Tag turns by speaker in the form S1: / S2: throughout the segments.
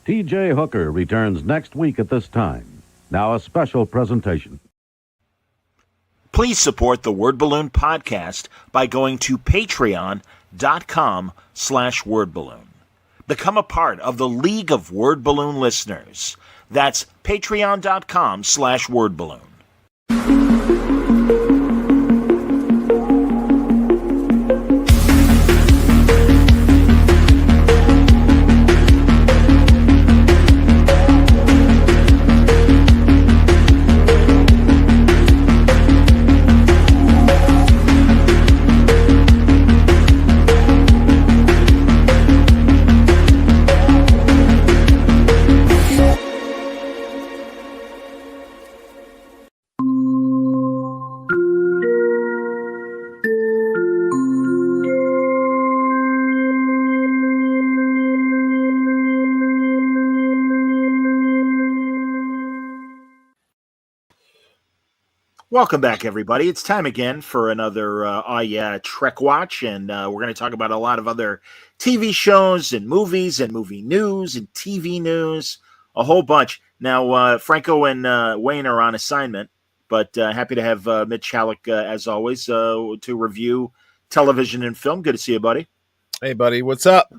S1: T.J. Hooker returns next week at this time. Now a special presentation.
S2: Please support the Word Balloon podcast by going to patreon.com/wordballoon. Become a part of the League of Word Balloon listeners. That's patreon.com/wordballoon. Welcome back, everybody. It's time again for another Trek Watch, and we're going to talk about a lot of other TV shows and movies and movie news and TV news, a whole bunch. Now, Franco and Wayne are on assignment, but happy to have Mitch Hallock, as always, to review television and film. Good to see you, buddy.
S3: Hey, buddy. What's up?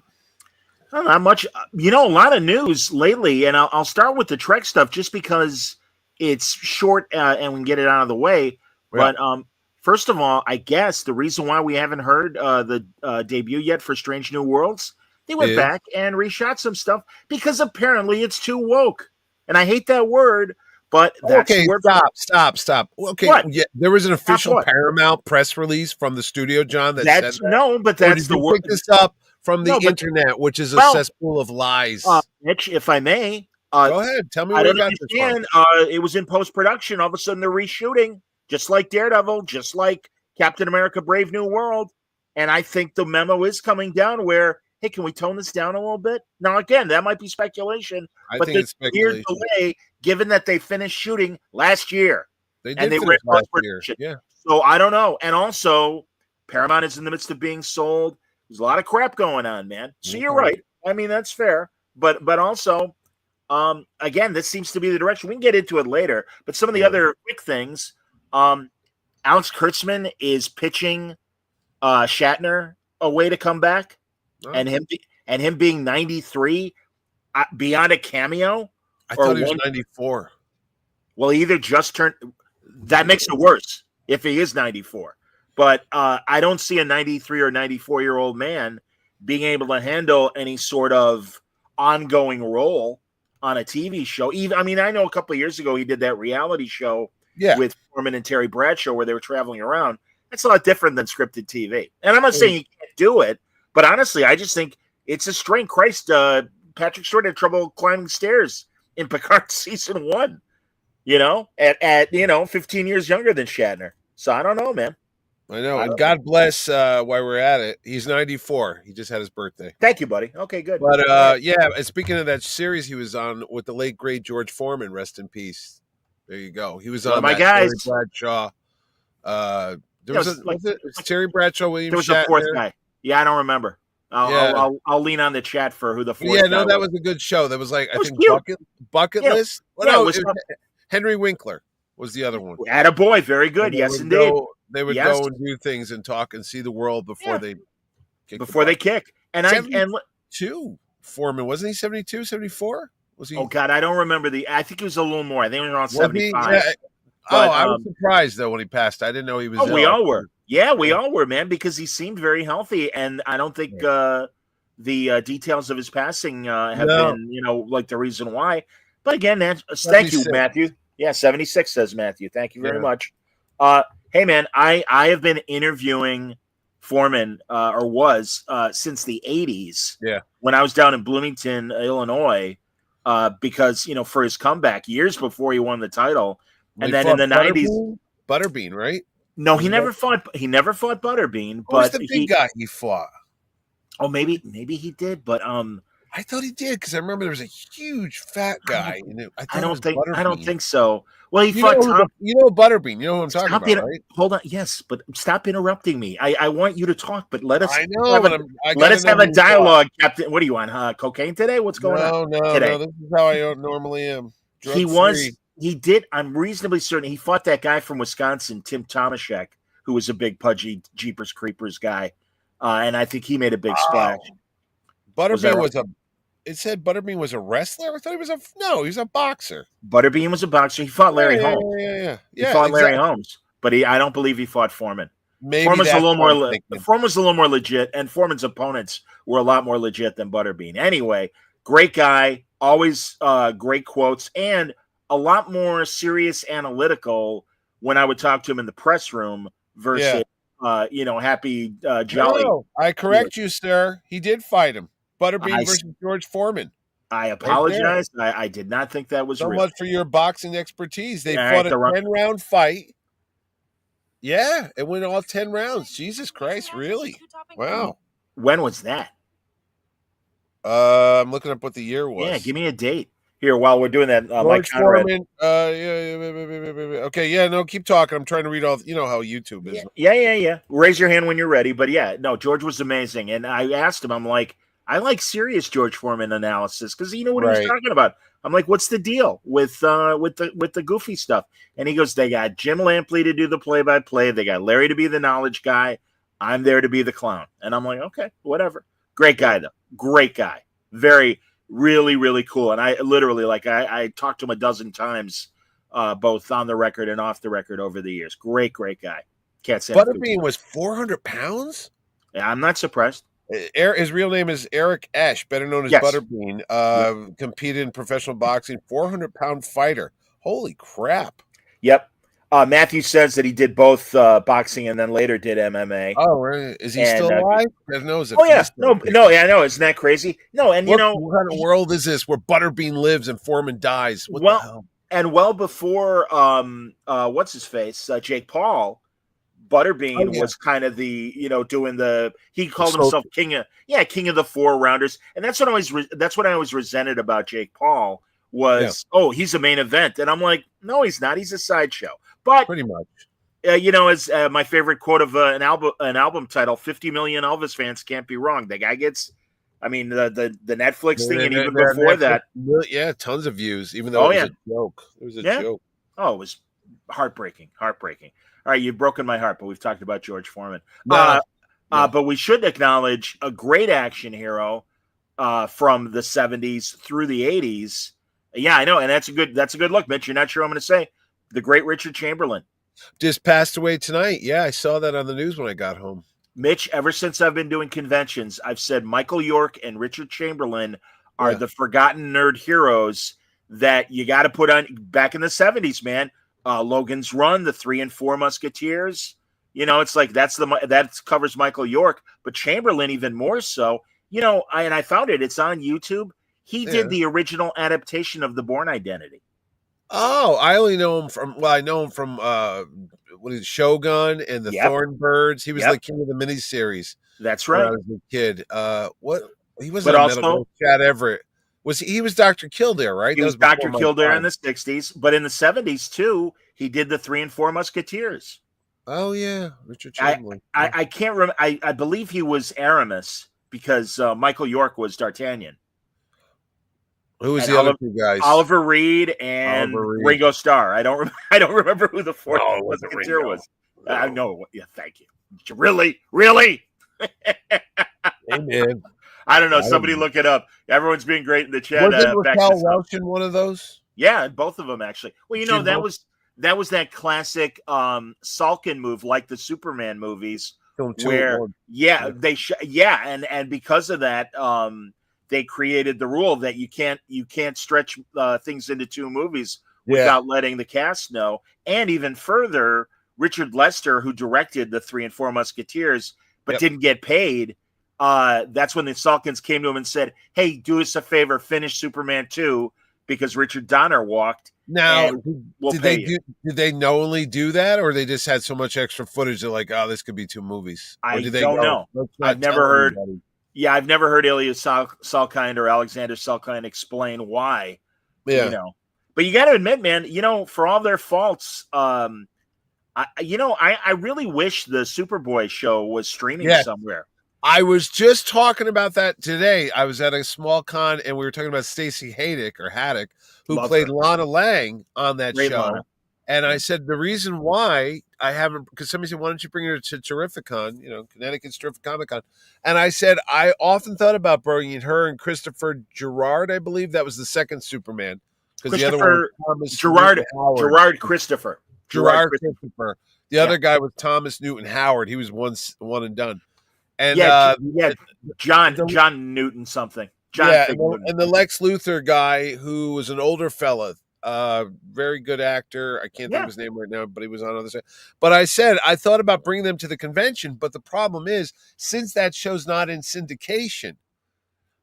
S2: Not much. A lot of news lately, and I'll start with the Trek stuff just because it's short and we can get it out of the way. Yeah. But first of all, I guess the reason why we haven't heard the debut yet for Strange New Worlds, they went back and reshot some stuff because apparently it's too woke. And I hate that word, but that's
S3: stop. Okay, yeah, there was an official Paramount press release from the studio, John.
S2: That's the word.
S3: Pick this up from the internet, which is a cesspool of lies.
S2: Mitch, if I may.
S3: Go ahead. Tell me what you got this one.
S2: It was in post-production. All of a sudden, they're reshooting, just like Daredevil, just like Captain America: Brave New World. And I think the memo is coming down where, hey, can we tone this down a little bit? Now, again, that might be speculation.
S3: But it's speculation.
S2: Delay, given that they finished shooting last year.
S3: They were last year. Yeah.
S2: So I don't know. And also, Paramount is in the midst of being sold. There's a lot of crap going on, man. So you're right. I mean, that's fair. But also, again, this seems to be the direction. We can get into it later, but some of the other quick things. Alex Kurtzman is pitching Shatner a way to come back, and him being 93 beyond a cameo.
S3: I thought he was 94.
S2: Well, he either just turned. That makes it worse if he is 94. But I don't see a 93 or 94-year-old man being able to handle any sort of ongoing role on a TV show. I know a couple of years ago he did that reality show with Foreman and Terry Bradshaw where they were traveling around. That's a lot different than scripted TV. And I'm not saying you can't do it, but honestly, I just think it's a strain. Christ, Patrick Stewart had trouble climbing stairs in Picard season 1, at 15 years younger than Shatner. So I don't know, man.
S3: I know. And God bless, while we're at it, he's 94. He just had his birthday.
S2: Thank you, buddy. Okay, good.
S3: But, speaking of that series he was on with the late, great George Foreman, rest in peace. There you go. He was on
S2: my guys.
S3: Terry Bradshaw. Terry Bradshaw, William Shatner.
S2: There was a fourth guy. Yeah, I don't remember. I'll lean on the chat for who the fourth guy was.
S3: That was a good show. That was like, I think, Bucket List. Well,
S2: it
S3: was Henry Winkler was the other one.
S2: Attaboy. Very good. Yes, indeed.
S3: They would go and do things and talk and see the world before they
S2: kick. And
S3: 72 Foreman, wasn't he 72, 74? Was he?
S2: Oh God, I don't remember I think he was a little more. I think he was around 75.
S3: Yeah. But, I was surprised though when he passed. I didn't know he was.
S2: Oh, we all were. Yeah, we all were, man, because he seemed very healthy, and I don't think the details of his passing have been, like the reason why. But again, thank you, Matthew. Yeah, 76 says Matthew. Thank you very much. Hey, man, I have been interviewing Foreman, since the 80s.
S3: Yeah.
S2: When I was down in Bloomington, Illinois, because, for his comeback years before he won the title. And then in the 90s.
S3: Butterbean, right?
S2: No, he never fought Butterbean.
S3: Who's the big guy he fought?
S2: Oh, maybe he did, but
S3: I thought he did because I remember there was a huge fat guy. I thought it was
S2: I don't
S3: Butterbean.
S2: think so. Well, he
S3: You
S2: fought
S3: know,
S2: Tom.
S3: you know Butterbean. You know who I'm talking
S2: Stop
S3: about,
S2: it.
S3: right?
S2: Hold on. Yes, but stop interrupting me. I want you to talk, but
S3: I know, but I
S2: let
S3: got to
S2: us
S3: know
S2: have a
S3: who you are.
S2: dialogue, Captain. What are you on? Cocaine today? What's going on today?
S3: No. This is how I normally am.
S2: He
S3: Drug free.
S2: was. He did. I'm reasonably certain he fought that guy from Wisconsin, Tim Tomaszek, who was a big pudgy Jeepers Creepers guy, and I think he made a big splash.
S3: Butterbean was a. It said Butterbean was a wrestler. I thought he was he was a boxer.
S2: Butterbean was a boxer. He fought Larry Holmes.
S3: Yeah.
S2: He fought Larry Holmes, but I don't believe he fought Foreman.
S3: Maybe that's
S2: Foreman's a little more legit, and Foreman's opponents were a lot more legit than Butterbean. Anyway, great guy, always great quotes, and a lot more serious, analytical when I would talk to him in the press room versus, happy, jolly.
S3: No, I correct you, sir. He did fight him. Butterbean versus George Foreman.
S2: I apologize. I did not think that was
S3: so
S2: real.
S3: much for your boxing expertise. They fought a 10-round fight. Yeah, it went all 10 rounds. Jesus Christ, really? Wow.
S2: When was that?
S3: I'm looking up what the year was.
S2: Yeah, give me a date. Here, while we're doing that,
S3: George Foreman. Okay, keep talking. I'm trying to read all. You know how YouTube is.
S2: Yeah. Raise your hand when you're ready. But George was amazing, and I asked him. I'm like, I like serious George Foreman analysis because you know what he was talking about. I'm like, what's the deal with the goofy stuff? And he goes, they got Jim Lampley to do the play-by-play. They got Larry to be the knowledge guy. I'm there to be the clown. And I'm like, okay, whatever. Great guy though. Great guy. Very, really, really cool. And I literally I talked to him a dozen times, both on the record and off the record over the years. Great guy. Can't say
S3: Butterbean was 400 pounds.
S2: Yeah, I'm not surprised.
S3: His real name is Eric Esch, better known as Butterbean. Competed in professional boxing, 400-pound fighter. Holy crap!
S2: Yep. Matthew says that he did both boxing and then later did MMA.
S3: Oh, right. Is he still alive?
S2: No, I know. Isn't that crazy? No, and
S3: what kind of world is this where Butterbean lives and Foreman dies? What the hell?
S2: And well before what's his face, Jake Paul. Butterbean was kind of the, doing he called himself king of the 4-rounders. And that's what I always resented about Jake Paul was, he's a main event. And I'm like, no, he's not. He's a sideshow. But
S3: pretty much,
S2: as my favorite quote of an album title, 50 million Elvis fans can't be wrong. The guy gets, the Netflix thing. And even before that.
S3: Yeah. Tons of views, even though it was a joke. It was a joke.
S2: Oh, it was heartbreaking. All right, you've broken my heart, but we've talked about George Foreman. But we should acknowledge a great action hero from the 70s through the 80s. Yeah, I know, and that's a good look, Mitch. You're not sure I'm going to say the great Richard Chamberlain
S3: just passed away tonight. Yeah, I saw that on the news when I got home.
S2: Mitch, ever since I've been doing conventions, I've said Michael York and Richard Chamberlain are the forgotten nerd heroes that you got to put on back in the 70s, man. Logan's Run, the 3 and 4 Musketeers. It's like that covers Michael York, but Chamberlain even more so. And I found it's on YouTube. He did the original adaptation of The Bourne Identity.
S3: Oh, I only know him from. Well, I know him from Shogun and the Thornbirds. He was the king of the miniseries.
S2: That's right.
S3: When I was a kid. He wasn't. But also, Chad Everett. He was Dr. Kildare, right?
S2: He was Dr. Kildare in the 60s, but in the 70s too, he did the 3 and 4 Musketeers.
S3: Oh yeah, Richard Chamberlain.
S2: I can't remember. I believe he was Aramis because Michael York was D'Artagnan.
S3: Who was the other two guys?
S2: Oliver Reed and Ringo Starr. I don't remember who the fourth Musketeer was. I know. Yeah, thank you. Really.
S3: Amen.
S2: I don't know. Somebody look it up. Everyone's being great in the chat.
S3: Was Raquel Welch in one of those?
S2: Yeah, both of them actually. Well, that was that classic Salkin move, like the Superman movies, where and because of that, they created the rule that you can't stretch things into 2 movies without letting the cast know. And even further, Richard Lester, who directed the 3 and 4 Musketeers, but didn't get paid. That's when the Salkins came to him and said, "Hey, do us a favor, finish Superman 2 because Richard Donner walked."
S3: Now, did they knowingly do that, or they just had so much extra footage they're like, "Oh, this could be 2 movies"?
S2: I don't know. I've never heard. Yeah, I've never heard Ilya Salkind or Alexander Salkind explain why.
S3: Yeah.
S2: You know, but you got to admit, man, you know, for all their faults, I really wish the Superboy show was streaming somewhere.
S3: I was just talking about that today. I was at a small con and we were talking about Stacey Haddock, who played Lana Lang on that show. Lana. And I said, the reason why I haven't, because somebody said, why don't you bring her to Terrificon, you know, Connecticut's Terrific Comic Con. And I said, I often thought about bringing her and Christopher Gerard, I believe that was the second Superman. Because the other one was
S2: Gerard Christopher.
S3: The other guy was Thomas Newton Howard. He was one and done. And
S2: John Newton something.
S3: And the Lex Luthor guy who was an older fella. Very good actor. I can't think of his name right now, but he was on other side. But I said I thought about bringing them to the convention, but the problem is, since that show's not in syndication,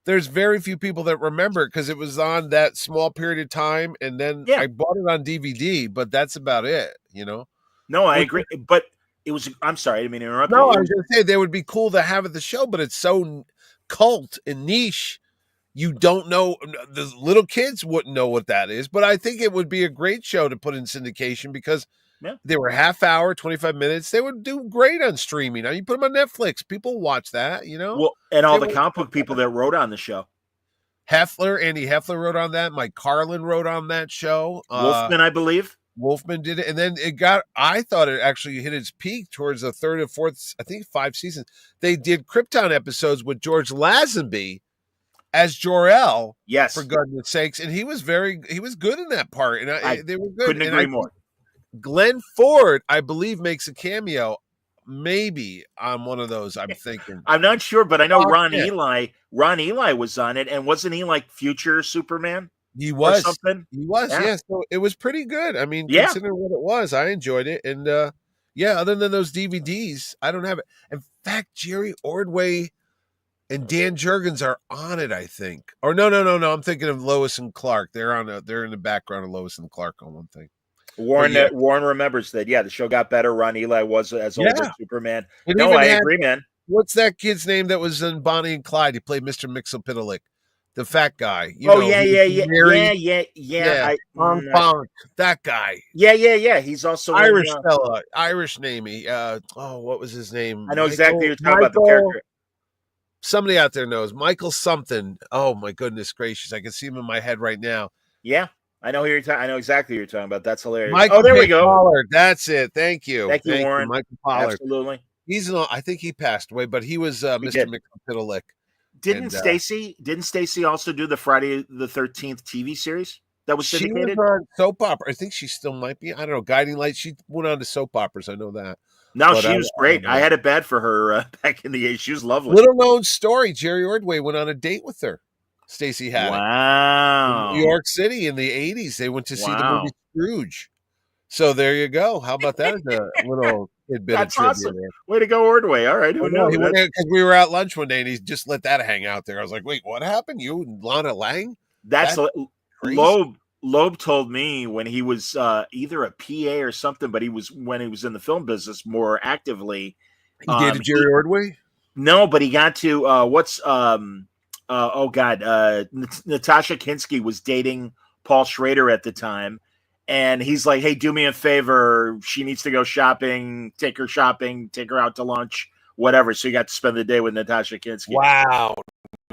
S3: there's very few people that remember it because it was on that small period of time, and then I bought it on DVD, but that's about it. You know?
S2: No, I agree. But it was. I'm sorry, I didn't mean to interrupt.
S3: No, I was going to say they would be cool to have at the show, but it's so cult and niche. You don't know, the little kids wouldn't know what that is, but I think it would be a great show to put in syndication because they were half hour, 25 minutes. They would do great on streaming. Now you put them on Netflix, people watch that, you know.
S2: Well, and all the comic book people that wrote on the show.
S3: Andy Heffler wrote on that. Mike Carlin wrote on that show.
S2: Wolfman, I believe.
S3: Wolfman did it, and then I thought it actually hit its peak towards the third or fourth, I think 5 seasons. They did Krypton episodes with George Lazenby as Jor-El, for goodness sakes, and he was good in that part, and they were good.
S2: Couldn't agree more.
S3: Glenn Ford, I believe, makes a cameo, maybe on one of those. I'm thinking.
S2: I'm not sure, but I know Ron Eli was on it, and wasn't he like future Superman?
S3: He was
S2: or something.
S3: He was, yeah. So it was pretty good. I mean, considering what it was, I enjoyed it, and other than those DVDs, I don't have it. In fact, Jerry Ordway and Dan Jurgens are on it, I think. Or no. I'm thinking of Lois and Clark. They're in the background of Lois and Clark on one thing.
S2: Warren remembers that. Yeah, the show got better. Ron Eli was as older Superman. I agree, man.
S3: What's that kid's name that was in Bonnie and Clyde? He played Mr. Mixopiddleick, the fat guy.
S2: Yeah.
S3: That guy.
S2: Yeah. He's also
S3: Irish fella, Irish namey. What was his name?
S2: I know exactly what you're talking about. The character.
S3: Somebody out there knows Michael something. Oh my goodness gracious! I can see him in my head right now.
S2: Yeah, I know who you're talking. I know exactly who you're talking about. That's hilarious.
S3: There we go. Pollard. That's it. Thank you.
S2: Thank you, Warren.
S3: Michael Pollard.
S2: Absolutely.
S3: I think he passed away, but he was Mr. Mixopiddleick.
S2: Didn't Stacy also do the Friday the 13th TV series that was syndicated?
S3: She was on soap opera. I think she still might be. I don't know. Guiding Light. She went on to soap operas. I know that.
S2: No, she was great. I had it bad for her back in the 80s. She was lovely.
S3: Little known story: Jerry Ordway went on a date with her. Stacey Haddock.
S2: Wow.
S3: In New York City in the 80s. They went to see the movie Scrooge. So there you go. How about that as a little tidbit of trivia
S2: awesome.
S3: There.
S2: Way to go, Ordway. All right. Who knows?
S3: Because we were at lunch one day and he just let that hang out there. I was like, wait, what happened? You and Lana Lang?
S2: That's Loeb told me when he was either a PA or something, but when he was in the film business more actively.
S3: He dated Jerry Ordway?
S2: No, but he got to Natasha Kinski was dating Paul Schrader at the time. And he's like, hey, do me a favor. She needs to go shopping. Take her out to lunch, whatever. So you got to spend the day with Natasha Kinski.
S3: Wow.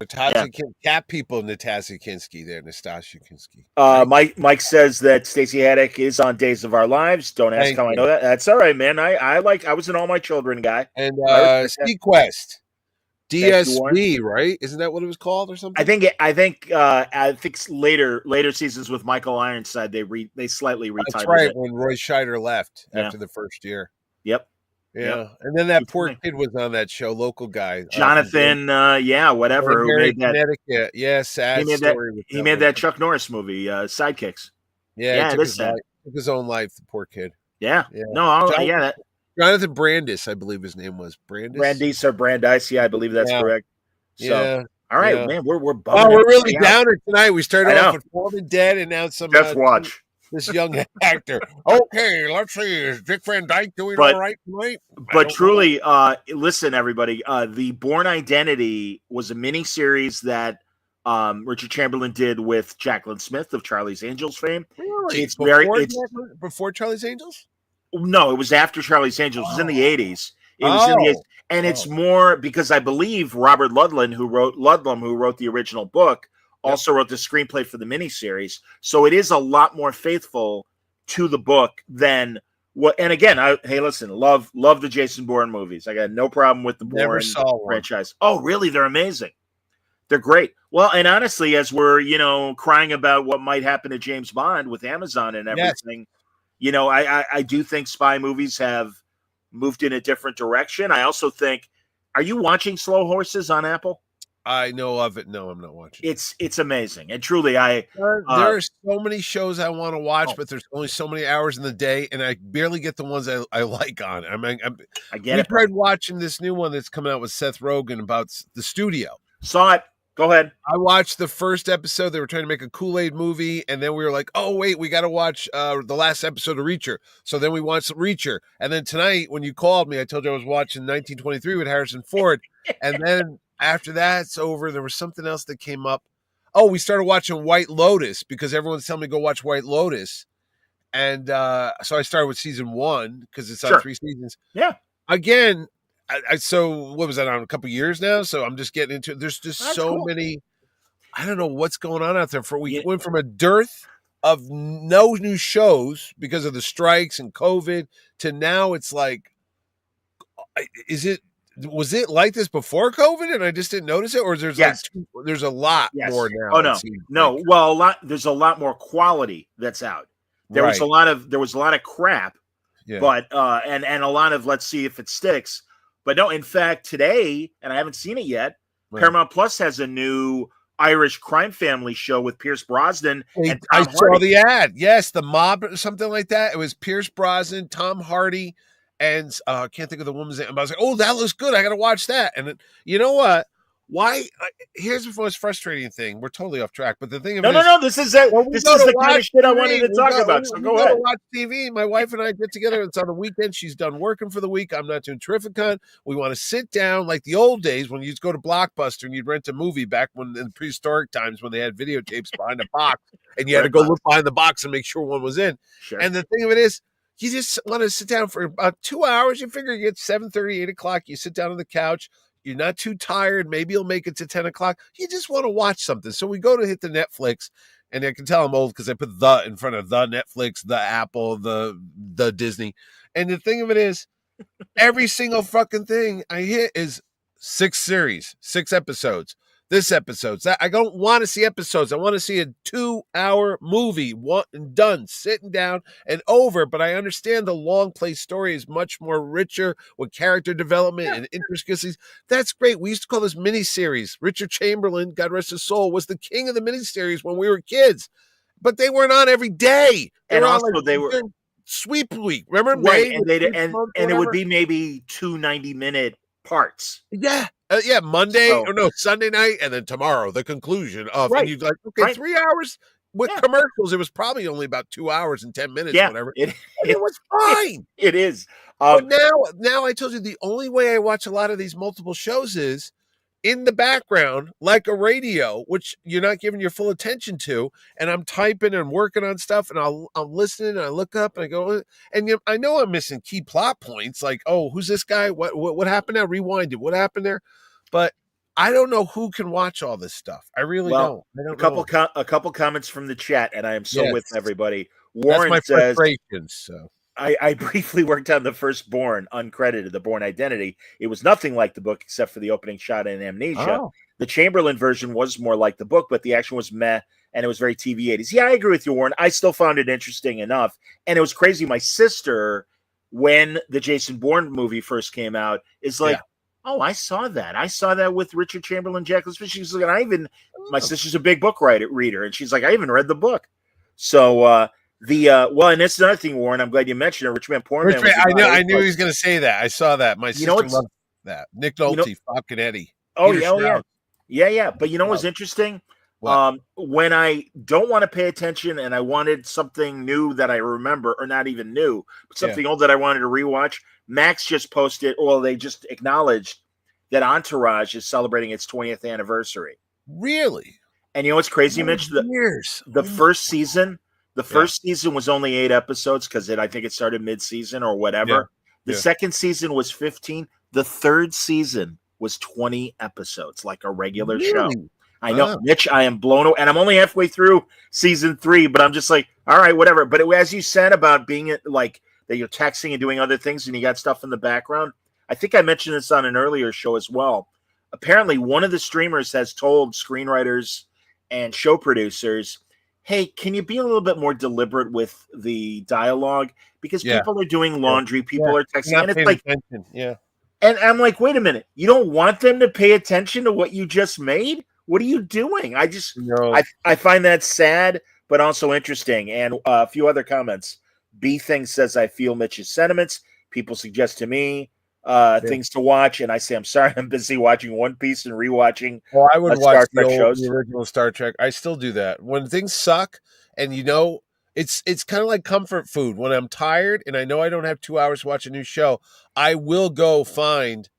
S3: Cat people, Natasha Kinski there, Natasha Kinski.
S2: Mike says that Stacey Haddock is on Days of Our Lives. Don't ask how I know that. That's all right, man. I was an All My Children guy.
S3: And Sequest. DSV, right? Isn't that what it was called or something?
S2: I think later seasons with Michael Ironside they slightly retitled.
S3: That's right, when Roy Scheider left after the first year.
S2: Yep.
S3: Yeah. And then that poor kid was on that show, local guy.
S2: Jonathan, whatever. Who made that,
S3: Connecticut. Yeah, sad story.
S2: He made that Chuck Norris movie, Sidekicks.
S3: Yeah, took his own life, the poor kid.
S2: Yeah.
S3: Jonathan Brandis, I believe his name was.
S2: Brandeis or Brandeis. Yeah, I believe that's correct. So, all right, man, we're
S3: we're really downer tonight. We started off with Foreman dead, and now some
S2: Death Watch.
S3: this young actor. Okay, let's see. Is Dick Van Dyke doing
S2: But-
S3: all right tonight?
S2: But truly, listen, everybody. The Bourne Identity was a miniseries that Richard Chamberlain did with Jacqueline Smith of Charlie's Angels fame.
S3: Really?
S2: It's
S3: Before Charlie's Angels?
S2: No, it was after Charlie's Angels. It was in the 80s. It was in the 80s. And it's more because I believe Robert Ludlum, who wrote the original book, also wrote the screenplay for the miniseries. So it is a lot more faithful to the book than what. And again, hey, listen, love the Jason Bourne movies. I got no problem with the Bourne franchise. Oh, really? They're amazing. They're great. Well, and honestly, as we're crying about what might happen to James Bond with Amazon and everything. Yes. I do think spy movies have moved in a different direction. I also think, are you watching Slow Horses on Apple?
S3: I know of it. No, I'm not watching.
S2: It's amazing. And truly, there
S3: are so many shows I want to watch, but there's only so many hours in the day, and I barely get the ones I like on. I mean,
S2: I get it.
S3: We tried watching this new one that's coming out with Seth Rogen about the studio.
S2: Saw it. Go ahead.
S3: I watched the first episode. They were trying to make a Kool-Aid movie, and then we were like, oh, wait, we got to watch the last episode of Reacher. So then we watched Reacher. And then tonight, when you called me, I told you I was watching 1923 with Harrison Ford. And then after that's over, there was something else that came up. Oh, we started watching White Lotus because everyone's telling me to go watch White Lotus. And so I started with season 1 because it's on 3 seasons.
S2: Yeah.
S3: Again, so what was that on a couple years now? So I'm just getting into it. There's just many. I don't know what's going on out there. We went from a dearth of no new shows because of the strikes and COVID to now it's like, was it like this before COVID and I just didn't notice it, or there's there's a lot more now?
S2: Oh no. Well, there's a lot more quality that's out. There was a lot of crap, but and a lot of let's see if it sticks. But no, in fact, today, and I haven't seen it yet, Paramount Plus has a new Irish crime family show with Pierce Brosnan. And
S3: I saw the ad. Yes, The Mob or something like that. It was Pierce Brosnan, Tom Hardy, and I can't think of the woman's name. I was like, oh, that looks good. I got to watch that. And you know what? Here's the most frustrating thing. We're totally off track, but the thing
S2: no, this is it. This is the kind of shit I wanted to talk about. So go ahead.
S3: Watch TV. My wife and I get together. It's on the weekend. She's done working for the week. I'm not doing Terrificon. We want to sit down like the old days when you'd go to Blockbuster and you'd rent a movie back in prehistoric times when they had videotapes behind a box and you had to go look behind the box and make sure one was in.
S2: Sure.
S3: And the thing of it is, you just want to sit down for about 2 hours. You figure you get 7:30, 8 o'clock. You sit down on the couch. You're not too tired. Maybe you'll make it to 10 o'clock. You just want to watch something. So we go to hit the Netflix, and I can tell I'm old because I put the in front of the Netflix, the Apple, the Disney. And the thing of it is, every single fucking thing I hit is 6 series, 6 episodes. This episode. I don't want to see episodes. I want to see a 2-hour movie, one and done, sitting down and over. But I understand the long play story is much more richer with character development and intricacies. That's great. We used to call this miniseries. Richard Chamberlain, God rest his soul, was the king of the miniseries when we were kids. But they weren't on every day.
S2: And also they were
S3: sweep week. Remember?
S2: Right. And it would be maybe 2 90-minute parts.
S3: Yeah. Monday Sunday night, and then tomorrow the conclusion of. And you're like, 3 hours with commercials. It was probably only about 2 hours and 10 minutes, whatever. It was fine.
S2: It is.
S3: But now I told you the only way I watch a lot of these multiple shows is in the background, like a radio, which you're not giving your full attention to. And I'm typing and working on stuff, and I'm listening, and I look up and I go, and I know I'm missing key plot points, like, oh, who's this guy? What happened now? Rewind it. What happened there? But I don't know who can watch all this stuff. I really don't. I don't know.
S2: A couple comments from the chat, and I am so with everybody.
S3: Warren says, so.
S2: I briefly worked on the first Bourne, uncredited, the Bourne Identity. It was nothing like the book except for the opening shot in Amnesia.
S3: Oh.
S2: The Chamberlain version was more like the book, but the action was meh, and it was very TV 80s. Yeah, I agree with you, Warren. I still found it interesting enough. And it was crazy. My sister, when the Jason Bourne movie first came out, is like, oh, I saw that. I saw that with Richard Chamberlain, Jacqueline Smith. She's like, my sister's a big book reader, and she's like, I even read the book. So, and that's another thing, Warren. I'm glad you mentioned it. Rich Man Poor Man.
S3: I knew he was going to say that. I saw that. My sister loved that. Nick Nolte, Falcon Eddie.
S2: Oh, yeah. But you know what's interesting? When I don't want to pay attention and I wanted something new that I remember, or not even new, but something old that I wanted to rewatch, Max just posted, well, they just acknowledged that Entourage is celebrating its 20th anniversary.
S3: Really?
S2: And you know what's crazy, Mitch? The first season was only 8 episodes because I think it started mid-season or whatever. The second season was 15. The third season was 20 episodes, like a regular show. I know, Mitch, I am blown away. And I'm only halfway through season 3, but I'm just like, all right, whatever. But as you said about being like that you're texting and doing other things and you got stuff in the background, I think I mentioned this on an earlier show as well. Apparently, one of the streamers has told screenwriters and show producers, hey, can you be a little bit more deliberate with the dialogue? Because people are doing laundry, people are texting, and it's like, and I'm like, wait a minute, you don't want them to pay attention to what you just made? What are you doing? I find that sad, but also interesting. And a few other comments. B Thing says, I feel Mitch's sentiments. People suggest to me things to watch, and I say, I'm sorry, I'm busy watching One Piece and rewatching.
S3: Well, I would watch the original Star Trek. I still do that when things suck, and it's kind of like comfort food. When I'm tired and I know I don't have 2 hours to watch a new show, I will go find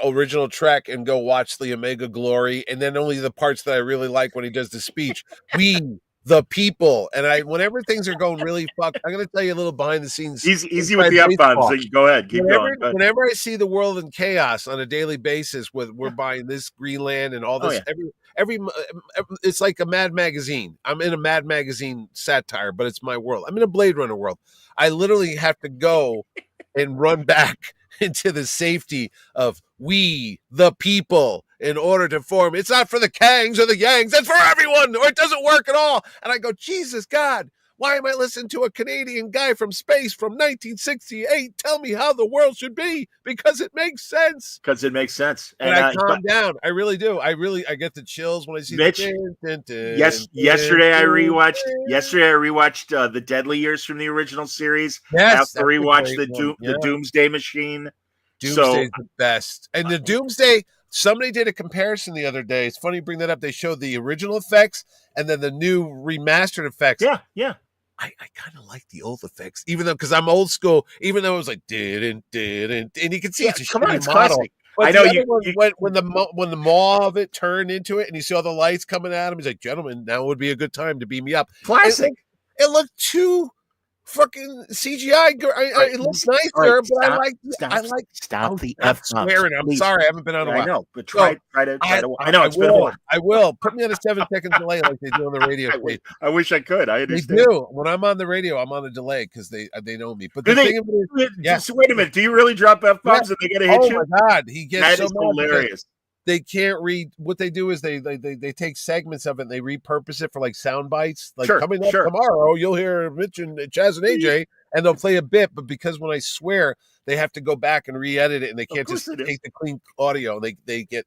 S3: original Trek and go watch the Omega Glory, and then only the parts that I really like when he does the speech. We the people, and whenever things are going really fucked, I'm going to tell you a little behind the scenes.
S2: Easy with the F-bombs. So go ahead, keep going.
S3: Whenever I see the world in chaos on a daily basis, we're buying this Greenland and all this, every it's like a Mad Magazine. I'm in a Mad Magazine satire, but it's my world. I'm in a Blade Runner world. I literally have to go and run back into the safety of we the people in order to form. It's not for the Kangs or the Yangs, it's for everyone, or it doesn't work at all. And I go, Jesus God, why am I listening to a Canadian guy from space from 1968 tell me how the world should be? Because it makes sense.
S2: And
S3: I calm down. I really do. I get the chills when I see
S2: Mitch. Yesterday I rewatched the Deadly Years from the original series.
S3: Yes,
S2: I have to rewatch the Doomsday Machine.
S3: Doomsday's the best. And the Doomsday, somebody did a comparison the other day. It's funny you bring that up. They showed the original effects and then the new remastered effects.
S2: Yeah.
S3: I kind of like the old effects, even though, because I'm old school, even though it was like, and you can see it's a shitty model.
S2: Classic.
S3: But I know when the maw of it turned into it and you see all the lights coming at him, he's like, gentlemen, now would be a good time to beam me up.
S2: Classic.
S3: It looked too fucking CGI. It looks nicer, but I like.
S2: Stop the F
S3: swearing. I'm sorry, I haven't been on a while.
S2: I know, but try to. I know it's been a while.
S3: I will put me on a 7-second delay like they do on the radio.
S2: I wish I could. I understand.
S3: They do. When I'm on the radio, I'm on a delay because they know me. But the thing of it is,
S2: wait a minute. Do you really drop F bombs and they get a hit you?
S3: Oh my God, he gets
S2: that is hilarious.
S3: They can't read. What they do is they take segments of it and they repurpose it for like sound bites. Like coming up tomorrow, you'll hear Mitch and Chaz and AJ, and they'll play a bit. But because when I swear, they have to go back and re-edit it, and they can't just take the clean audio. They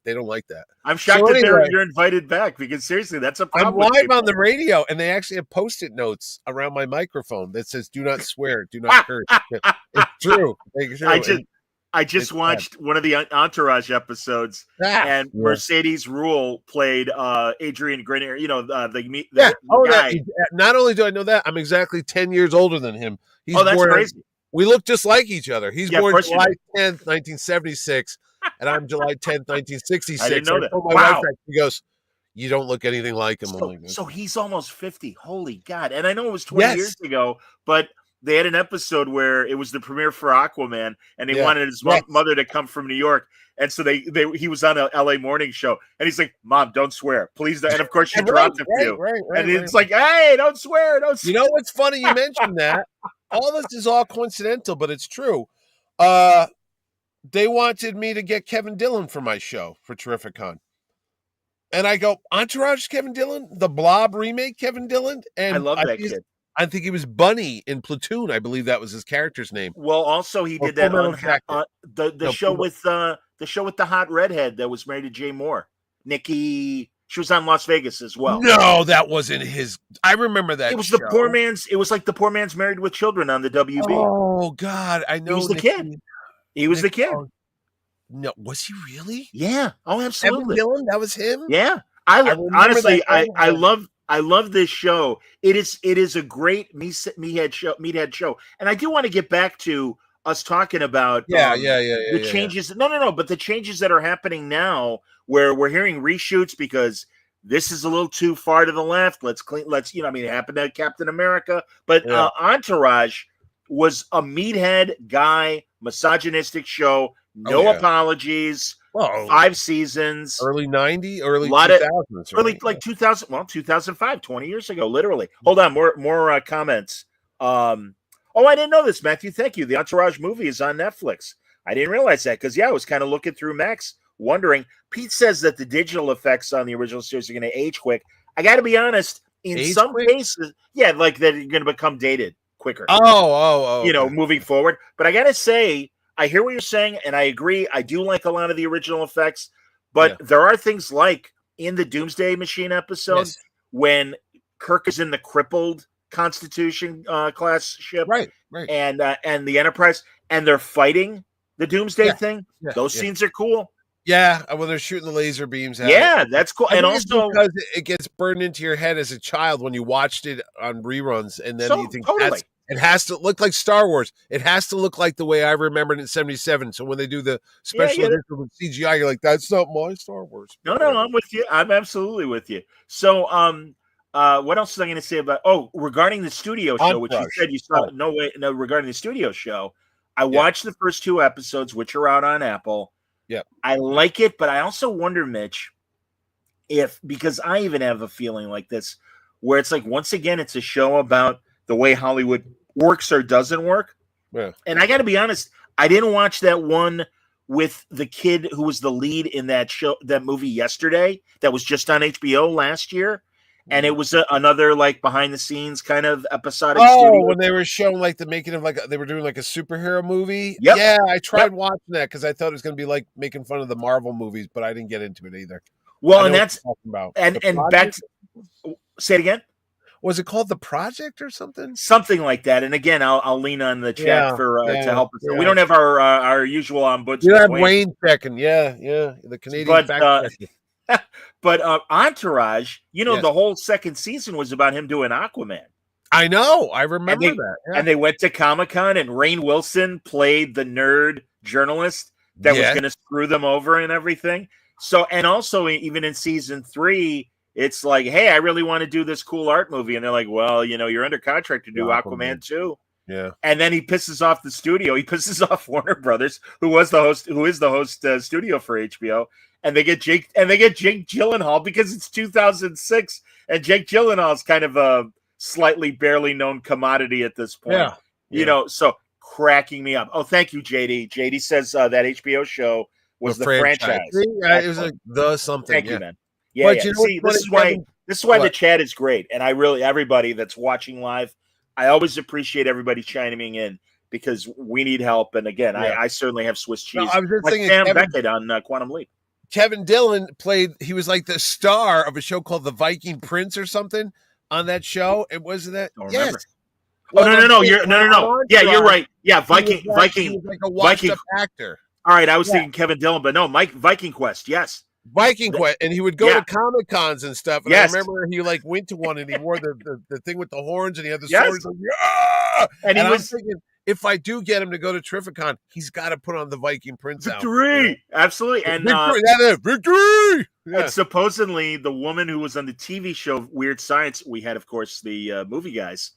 S3: don't like that.
S2: I'm shocked that you're invited back because seriously, that's a problem.
S3: I'm live on the radio, and they actually have Post-it notes around my microphone that says "Do not swear, do not curse." It's true.
S2: I just watched one of the Entourage episodes, and Mercedes Rule played Adrian Grenier. The guy.
S3: Not only do I know that, I'm exactly 10 years older than him.
S2: That's crazy.
S3: We look just like each other. He's born July 10th, 1976, and I'm July 10th, 1966.
S2: I didn't know that.
S3: My wife, she goes, "You don't look anything like him."
S2: So he's almost 50. Holy God! And I know it was 20 years ago, but they had an episode where it was the premiere for Aquaman, and they wanted his mother to come from New York. And so he was on a LA morning show, and he's like, "Mom, don't swear, please don't." And of course, she dropped a few. And it's like, "Hey, don't swear, don't swear."
S3: You know what's funny? You mentioned that. All this is all coincidental, but it's true. They wanted me to get Kevin Dillon for my show for Terrificon. And I go, Entourage Kevin Dillon? The Blob remake Kevin Dillon? And
S2: I love that kid.
S3: I think he was Bunny in Platoon. I believe that was his character's name.
S2: Well, also he did that on the show with the hot redhead that was married to Jay Moore. Nikki, she was on Las Vegas as well.
S3: No, that wasn't his. I remember that.
S2: It was the poor man's. It was like the poor man's Married with Children on the WB.
S3: Oh God, I know.
S2: He was the kid. He was the kid.
S3: No, was he really?
S2: Yeah. Oh, absolutely.
S3: Kevin Dillon, that was him.
S2: Yeah. I
S3: remember
S2: honestly,
S3: that
S2: I love this show. It is a great meathead show, and I do want to get back to us talking about the changes. No, but the changes that are happening now, where we're hearing reshoots because this is a little too far to the left. Let's I mean, it happened to Captain America, but Entourage was a meathead guy, misogynistic show. No apologies.
S3: Well,
S2: 5 seasons,
S3: early 90s, early
S2: lot
S3: 2000s,
S2: early
S3: right?
S2: like 2000, well, 2005, 20 years ago, literally. Hold on, more comments. Oh, I didn't know this, Matthew. Thank you. The Entourage movie is on Netflix. I didn't realize that because I was kind of looking through Max, wondering. Pete says that the digital effects on the original series are going to age quick. I got to be honest. In some cases, like that, you're going to become dated quicker.
S3: Okay.
S2: Moving forward. But I got to say, I hear what you're saying, and I agree. I do like a lot of the original effects, but there are things like in the Doomsday Machine episode when Kirk is in the crippled Constitution class ship,
S3: right,
S2: and the Enterprise, and they're fighting the Doomsday thing. Those scenes are cool.
S3: Yeah, when they're shooting the laser beams at it.
S2: That's cool. And also
S3: because it gets burned into your head as a child when you watched it on reruns, and then you think it has to look like Star Wars. It has to look like the way I remembered it in '77. So when they do the special edition with CGI, you're like, that's not my Star Wars.
S2: No, I'm with you. I'm absolutely with you. So, what else was I going to say about? Oh, regarding the studio show, which you said you saw. No, regarding the studio show, I watched the first 2 episodes, which are out on Apple.
S3: Yeah,
S2: I like it, but I also wonder, Mitch, because I even have a feeling like this, where it's like once again, it's a show about the way Hollywood works or doesn't work.
S3: Yeah.
S2: And I got to be honest, I didn't watch that one with the kid who was the lead in that movie yesterday that was just on HBO last year. And it was another like behind the scenes kind of episodic.
S3: When they were showing like the making of they were doing like a superhero movie.
S2: Yep.
S3: Yeah, I tried watching that because I thought it was going to be like making fun of the Marvel movies, but I didn't get into it either.
S2: Well, and that's
S3: about.
S2: And back say it again.
S3: Was it called The Project or something?
S2: Something like that. And again, I'll lean on the chat to help us. We don't have our usual ombudsman.
S3: You have Wayne checking. Yeah, the Canadian fact checker.
S2: But Entourage, the whole second season was about him doing Aquaman.
S3: I know. I remember that. Yeah.
S2: And they went to Comic-Con, and Rainn Wilson played the nerd journalist that was going to screw them over and everything. So, and also even in season 3, it's like, hey, I really want to do this cool art movie. And they're like, well, you're under contract to do Aquaman too.
S3: Yeah.
S2: And then he pisses off the studio. He pisses off Warner Brothers, who is the host studio for HBO. And they get Jake Gyllenhaal because it's 2006, and Jake Gyllenhaal is kind of a slightly barely known commodity at this point. So cracking me up. Oh, thank you, JD. JD says that HBO show was the franchise.
S3: It was like the something.
S2: Thank you, man. Yeah, but see, this is why the chat is great, and everybody that's watching live, I always appreciate everybody chiming in because we need help. And again, I certainly have Swiss cheese.
S3: No, I was just thinking
S2: Sam Beckett on Quantum Leap.
S3: Kevin Dillon he was like the star of a show called The Viking Prince or something on that show. It wasn't that.
S2: Yes. Oh, no. Yeah, you're right. Yeah, Viking.
S3: Like a washed-up actor.
S2: All right, I was thinking Kevin Dillon, but no, Viking Quest. Yes.
S3: Viking Quest, and he would go to Comic Cons and stuff. And I remember he went to one and he wore the thing with the horns and he had the swords. Like, and I was thinking, if I do get him to go to Terrificon, he's got to put on the Viking Prince
S2: Victory! Absolutely. And
S3: Victory! Yeah.
S2: And supposedly the woman who was on the TV show Weird Science, we had, of course, the movie guys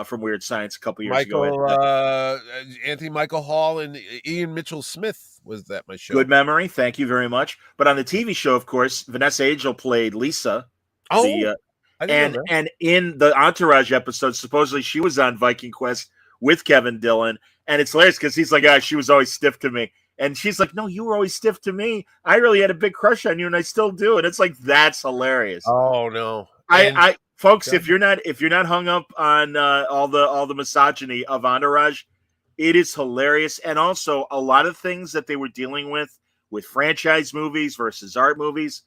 S2: from Weird Science a couple years ago.
S3: Anthony Michael Hall and Ian Mitchell Smith was that my show.
S2: Good memory. Thank you very much. But on the TV show, of course, Vanessa Angel played Lisa. And in the Entourage episode, supposedly she was on Viking Quest with Kevin Dillon. And it's hilarious because he's like, she was always stiff to me. And she's like, no, you were always stiff to me. I really had a big crush on you, and I still do. And it's like, that's hilarious.
S3: Oh, no.
S2: Folks, if you're not hung up on all the misogyny of Entourage, it is hilarious. And also a lot of things that they were dealing with franchise movies versus art movies,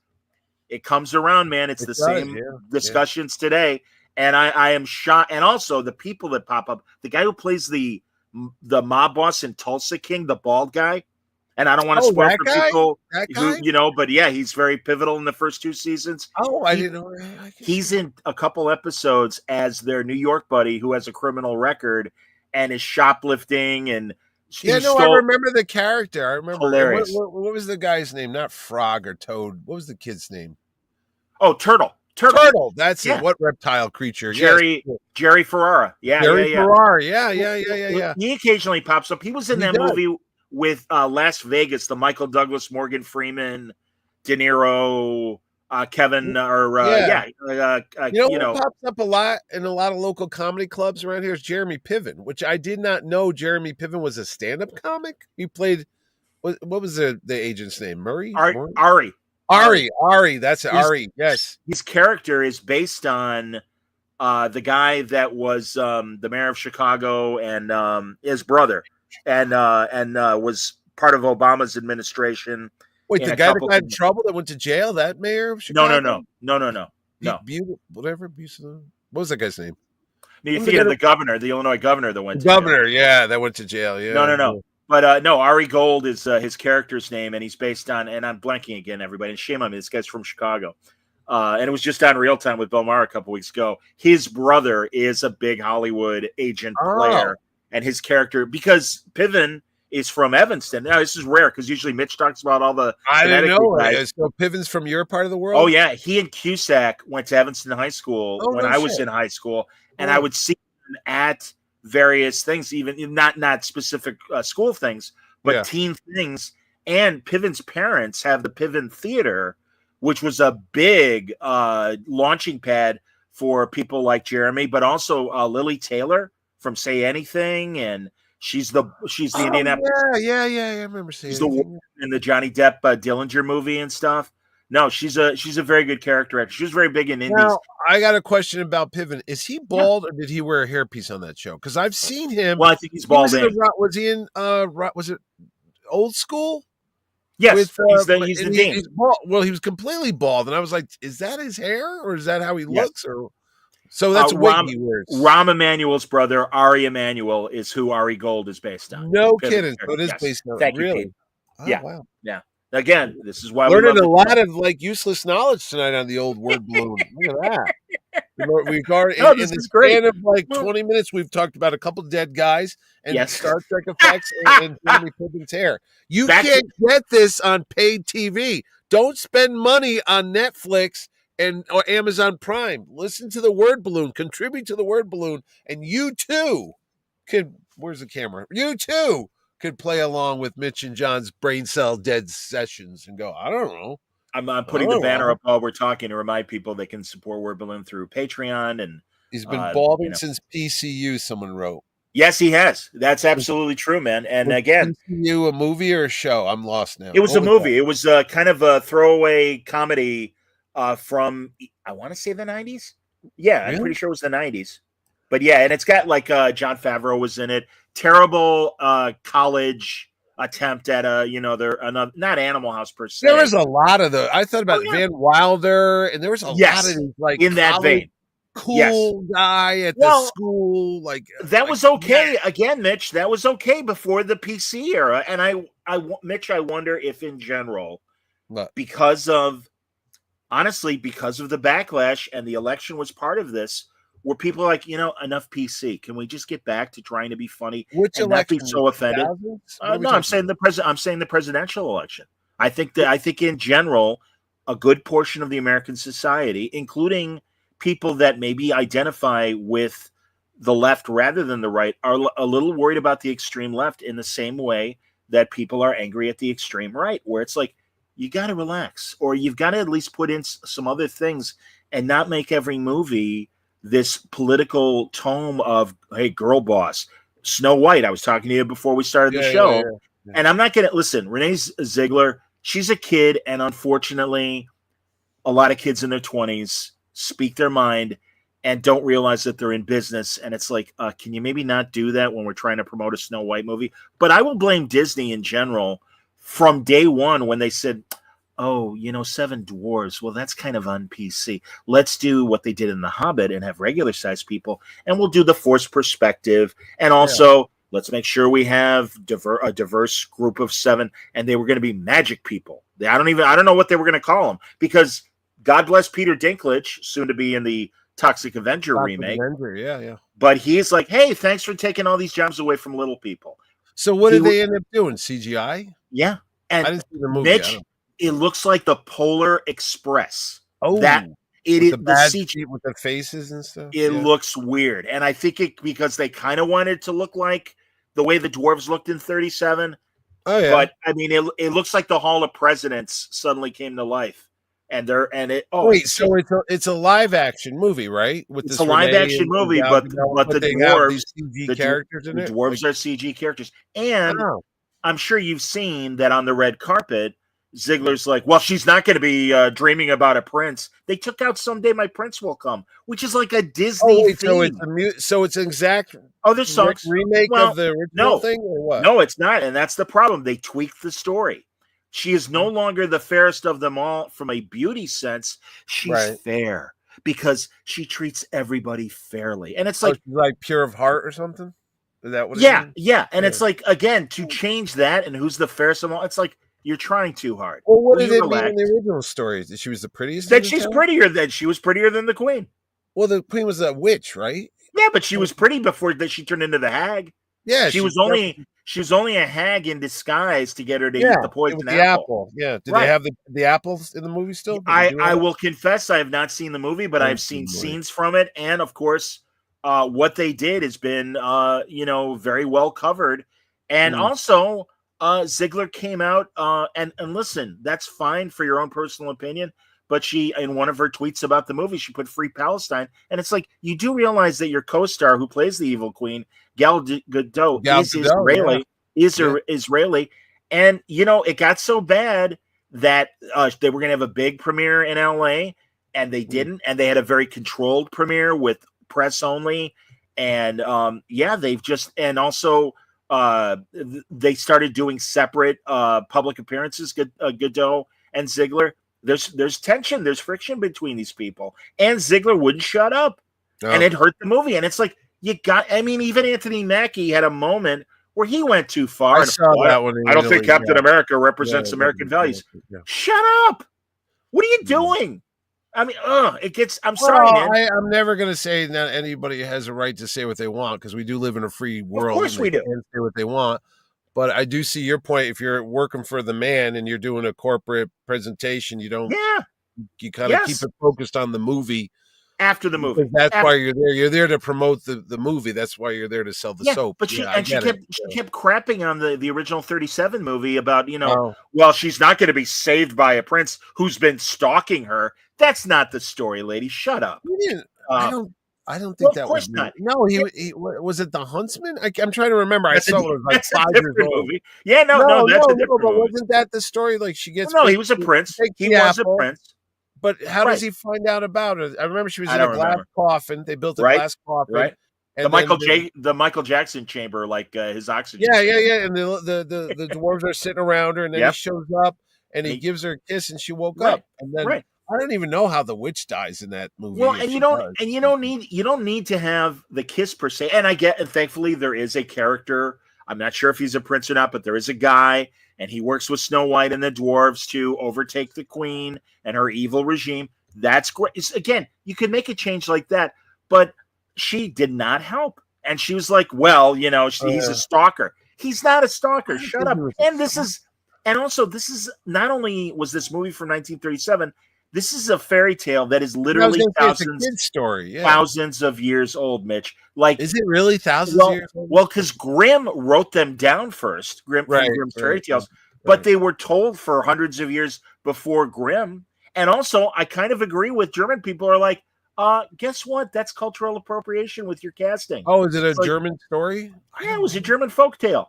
S2: it comes around, man. It's the same discussions today. And I am shocked. And also the people that pop up, the guy who plays the mob boss in Tulsa King, the bald guy, And I don't want to
S3: Oh,
S2: spoil
S3: that
S2: for
S3: guy?
S2: people
S3: That
S2: who,
S3: guy?
S2: but yeah, he's very pivotal in the first 2 seasons.
S3: Oh, I
S2: He-
S3: didn't know. I can
S2: He's
S3: see.
S2: in a couple episodes as their New York buddy who has a criminal record and is shoplifting, and
S3: Yeah,
S2: he
S3: no, I
S2: stole.
S3: remember the character. I remember. And
S2: Hilarious.
S3: what was the guy's name? Not Frog or Toad. What was the kid's name?
S2: Oh, Turtle.
S3: Turtle. That's it.
S2: Yeah.
S3: What reptile creature? Yes.
S2: Jerry Ferrara. Yeah,
S3: Jerry
S2: yeah.
S3: Ferrara. Yeah.
S2: He occasionally pops up. He was in
S3: He
S2: that
S3: does.
S2: movie with Las Vegas, the Michael Douglas, Morgan Freeman, De Niro, Kevin,
S3: Yeah.
S2: you
S3: Who
S2: know.
S3: pops up a lot in a lot of local comedy clubs around here is Jeremy Piven, which I did not know Jeremy Piven was a stand-up comic. He played what was the agent's name? Murray? Ari. That's Ari. Yes.
S2: His character is based on the guy that was the mayor of Chicago and his brother, and was part of Obama's administration.
S3: Wait, the guy that got in trouble that went to jail, that mayor of Chicago?
S2: No.
S3: Whatever. What was that guy's name?
S2: You thinking of the governor, the Illinois governor that went to
S3: governor,
S2: jail.
S3: yeah, that went to jail. Yeah.
S2: No. But no, Ari Gold is his character's name, and he's based on, and I'm blanking again, everybody, and shame on me, this guy's from Chicago. And it was just on Real Time with Bill Maher a couple weeks ago. His brother is a big Hollywood agent player, and his character, because Piven is from Evanston. Now, this is rare because usually Mitch talks about all the.
S3: I didn't know. So Piven's from your part of the world?
S2: Oh, yeah. He and Cusack went to Evanston High School when I was in high school, and I would see him at various things, even not specific school things, but teen things. And Piven's parents have the Piven Theater, which was a big launching pad for people like Jeremy, but also Lily Taylor from Say Anything, and she's the Indianapolis.
S3: Yeah. I remember seeing.
S2: She's the woman in the Johnny Depp Dillinger movie and stuff. No, she's a very good character actor. She was very big in indies.
S3: Now, I got a question about Piven. Is he bald or did he wear a hairpiece on that show? Because I've seen him.
S2: Well, I think he's bald.
S3: Was he in? Was it Old School?
S2: Yes, he's the Dean.
S3: He's bald. Well, he was completely bald, and I was like, "Is that his hair, or is that how he looks?" Or so that's what he wears.
S2: Rahm Emanuel's brother, Ari Emanuel, is who Ari Gold is based on.
S3: No kidding. So it is based on.
S2: Thank
S3: really?
S2: You, wow. Yeah. Again, this is why
S3: learning a lot of useless knowledge tonight on the old word balloon. Look at that. We've already in the span of 20 minutes, we've talked about a couple dead guys and Star Trek effects and Jeremy Piven's hair. You can't get this on paid TV. Don't spend money on Netflix or Amazon Prime. Listen to the word balloon, contribute to the word balloon, and you too could. Where's the camera? You too could play along with Mitch and John's brain cell dead sessions and go, I don't know.
S2: I'm putting the banner up while we're talking to remind people they can support Word Balloon through Patreon. And
S3: he's been balding since PCU, someone wrote.
S2: Yes, he has. That's absolutely true, man. And again,
S3: PCU a movie or a show? I'm lost now.
S2: It was a movie. It was kind of a throwaway comedy from, I want to say the 90s. Yeah, really? I'm pretty sure it was the 90s. But yeah, and it's got Jon Favreau was in it. Terrible college attempt at not Animal House per se.
S3: There was a lot of I thought about Van Wilder, and there was a lot of these
S2: in that vein.
S3: Cool guy at the school,
S2: that was okay. Again, Mitch, that was okay before the PC era. And Mitch, I wonder if in general, because of the backlash and the election was part of this, where people are enough PC. Can we just get back to trying to be funny
S3: and not be
S2: so offended? No, I'm saying the presidential election. I think in general, a good portion of the American society, including people that maybe identify with the left rather than the right, are a little worried about the extreme left in the same way that people are angry at the extreme right, where it's like, you got to relax, or you've got to at least put in some other things and not make every movie this political tome of, hey, girl boss. Snow White, I was talking to you before we started the show. Yeah. And I'm not going to listen. Renee Ziegler, she's a kid. And unfortunately, a lot of kids in their 20s speak their mind and don't realize that they're in business. And it's like, can you maybe not do that when we're trying to promote a Snow White movie? But I will blame Disney in general from day one when they said, oh, Seven Dwarves, well, that's kind of on PC. Let's do what they did in The Hobbit and have regular sized people, and we'll do the forced perspective. And also, Let's make sure we have a diverse group of 7, and they were going to be magic people. I don't know what they were going to call them, because God bless Peter Dinklage, soon to be in the Toxic Avenger remake.
S3: Yeah.
S2: But he's like, hey, thanks for taking all these jobs away from little people.
S3: So what did they end up doing? CGI?
S2: Yeah. And
S3: I didn't see the movie.
S2: Mitch, it looks like the Polar Express.
S3: Oh,
S2: that it is the
S3: CG with the faces and stuff.
S2: It looks weird, and I think because they kind of wanted it to look like the way the dwarves looked in 37.
S3: Oh yeah,
S2: but I mean, it looks like the Hall of Presidents suddenly came to life, and
S3: it's a live action movie, right?
S2: It's a live action movie, but the dwarves,
S3: CG characters in it.
S2: The dwarves are CG characters, and I'm sure you've seen that on the red carpet. Ziegler's like, well, she's not going to be dreaming about a prince. They took out "Someday My Prince Will Come," which is like a Disney theme.
S3: So it's an exact
S2: other songs
S3: remake of the original thing, or what?
S2: No, it's not, and that's the problem. They tweaked the story. She is no longer the fairest of them all from a beauty sense. She's fair because she treats everybody fairly, and it's like
S3: she's like pure of heart or something. Is that what?
S2: Yeah, and it's like, again, to change that and who's the fairest of them all. It's like, you're trying too hard.
S3: Well, what did it mean in the original story? That she was the prettiest?
S2: That she's prettier than she was prettier than the queen.
S3: Well, the queen was a witch, right?
S2: Yeah, but she was pretty before that she turned into the hag.
S3: Yeah,
S2: she was only a hag in disguise to get her to eat the poison
S3: apple. Yeah, did they have the apples in the movie still?
S2: I will confess I have not seen the movie, but I've seen scenes from it, and of course, what they did has been very well covered, and also. Ziegler came out and listen, that's fine for your own personal opinion, but she, in one of her tweets about the movie, she put "Free Palestine," and it's like, you do realize that your co-star who plays the evil queen, Gal Gadot, is Israeli, Israeli, and it got so bad that they were going to have a big premiere in LA, and they didn't, and they had a very controlled premiere with press only, and they've just, and also. They started doing separate public appearances, Godot and Ziegler. There's tension, there's friction between these people, and Ziegler wouldn't shut up, and it hurt the movie. And it's like, even Anthony Mackie had a moment where he went too far.
S3: I saw that one.
S2: I don't think Captain America represents American values. Yeah. Shut up! What are you doing? I mean, it gets. I'm sorry, man.
S3: I'm never going to say that anybody has a right to say what they want, because we do live in a free world.
S2: Of course, we do.
S3: And say what they want. But I do see your point. If you're working for the man and you're doing a corporate presentation, you don't.
S2: Yeah.
S3: You kind of keep it focused on the movie.
S2: After the movie,
S3: that's why you're there. You're there to promote the movie. That's why you're there to sell the soap.
S2: But she kept crapping on the original 37 movie about well, she's not going to be saved by a prince who's been stalking her. That's not the story, lady. Shut up.
S3: I don't think that was not. No, he was it the Huntsman? I'm trying to remember. I saw it was like 5 years old.
S2: Movie. Yeah, no, that's a different movie.
S3: Wasn't that the story? Like she gets.
S2: No, he was a prince. He was a prince.
S3: But how does he find out about it? I remember she was in a glass coffin. They built a glass coffin.
S2: Right. And the Michael Jackson chamber, like his oxygen.
S3: Yeah. And the dwarves are sitting around her, and then he shows up and he gives her a kiss, and she woke up. And then I don't even know how the witch dies in that movie.
S2: Well, and you don't need to have the kiss per se. And thankfully there is a character. I'm not sure if he's a prince or not, but there is a guy. And he works with Snow White and the dwarves to overtake the queen and her evil regime. That's great. Again, you could make a change like that, but she did not help. And she was like, well, he's a stalker. He's not a stalker. Shut up. And this is not only was this movie from 1937, this is a fairy tale that is literally thousands of years old, Mitch. Like,
S3: is it really thousands of years old?
S2: Well, because Grimm wrote them down first, Grimm's fairy tales, but they were told for hundreds of years before Grimm. And also, I kind of agree with German people who are like, guess what? That's cultural appropriation with your casting.
S3: Oh, is it a German story?
S2: Yeah, it was a German folktale.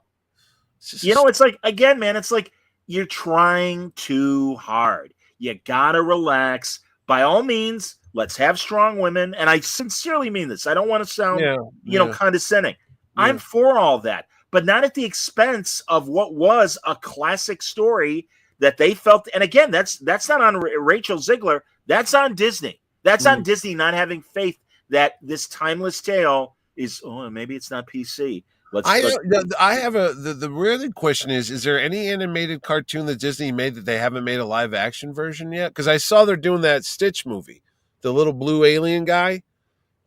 S2: It's like, again, man, it's like you're trying too hard. You gotta relax. By all means, let's have strong women. And I sincerely mean this. I don't want to sound, condescending. Yeah. I'm for all that, but not at the expense of what was a classic story that they felt. And again, that's not on Rachel Ziegler. That's on Disney. That's on Disney not having faith that this timeless tale is, maybe it's not PC.
S3: I have the really question is there any animated cartoon that Disney made that they haven't made a live action version yet? Because I saw they're doing that Stitch movie, the little blue alien guy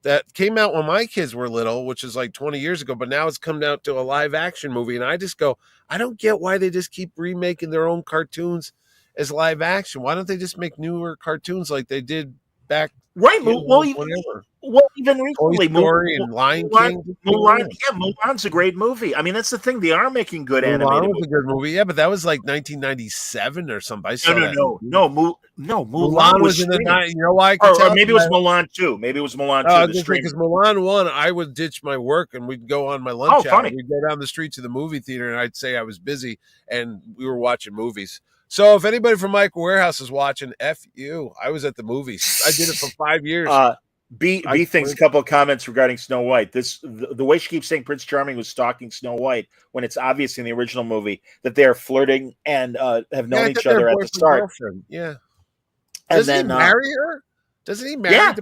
S3: that came out when my kids were little, which is like 20 years ago, but now it's come out to a live action movie. And I just go, I don't get why they just keep remaking their own cartoons as live action. Why don't they just make newer cartoons like they did back?
S2: Right. Well, even recently,
S3: Toy Story and Lion King.
S2: Mulan's a great movie. I mean, that's the thing. They are making good animated
S3: movies. Was a good movie. Yeah, but that was like 1997 or something.
S2: No. Mulan was
S3: in the night. You know why?
S2: Or maybe it was Mulan 2. Maybe it was Mulan 2.
S3: Because Mulan 1, I would ditch my work and we'd go on my lunch hour. We'd go down the street to the movie theater and I'd say I was busy and we were watching movies. So if anybody from Mike Warehouse is watching, F you. I was at the movies. I did it for 5 years.
S2: B thinks a couple of comments regarding Snow White. The way she keeps saying Prince Charming was stalking Snow White when it's obvious in the original movie that they are flirting and have known each other at the start.
S3: Girlfriend. Yeah. And doesn't he marry her? Doesn't he marry?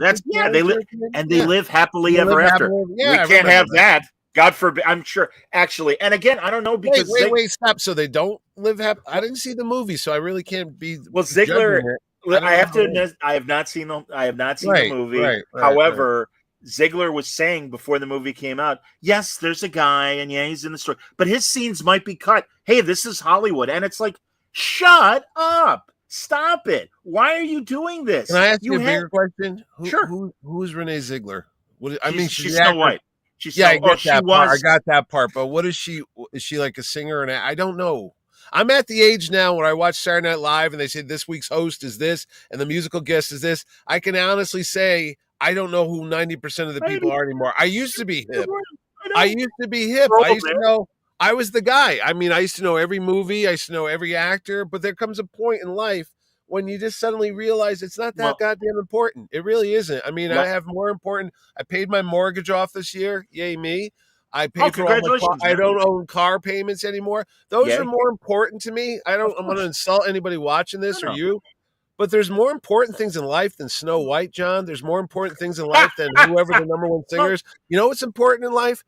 S2: They live happily ever after. Yeah, we can't have that. God forbid. I'm sure. Actually, and again, I don't know because
S3: wait, stop. So they don't live happy. I didn't see the movie, so I really can't be.
S2: Well, Ziegler. I have to admit, I have not seen the movie. However, Ziegler was saying before the movie came out, yes, there's a guy, and yeah, he's in the story, but his scenes might be cut. Hey, this is Hollywood, and it's like, shut up, stop it. Why are you doing this?
S3: Can I ask you a bigger question?
S2: Sure.
S3: Who's Renee Ziegler?
S2: She's Snow White.
S3: I got that part. But what is she? Is she like a singer? I don't know. I'm at the age now where I watch Saturday Night Live and they say this week's host is this and the musical guest is this. I can honestly say I don't know who 90% of the people are anymore. I used to be hip. I used to know I was the guy. I mean, I used to know every movie. I used to know every actor. But there comes a point in life when you just suddenly realize it's not that goddamn important. It really isn't. I mean, I have more important. I paid my mortgage off this year. Yay me. I paid for all my car. I don't own car payments anymore. Those are more important to me. I'm going to insult anybody watching this or you, but there's more important things in life than Snow White, John. There's more important things in life than whoever the number one singer is. You know what's important in life?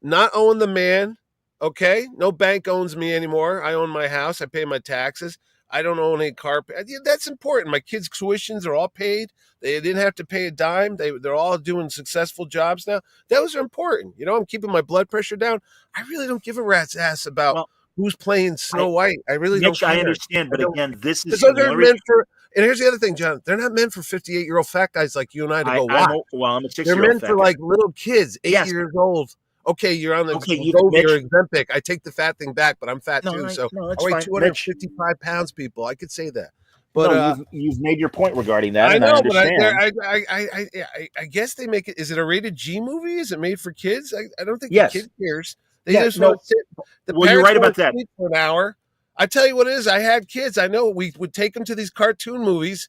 S3: Not own the man. Okay. No bank owns me anymore. I own my house. I pay my taxes. I don't own a car. That's important. My kids' tuitions are all paid. They didn't have to pay a dime. They're all doing successful jobs now. Those are important. You know, I'm keeping my blood pressure down. I really don't give a rat's ass about who's playing Snow White. I really don't care.
S2: I understand, but again, this is
S3: meant for. And here's the other thing, John. They're not meant for 58-year-old fat guys like you and I to go watch.
S2: I'm a 6-year-old.
S3: They're meant for like little kids, 8 years old. Okay, you're on the you're Ozempic. I take the fat thing back, but I'm fat too. I weigh 255 pounds, people. I could say that. But
S2: you've made your point regarding that.
S3: I know,
S2: I
S3: but I guess they make it. Is it a rated G movie? Is it made for kids? I don't think the kid cares. They just want to sit.
S2: You're right about that.
S3: For an hour. I tell you what it is. I had kids. I know we would take them to these cartoon movies,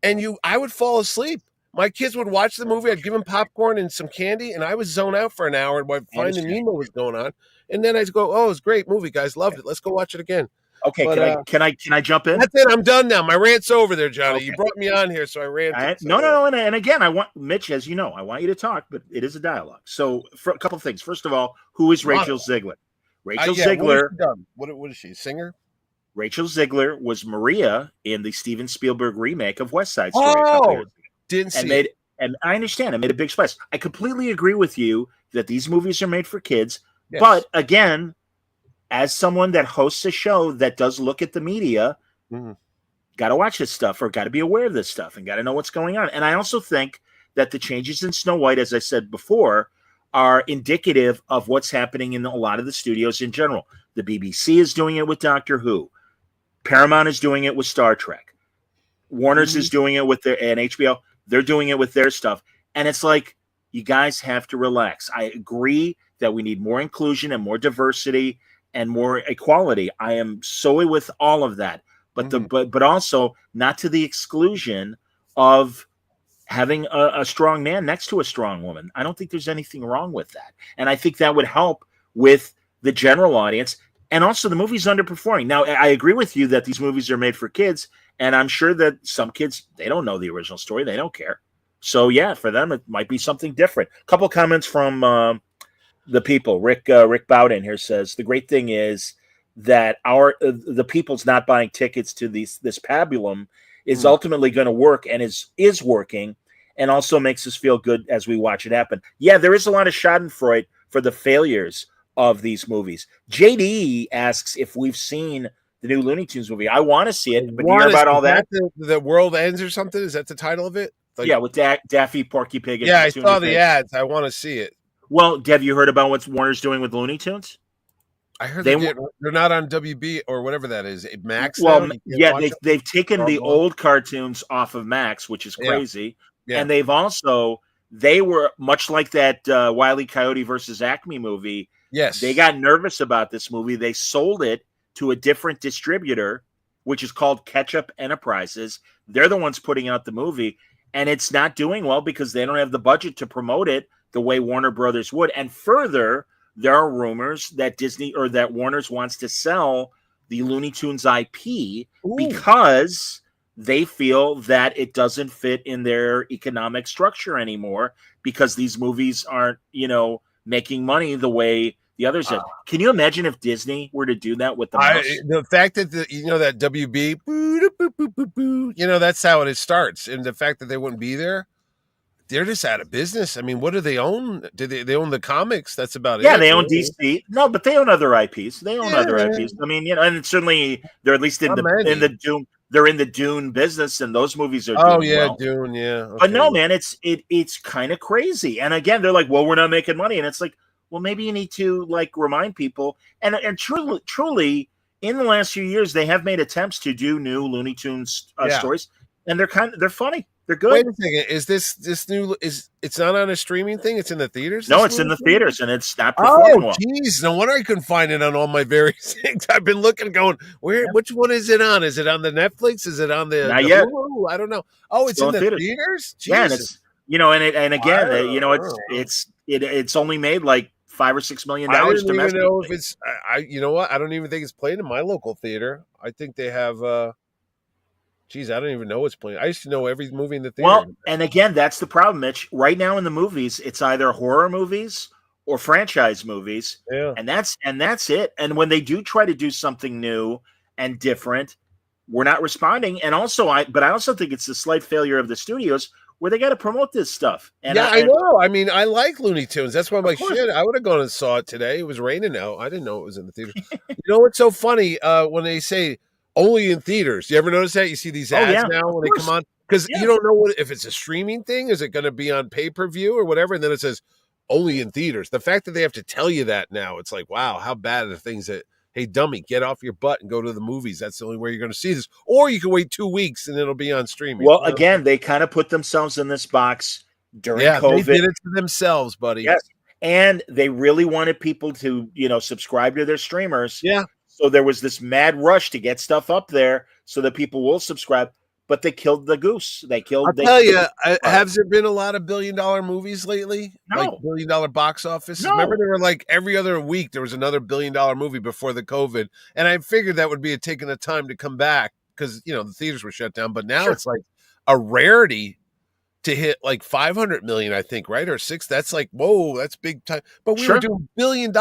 S3: and I would fall asleep. My kids would watch the movie. I'd give them popcorn and some candy, and I would zone out for an hour while Finding Nemo was going on. And then I'd go, "Oh, it's a great movie, guys. Loved it. Let's go watch it again."
S2: Okay, but, can I jump in?
S3: That's it. I'm done now. My rant's over there, Johnny. Okay. You brought me on here, so I ranted.
S2: No. And again, I want Mitch, as you know, I want you to talk, but it is a dialogue. So, for a couple of things. First of all, who is Rachel Ziegler? Rachel Ziegler.
S3: What is she? Singer?
S2: Rachel Ziegler was Maria in the Steven Spielberg remake of West Side Story.
S3: Didn't see it.
S2: And I understand. It made a big splash. I completely agree with you that these movies are made for kids. Yes. But again, as someone that hosts a show that does look at the media, got to watch this stuff or got to be aware of this stuff and got to know what's going on. And I also think that the changes in Snow White, as I said before, are indicative of what's happening in a lot of the studios in general. The BBC is doing it with Doctor Who. Paramount is doing it with Star Trek. Warner's is doing it with and HBO. They're doing it with their stuff. And it's like, you guys have to relax. I agree that we need more inclusion and more diversity and more equality. I am solely with all of that. But but also not to the exclusion of having a strong man next to a strong woman. I don't think there's anything wrong with that. And I think that would help with the general audience. And also the movie's underperforming. Now, I agree with you that these movies are made for kids. And I'm sure that some kids, they don't know the original story. They don't care. So, yeah, for them, it might be something different. A couple comments from The people, Rick Bowden here says the great thing is that the people's not buying tickets to this pabulum is ultimately going to work and is working, and also makes us feel good as we watch it happen. Yeah, there is a lot of Schadenfreude for the failures of these movies. JD asks if we've seen the new Looney Tunes movie. I want to see it, but do you hear about all that?
S3: The World Ends or something? Is that the title of it?
S2: Like, yeah, with Daffy, Porky Pig, and
S3: I saw the ads. I want to see it.
S2: Well, have you heard about what Warner's doing with Looney Tunes?
S3: I heard they're not on WB or whatever that is. Max.
S2: Well, yeah, they've taken the old cartoons off of Max, which is crazy, and they were much like that Wile E. Coyote versus Acme movie.
S3: Yes,
S2: they got nervous about this movie. They sold it to a different distributor, which is called Ketchup Enterprises. They're the ones putting out the movie, and it's not doing well because they don't have the budget to promote it the way Warner Brothers would. And further, there are rumors that Disney or that Warner's wants to sell the Looney Tunes IP because they feel that it doesn't fit in their economic structure anymore because these movies aren't, making money the way the others did. Can you imagine if Disney were to do that with the mouse?
S3: The fact that that WB, that's how it starts, and the fact that they wouldn't be there, they're just out of business. I mean, what do they own? They own the comics? That's about it.
S2: Yeah, they own DC. No, but they own other IPs. They own other IPs. I mean, and certainly they're at least in the Doom. They're in the Dune business, and those movies are doing well.
S3: Dune, yeah. Okay.
S2: But no, man, it's kind of crazy. And again, they're like, well, we're not making money, and it's like, well, maybe you need to remind people. And truly, in the last few years, they have made attempts to do new Looney Tunes stories, and they're funny. They're good.
S3: Wait a second. Is this new? It's not on a streaming thing? It's in the theaters?
S2: No, it's in the theaters, and it's not performing well.
S3: Jeez, no wonder I couldn't find it on all my various things. I've been looking, going, which one is it on? Is it on the Netflix? Is it on the
S2: Not yet.
S3: Hulu? I don't know. Oh, it's in the theaters?
S2: Yeah, and it's and again, it's only made like $5 or $6 million domestically. I don't even know if
S3: it's. I don't even think it's playing in my local theater. I think they have. Geez, I don't even know what's playing. I used to know every movie in the theater.
S2: Well, and again, that's the problem, Mitch. Right now in the movies, it's either horror movies or franchise movies.
S3: Yeah.
S2: And that's it. And when they do try to do something new and different, we're not responding. And also, I also think it's a slight failure of the studios where they got to promote this stuff. And
S3: I know. I mean, I like Looney Tunes. That's why I'm like, shit, I would have gone and saw it today. It was raining out. I didn't know it was in the theater. You know what's so funny? When they say only in theaters. You ever notice that? You see these ads now when they come on? Because you don't know if it's a streaming thing. Is it going to be on pay-per-view or whatever? And then it says only in theaters. The fact that they have to tell you that now, it's like, wow, how bad are the things that, hey, dummy, get off your butt and go to the movies. That's the only way you're going to see this. Or you can wait 2 weeks and it'll be on streaming.
S2: Well, again, they kind of put themselves in this box during COVID.
S3: They did it to themselves, buddy.
S2: Yes. And they really wanted people to, subscribe to their streamers.
S3: Yeah.
S2: So there was this mad rush to get stuff up there so that people will subscribe, but they killed the goose.
S3: I'll tell you, has there been a lot of $1 billion movies lately?
S2: No.
S3: Like $1 billion box office?
S2: No.
S3: Remember, there were like every other week there was another $1 billion movie before the COVID, and I figured that would be taking the time to come back because the theaters were shut down. But now it's like a rarity to hit like 500 million, I think, right? Or 6. That's like, whoa, that's big time. But we were doing $1 billion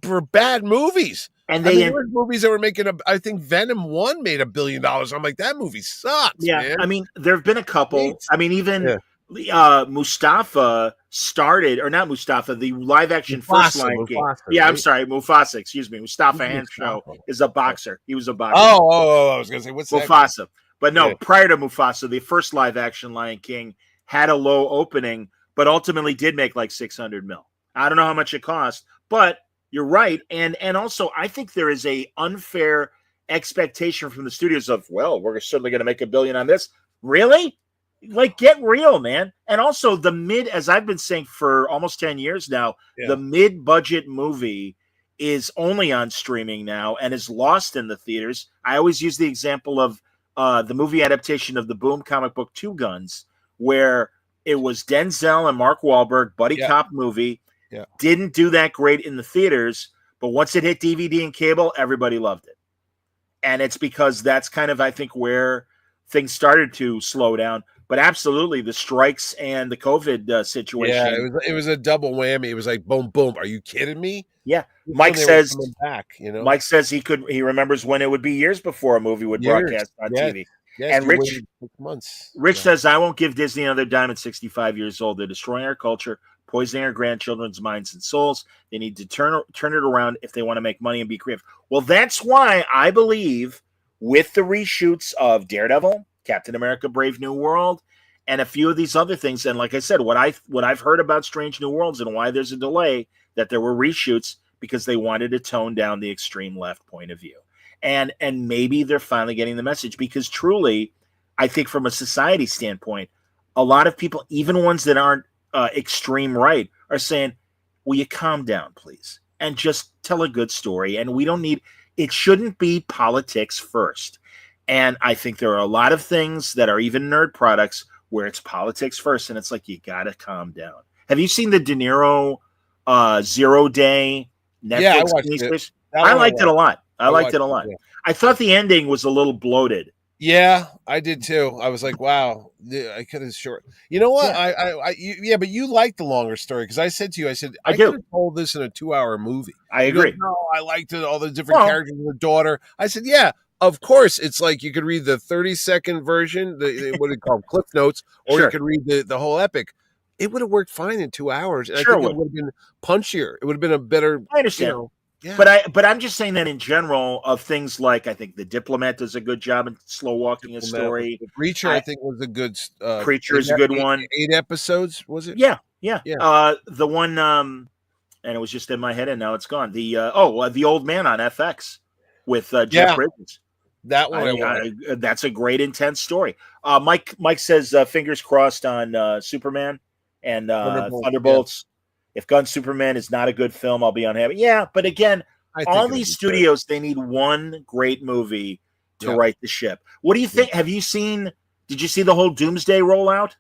S3: for bad movies.
S2: And
S3: there were movies that were making I think Venom 1 made $1 billion. I'm like, that movie sucks.
S2: Yeah,
S3: man.
S2: I mean, there have been a couple. I mean, even Mustafa started, or not Mustafa, the live action first Lion King. Yeah, right? I'm sorry, Mufasa. Excuse me, Mustafa Hanshaw is a boxer. He was a boxer.
S3: Oh, I was gonna say what's
S2: Mufasa. That? But no, prior to Mufasa, the first live action Lion King had a low opening, but ultimately did make like 600 mil. I don't know how much it cost, but you're right. And also, I think there is a unfair expectation from the studios of, well, we're certainly going to make $1 billion on this. Really? Like, get real, man. And also as I've been saying for almost 10 years now, the mid-budget movie is only on streaming now and is lost in the theaters. I always use the example of the movie adaptation of the Boom comic book Two Guns, where it was Denzel and Mark Wahlberg, buddy cop movie.
S3: Yeah.
S2: Didn't do that great in the theaters, but once it hit DVD and cable, everybody loved it. And it's because that's kind of, I think, where things started to slow down. But absolutely, the strikes and the COVID situation.
S3: Yeah, it was a double whammy. It was like boom, boom. Are you kidding me?
S2: Yeah,
S3: Just when
S2: Mike
S3: they were
S2: says.
S3: coming back,
S2: Mike says he remembers when it would be years before a movie would
S3: years.
S2: broadcast on
S3: Yes,
S2: TV.
S3: yes,
S2: And
S3: you waited 6 months.
S2: Rich says, I won't give Disney another dime at 65 years old. They're destroying our culture, poisoning our grandchildren's minds and souls. They need to turn it around if they want to make money and be creative. Well, that's why I believe with the reshoots of Daredevil, Captain America, Brave New World, and a few of these other things, and like I said, what I've heard about Strange New Worlds and why there's a delay, that there were reshoots because they wanted to tone down the extreme left point of view. And maybe they're finally getting the message, because truly, I think from a society standpoint, a lot of people, even ones that aren't extreme right, are saying, will you calm down, please, and just tell a good story. And we don't need, it shouldn't be politics first. And I think there are a lot of things that are even nerd products where it's politics first. And it's like, you got to calm down. Have you seen the De Niro 0 Day Netflix?
S3: Yeah, I watched it.
S2: I liked it a lot. I liked it a lot.
S3: Yeah.
S2: I thought the ending was a little bloated.
S3: Yeah, I did too. I was like, wow, I could have short. You know what?
S2: Yeah.
S3: But you liked the longer story, because I said to you, I
S2: do.
S3: could have told this in a 2-hour movie.
S2: I agree.
S3: No, I liked it, all the different characters and the daughter. I said, yeah, of course. It's like you could read the 30-second version, what do you call them, Cliff Notes, or you could read the whole epic. It would have worked fine in 2 hours. And I think it would have been punchier. It would have been a better.
S2: I understand. Yeah. But I'm just saying that in general, of things like, I think The Diplomat does a good job in slow walking a story.
S3: The Preacher, I think, was a good.
S2: Preacher is a good one.
S3: 8 episodes, was it?
S2: Yeah. The one, and it was just in my head, and now it's gone. The Old Man on FX with Jeff Bridges.
S3: That one,
S2: that's a great intense story. Mike says fingers crossed on Superman and Thunderbolts. Yeah. If Gun Superman is not a good film, I'll be unhappy. Yeah, but again, all these studios, they need one great movie to right the ship. What do you think? Did you see the whole Doomsday rollout?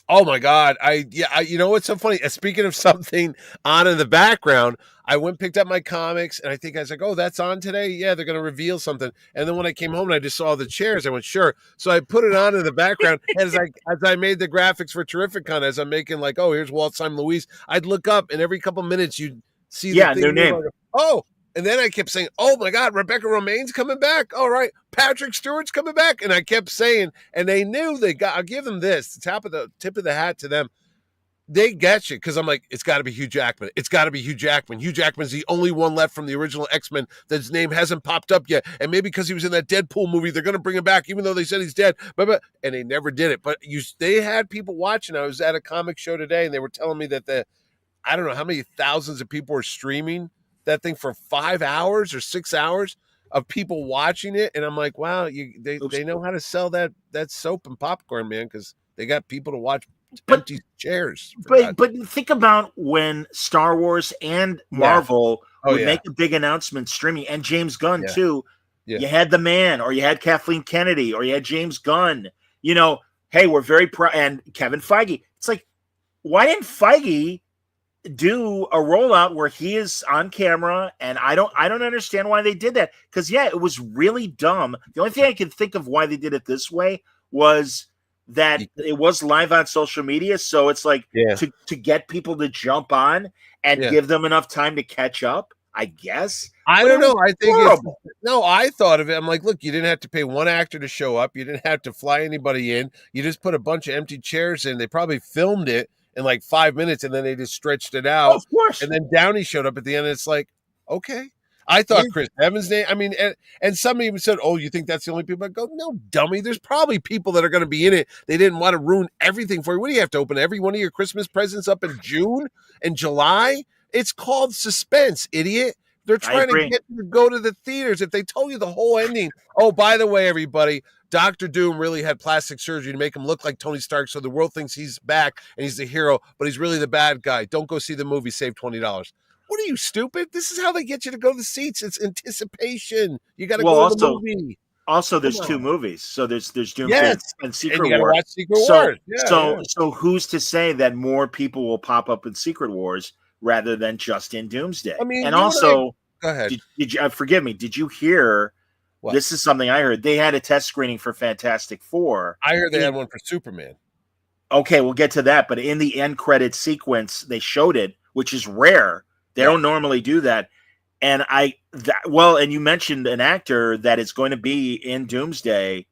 S3: Oh my God. You know what's so funny? Speaking of something on in the background, I went and picked up my comics, and I was like, oh, that's on today? Yeah, they're going to reveal something. And then when I came home and I just saw the chairs, I went, sure. So I put it on in the background. as I made the graphics for Terrificon, as I'm making like, oh, here's Walt Simon Louise, I'd look up, and every couple minutes you'd see the thing.
S2: Their name.
S3: Like, oh, and then I kept saying, oh my God, Rebecca Romaine's coming back. All right, Patrick Stewart's coming back. And I kept saying, and they knew I'll give them this, the tip of the hat to them. They get you, because I'm like, it's got to be Hugh Jackman. It's got to be Hugh Jackman. Hugh Jackman's the only one left from the original X-Men that his name hasn't popped up yet. And maybe because he was in that Deadpool movie, they're going to bring him back, even though they said he's dead. But and they never did it. But they had people watching. I was at a comic show today, and they were telling me that I don't know how many thousands of people were streaming that thing for 5 hours or 6 hours of people watching it. And I'm like, wow, they know how to sell that soap and popcorn, man, because they got people to watch empty chairs.
S2: But think about when Star Wars and Marvel would make a big announcement streaming, and James Gunn too. Yeah. You had the man, or you had Kathleen Kennedy, or you had James Gunn. Hey, we're very proud, and Kevin Feige. It's like, why didn't Feige do a rollout where he is on camera? And I don't understand why they did that, because it was really dumb. The only thing I can think of why they did it this way was that it was live on social media, so it's like to get people to jump on and give them enough time to catch up, I guess.
S3: I don't know. I think I thought of it. I'm like, look, you didn't have to pay one actor to show up. You didn't have to fly anybody in. You just put a bunch of empty chairs in. They probably filmed it in like 5 minutes, and then they just stretched it out.
S2: Oh, of course.
S3: And then Downey showed up at the end, and it's like, okay. I thought Chris Evans' name. I mean, and some even said, "Oh, you think that's the only people?" I go, "No, dummy. There's probably people that are going to be in it. They didn't want to ruin everything for you. What do you have to open every one of your Christmas presents up in June and July? It's called suspense, idiot. They're trying to get you to go to the theaters. If they told you the whole ending, oh, by the way, everybody, Dr. Doom really had plastic surgery to make him look like Tony Stark, so the world thinks he's back and he's the hero, but he's really the bad guy. Don't go see the movie. Save $20. What are you, stupid? This is how they get you to go to the seats. It's anticipation. You got to go to the movie.
S2: Also, there's two movies. So there's Doomsday and Secret
S3: Wars.
S2: Watch
S3: Secret Wars.
S2: So who's to say that more people will pop up in Secret Wars rather than just in Doomsday?
S3: I mean,
S2: and also,
S3: go ahead.
S2: Forgive me. Did you hear This is something I heard. They had a test screening for Fantastic Four.
S3: I heard they had one for Superman.
S2: Okay, we'll get to that. But in the end credit sequence, they showed it, which is rare. They don't normally do that. And and you mentioned an actor that is going to be in Doomsday,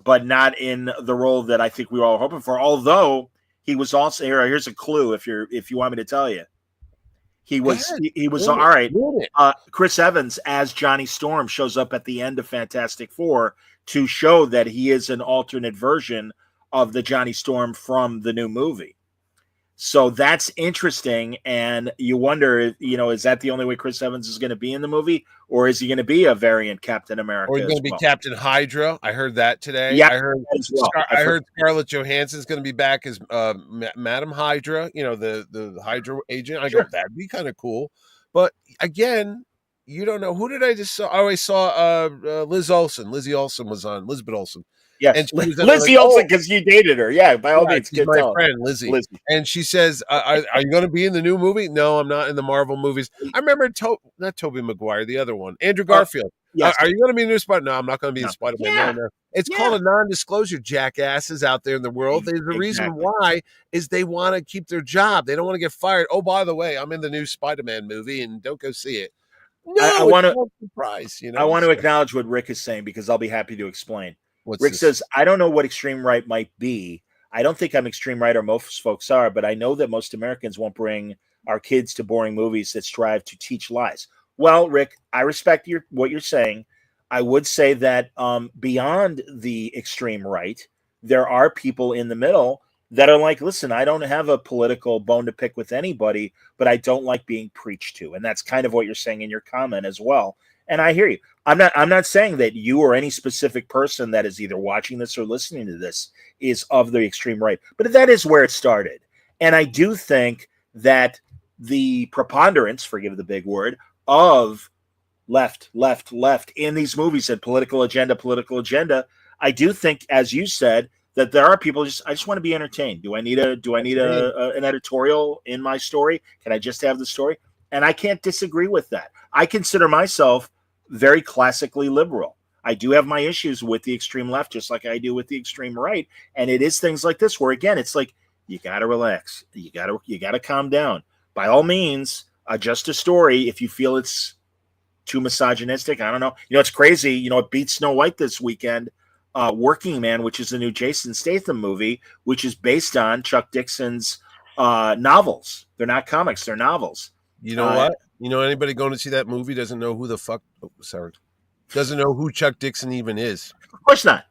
S2: but not in the role that I think we were all hoping for. Although he was also here's a clue if you want me to tell you. He was all right. Chris Evans as Johnny Storm shows up at the end of Fantastic Four to show that he is an alternate version of the Johnny Storm from the new movie. So that's interesting, and you wonder, is that the only way Chris Evans is going to be in the movie, or is he going to be a variant Captain America?
S3: Or he's going to be Captain Hydra. I heard that today.
S2: Yeah,
S3: I heard Scarlett Johansson's going to be back as Madam Hydra. The Hydra agent. I go, that'd be kind of cool. But again, you don't know. Who did I just saw? I always saw Liz Olsen. Lizzie Olsen was on. Elizabeth Olsen.
S2: Yes, Lizzie Olsen, because you dated her. Yeah, by all means,
S3: she's my friend Lizzie. And she says, "Are you going to be in the new movie?" No, I'm not in the Marvel movies. I remember not Tobey Maguire, the other one, Andrew Garfield. Yes. Are you going to be in the new Spider? No, I'm not going to be in Spider-Man. No. It's called a non-disclosure. Jackasses out there in the world. There's a reason why is they want to keep their job. They don't want to get fired. Oh, by the way, I'm in the new Spider-Man movie, and don't go see it. No,
S2: I want to
S3: surprise.
S2: I want to acknowledge what Rick is saying because I'll be happy to explain. Rick says, I don't know what extreme right might be. I don't think I'm extreme right, or most folks are, but I know that most Americans won't bring our kids to boring movies that strive to teach lies. Well, Rick, I respect what you're saying. I would say that beyond the extreme right, there are people in the middle that are like, listen, I don't have a political bone to pick with anybody, but I don't like being preached to. And that's kind of what you're saying in your comment as well. And I hear you. I'm not saying that you or any specific person that is either watching this or listening to this is of the extreme right, but that is where it started. And I do think that the preponderance, forgive the big word, of left in these movies and political agenda, I do think, as you said, that there are people I just want to be entertained. Do I need an editorial in my story? Can I just have the story? And I can't disagree with that. I consider myself very classically liberal. I do have my issues with the extreme left, just like I do with the extreme right. And it is things like this where, again, it's like, you got to relax. You got to calm down. By all means, adjust a story if you feel it's too misogynistic. I don't know. It's crazy. It beat Snow White this weekend. Working Man, which is the new Jason Statham movie, which is based on Chuck Dixon's novels. They're not comics. They're novels.
S3: You know what? Anybody going to see that movie doesn't know who doesn't know who Chuck Dixon even is.
S2: Of course not.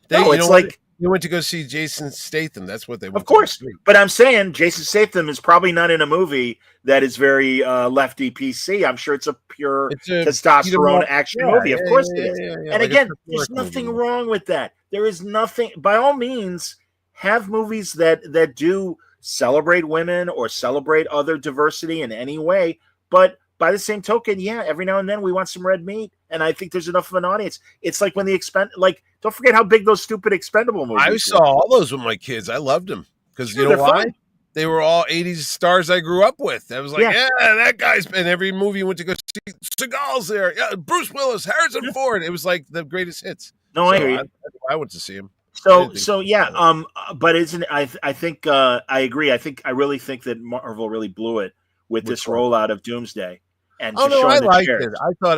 S3: They went to go see Jason Statham. That's what they went.
S2: Of course, but I'm saying Jason Statham is probably not in a movie that is very lefty PC. I'm sure it's a pure testosterone action movie. Of course it is. And like again, there's nothing wrong with that. There is nothing. By all means, have movies that do celebrate women or celebrate other diversity in any way. But by the same token, every now and then we want some red meat, and I think there's enough of an audience. It's like when don't forget how big those stupid Expendable movies were.
S3: I saw all those with my kids. I loved them because you know why? Fun. They were all 80s stars I grew up with. I was like, that guy's in every movie you went to go see. Seagal's there. Yeah, Bruce Willis, Harrison Ford. It was like the greatest hits.
S2: No, I
S3: went to see him.
S2: But isn't I think I agree. I really think that Marvel really blew it with this rollout of Doomsday. And
S3: I liked it.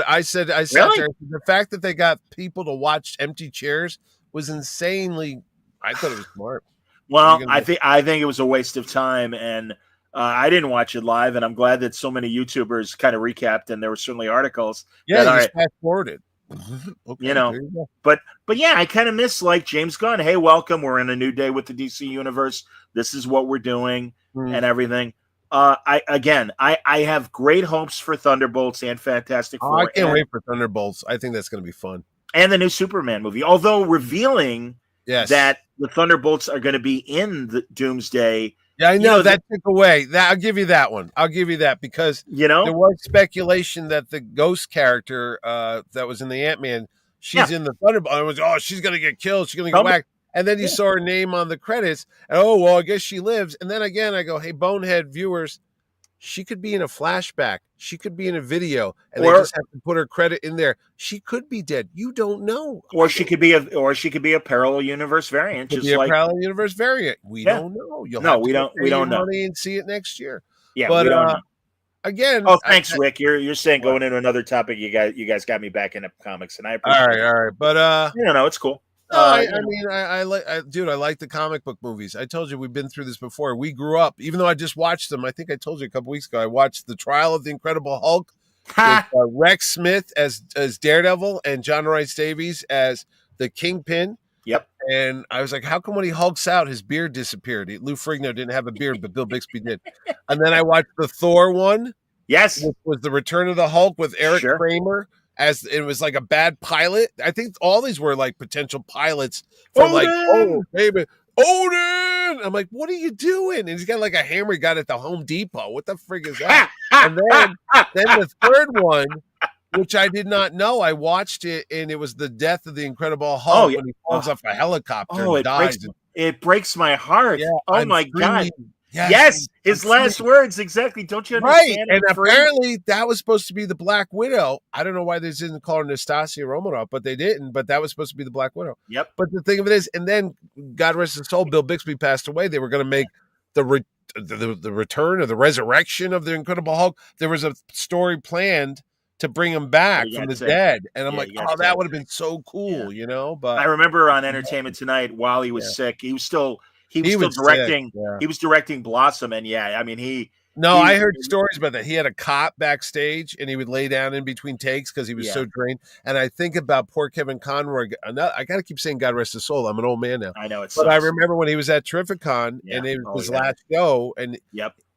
S3: I said the fact that they got people to watch empty chairs was insanely. I thought it was smart.
S2: Well, I think it was a waste of time, and I didn't watch it live, and I'm glad that so many YouTubers kind of recapped, and there were certainly articles.
S3: Yeah, just fast forwarded.
S2: Okay, but I kind of miss like James Gunn. Hey, welcome. We're in a new day with the DC universe. This is what we're doing and everything. I have great hopes for Thunderbolts and Fantastic Four.
S3: I can't wait for Thunderbolts. I think that's going to be fun.
S2: And the new Superman movie, although revealing that the Thunderbolts are going to be in the Doomsday.
S3: Yeah, I know that took away. I'll give you that one. I'll give you that because there was speculation that the Ghost character that was in the Ant-Man, she's in the Thunderbolt. She's going to get killed. She's going to go back. And then you saw her name on the credits. And, I guess she lives. And then again, I go, hey, bonehead viewers, She could be in a flashback. She could be in a video, and they
S2: Or
S3: just have to put her credit in there. She could be dead. You don't know.
S2: she could be a parallel universe variant,
S3: Could
S2: just
S3: be a
S2: like
S3: parallel universe variant. We
S2: yeah.
S3: don't know. You'll
S2: No,
S3: have to
S2: we
S3: go
S2: don't.
S3: pay
S2: We
S3: your
S2: don't know.
S3: money and see it next year.
S2: Yeah,
S3: But
S2: we don't know.
S3: again,
S2: Oh, thanks, Rick. You're saying
S3: What?
S2: going into another topic. You guys got me back into comics, and I
S3: all
S2: appreciate it.
S3: right. But
S2: No, it's cool.
S3: no, I mean, I like, dude, I like the comic book movies. I told you we've been through this before. We grew up, even though I just watched them. I think I told you a couple weeks ago. I watched the Trial of the Incredible Hulk with Rex Smith as Daredevil and John Rhys Davies as the Kingpin.
S2: Yep.
S3: And I was like, how come when he hulks out, his beard disappeared? Lou Ferrigno didn't have a beard, but Bill Bixby did. And then I watched the Thor one.
S2: Yes.
S3: Which was the Return of the Hulk with Eric
S2: Sure.
S3: Kramer. As it was like a bad pilot. I think all these were like potential pilots for
S2: Odin!
S3: like, oh, baby, Odin. I'm like, what are you doing? And he's got like a hammer he got at the Home Depot. What the frig is that? And then the third one, which I did not know, I watched it, and it was the death of the Incredible Hulk when he falls off a helicopter and dies.
S2: It breaks my heart.
S3: Yeah,
S2: oh my God.
S3: Yes,
S2: his last words, exactly. Don't you understand?
S3: Right, and apparently that was supposed to be the Black Widow. I don't know why they didn't call her Nastasia Romanoff, but they didn't. But that was supposed to be the Black Widow.
S2: Yep.
S3: But the thing of it is, and then God rest his soul, Bill Bixby passed away. They were going to make the return or the resurrection of the Incredible Hulk. There was a story planned to bring him back from the dead, and I'm like, oh, that would have been so cool, you know. But
S2: I remember on Entertainment Tonight, while he was sick, he was still directing. He was directing Blossom, and I mean,
S3: I heard stories about that. He had a cot backstage, and he would lay down in between takes because he was so drained. And I think about poor Kevin Conroy. I got to keep saying God rest his soul. I'm an old man now.
S2: I know
S3: but I remember when he was at Terrificon, and it was his last show, and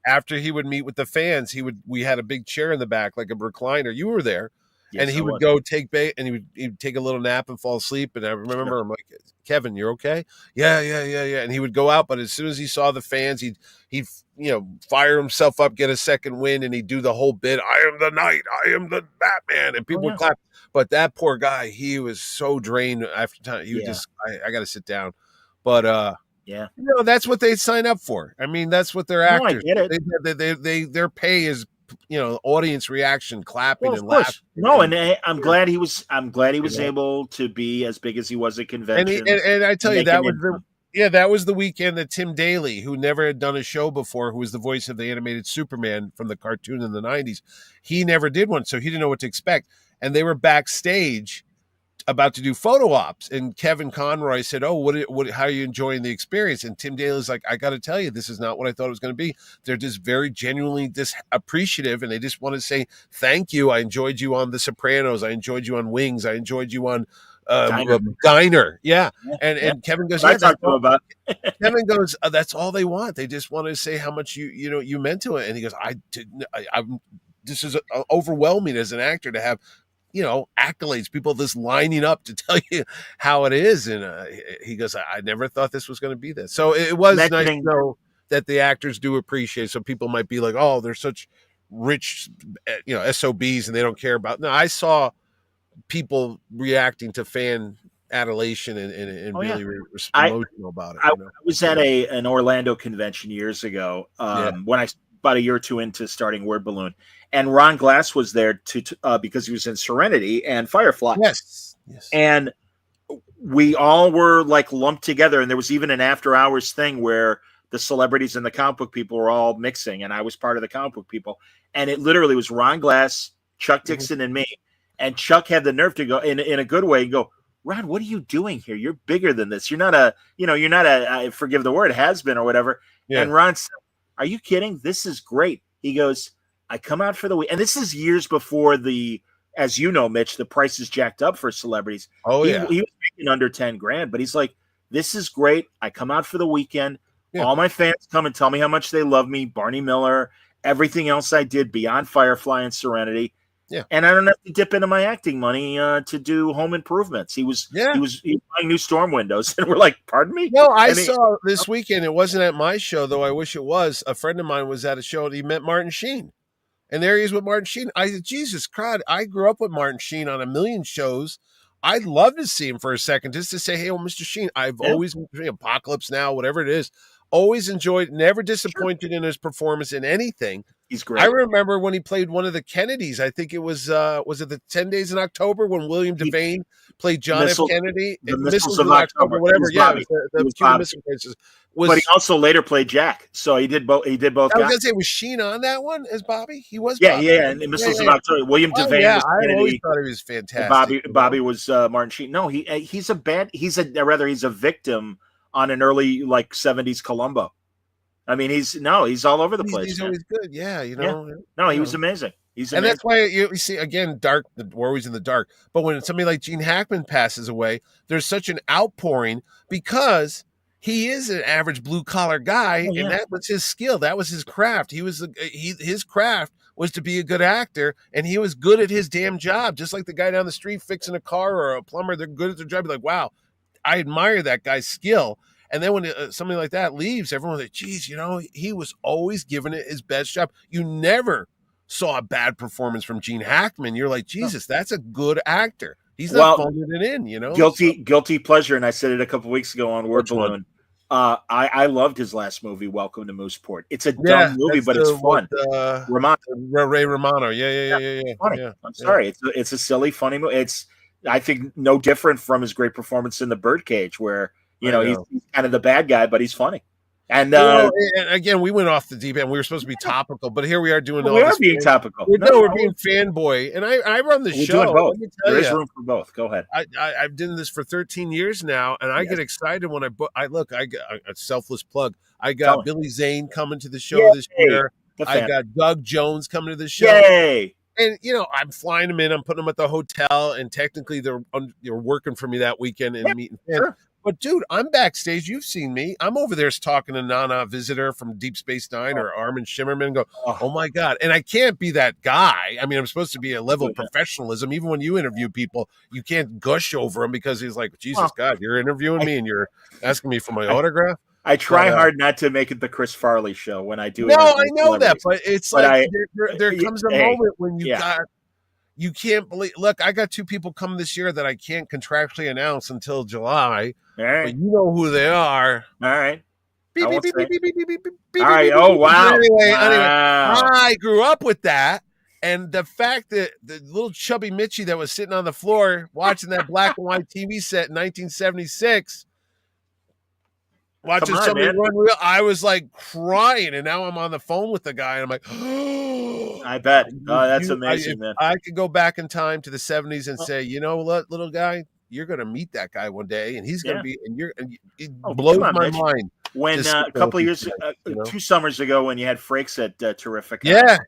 S3: after he would meet with the fans, we had a big chair in the back, like a recliner. You were there. Yes, and he would go take bait, and he'd take a little nap and fall asleep. And I remember I'm like, Kevin, you're okay? Yeah. And he would go out, but as soon as he saw the fans, he'd fire himself up, get a second wind, and he'd do the whole bit. I am the Knight, I am the Batman, and people would clap. But that poor guy, he was so drained after time. He would just, I got to sit down. But that's what they sign up for. I mean, that's what they're actors.
S2: I get it.
S3: They their pay is audience reaction, clapping and laughing.
S2: No, and I'm glad he was able to be as big as he was at conventions.
S3: And I tell you, that was the weekend that Tim Daly, who never had done a show before, who was the voice of the animated Superman from the cartoon in the 90s, he never did one, so he didn't know what to expect. And they were backstage about to do photo ops, and Kevin Conroy said, "Oh, how are you enjoying the experience?" And Tim Daly's like, "I got to tell you, this is not what I thought it was going to be." They're just very genuinely appreciative, and they just want to say thank you. I enjoyed you on The Sopranos. I enjoyed you on Wings. I enjoyed you on Diner. Yeah. And Kevin goes, Kevin goes, that's all they want. They just want to say how much you meant to it. And he goes, this is overwhelming as an actor to have accolades, people just lining up to tell you how it is. And he goes, I never thought this was going to be this. So it was nice to know that the actors do appreciate. So people might be like, oh, they're such rich, SOBs and they don't care about. No, I saw people reacting to fan adulation and really emotional about it.
S2: I was at an Orlando convention years ago when I about a year or two into starting Word Balloon, and Ron Glass was there to because he was in Serenity and Firefly.
S3: Yes.
S2: And we all were like lumped together, and there was even an after hours thing where the celebrities and the comic book people were all mixing, and I was part of the comic book people. And it literally was Ron Glass, Chuck Dixon, and me. And Chuck had the nerve to go in a good way and go, Ron, what are you doing here? You're bigger than this. You're not a forgive the word, has been or whatever. Yeah. And Ron said, are you kidding? This is great. He goes, I come out for the week. And this is years before as you know, Mitch, the price is jacked up for celebrities.
S3: Oh,
S2: he was making under 10 grand, but he's like, this is great. I come out for the weekend. Yeah. All my fans come and tell me how much they love me. Barney Miller, everything else I did beyond Firefly and Serenity.
S3: Yeah.
S2: And I don't have to dip into my acting money to do home improvements. He was buying new storm windows. And we're like, pardon me?
S3: No, I saw this weekend. It wasn't at my show, though I wish it was. A friend of mine was at a show and he met Martin Sheen. And there he is with Martin Sheen. I said, Jesus Christ, I grew up with Martin Sheen on a million shows. I'd love to see him for a second just to say, hey, well, Mr. Sheen, I've always, Apocalypse Now, whatever it is, always enjoyed, never disappointed in his performance in anything.
S2: He's great.
S3: I remember when he played one of the Kennedys. I think it was it the 10 Days in October when William Devane played John F. Kennedy?
S2: The Missiles of
S3: October, whatever. Yeah,
S2: it
S3: it
S2: was
S3: was the Cuban
S2: Bobby.
S3: Missile Crisis.
S2: But he also later played Jack. So he did both. He did both.
S3: I was gonna say, was Sheen on that one as Bobby? He was.
S2: Yeah,
S3: Bobby.
S2: yeah. And the Missiles of October. William Devane was
S3: I
S2: Kennedy.
S3: always thought he was fantastic.
S2: Bobby was Martin Sheen. No, he's a victim on an early like 70s Columbo. I mean, he's all over the place.
S3: He's always good. Yeah, you know.
S2: Yeah. No, he was amazing.
S3: And that's why you see again, we're always in the dark. But when somebody like Gene Hackman passes away, there's such an outpouring because he is an average blue collar guy, and that was his skill. That was his craft. His craft was to be a good actor, and he was good at his damn job. Just like the guy down the street fixing a car or a plumber, they're good at their job. You're like, wow, I admire that guy's skill. And then when somebody like that leaves, everyone's like, geez, he was always giving it his best job. You never saw a bad performance from Gene Hackman. You're like, Jesus, that's a good actor. He's not phoning it in,
S2: Guilty pleasure, and I said it a couple weeks ago on Word Balloon. I loved his last movie, Welcome to Mooseport. It's a dumb movie, but it's fun.
S3: Ray Romano. Yeah.
S2: Funny.
S3: Yeah.
S2: I'm sorry. It's a silly, funny movie. It's, I think, no different from his great performance in The Birdcage, where he's kind of the bad guy, but he's funny. And
S3: again, we went off the deep end. We were supposed to be topical, but here we are doing.
S2: We are being topical.
S3: We're being fanboy, and I run the show.
S2: Doing both. There is room for both. Go ahead.
S3: I've done this for 13 years now, and I get excited when I got a selfless plug. I got Billy Zane coming to the show this year. I got Doug Jones coming to the show.
S2: Yay!
S3: And I'm flying them in. I'm putting them at the hotel, and technically they're working for me that weekend and meeting fans. Sure. But dude, I'm backstage. You've seen me. I'm over there talking to Nana Visitor from Deep Space Nine or Armin Shimmerman. Go, oh my god! And I can't be that guy. I mean, I'm supposed to be a level of professionalism. Even when you interview people, you can't gush over him because he's like, Jesus God, you're interviewing me and you're asking me for my autograph.
S2: I try hard not to make it the Chris Farley show when I do.
S3: No, I know that, but it's there comes a moment when you can't believe. Look, I got 2 people coming this year that I can't contractually announce until July.
S2: All right.
S3: But you know who they are.
S2: All right.
S3: Beep, beep, beep, beep, beep, beep, beep, beep, beep,
S2: all right.
S3: Beep,
S2: oh, wow.
S3: Anyway, I grew up with that. And the fact that the little chubby Mitchie that was sitting on the floor watching that black and white TV set in 1976, watching somebody run real, I was like crying. And now I'm on the phone with the guy, and I'm like, oh,
S2: I bet. That's amazing, man.
S3: I could go back in time to the 70s and say, you know what, little guy, you're going to meet that guy one day, and he's going to be, and it blows my mind.
S2: When a couple of years, 2 summers ago, when you had Frakes at Terrific,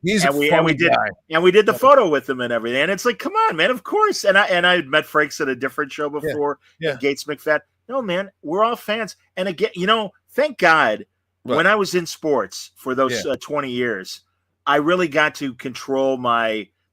S3: he's a funny guy.
S2: And we did the photo with him and everything, and it's like, come on, man, of course. And I had met Frakes at a different show before, Gates McFadden. No, man, we're all fans. And again, thank God, when I was in sports for those 20 years, I really got to control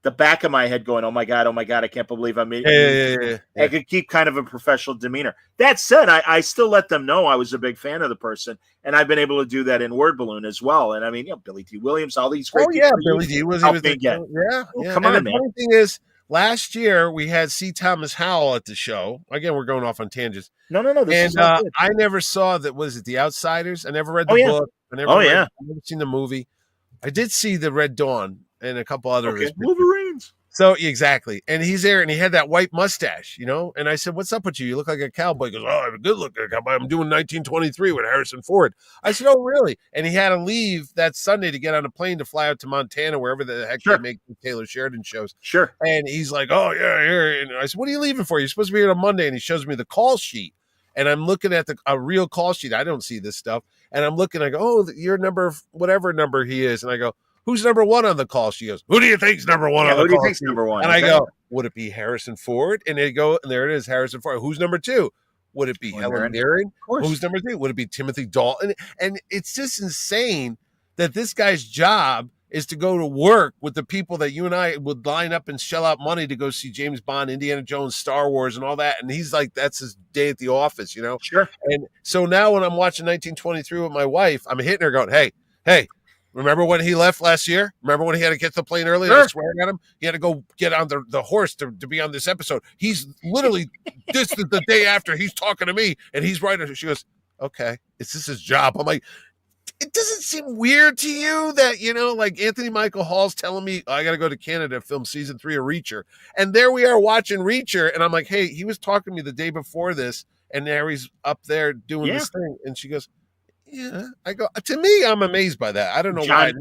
S2: the back of my head going, oh my God, I can't believe I'm meeting. I could keep kind of a professional demeanor. That said, I still let them know I was a big fan of the person, and I've been able to do that in Word Balloon as well. And I mean, Billy D. Williams, all these great people.
S3: Billy D. was
S2: come on,
S3: man. The funny thing is, last year we had C. Thomas Howell at the show. Again, we're going off on tangents.
S2: No.
S3: And I never saw that. Was it The Outsiders? I never read the book. I've never seen the movie. I did see The Red Dawn and a couple other
S2: Wolverines.
S3: So exactly, and he's there, and he had that white mustache, And I said, "What's up with you? You look like a cowboy." He goes, "Oh, I'm a good looking cowboy. I'm doing 1923 with Harrison Ford." I said, "Oh, really?" And he had to leave that Sunday to get on a plane to fly out to Montana, wherever the heck they make the Taylor Sheridan shows.
S2: Sure.
S3: And he's like, "Oh yeah." And I said, "What are you leaving for? You're supposed to be here on Monday." And he shows me the call sheet, and I'm looking at a real call sheet. I don't see this stuff, and I'm looking. I go, "Oh, your number, whatever number he is," and I go, "Who's number 1 on the call?" She goes, "Who do you think's number 1 on the call?"
S2: Who do you think's number 1?
S3: And I go, "Would it be Harrison Ford?" And they go, and there it is, Harrison Ford. Who's number 2? Would it be Helen Mirren? Who's number 3? Would it be Timothy Dalton? And it's just insane that this guy's job is to go to work with the people that you and I would line up and shell out money to go see James Bond, Indiana Jones, Star Wars, and all that. And he's like, that's his day at the office,
S2: Sure.
S3: And so now when I'm watching 1923 with my wife, I'm hitting her going, hey, remember when he left last year? Remember when he had to get to the plane early? Sure. I was swearing at him. He had to go get on the horse to be on this episode. He's literally, this is the day after he's talking to me, and he's right. She goes, okay, is this his job? I'm like, it doesn't seem weird to you that, like Anthony Michael Hall's telling me I got to go to Canada to film season 3 of Reacher. And there we are watching Reacher. And I'm like, hey, he was talking to me the day before this. And now he's up there doing this thing. And she goes, yeah. I go, to me, I'm amazed by that. I don't know why.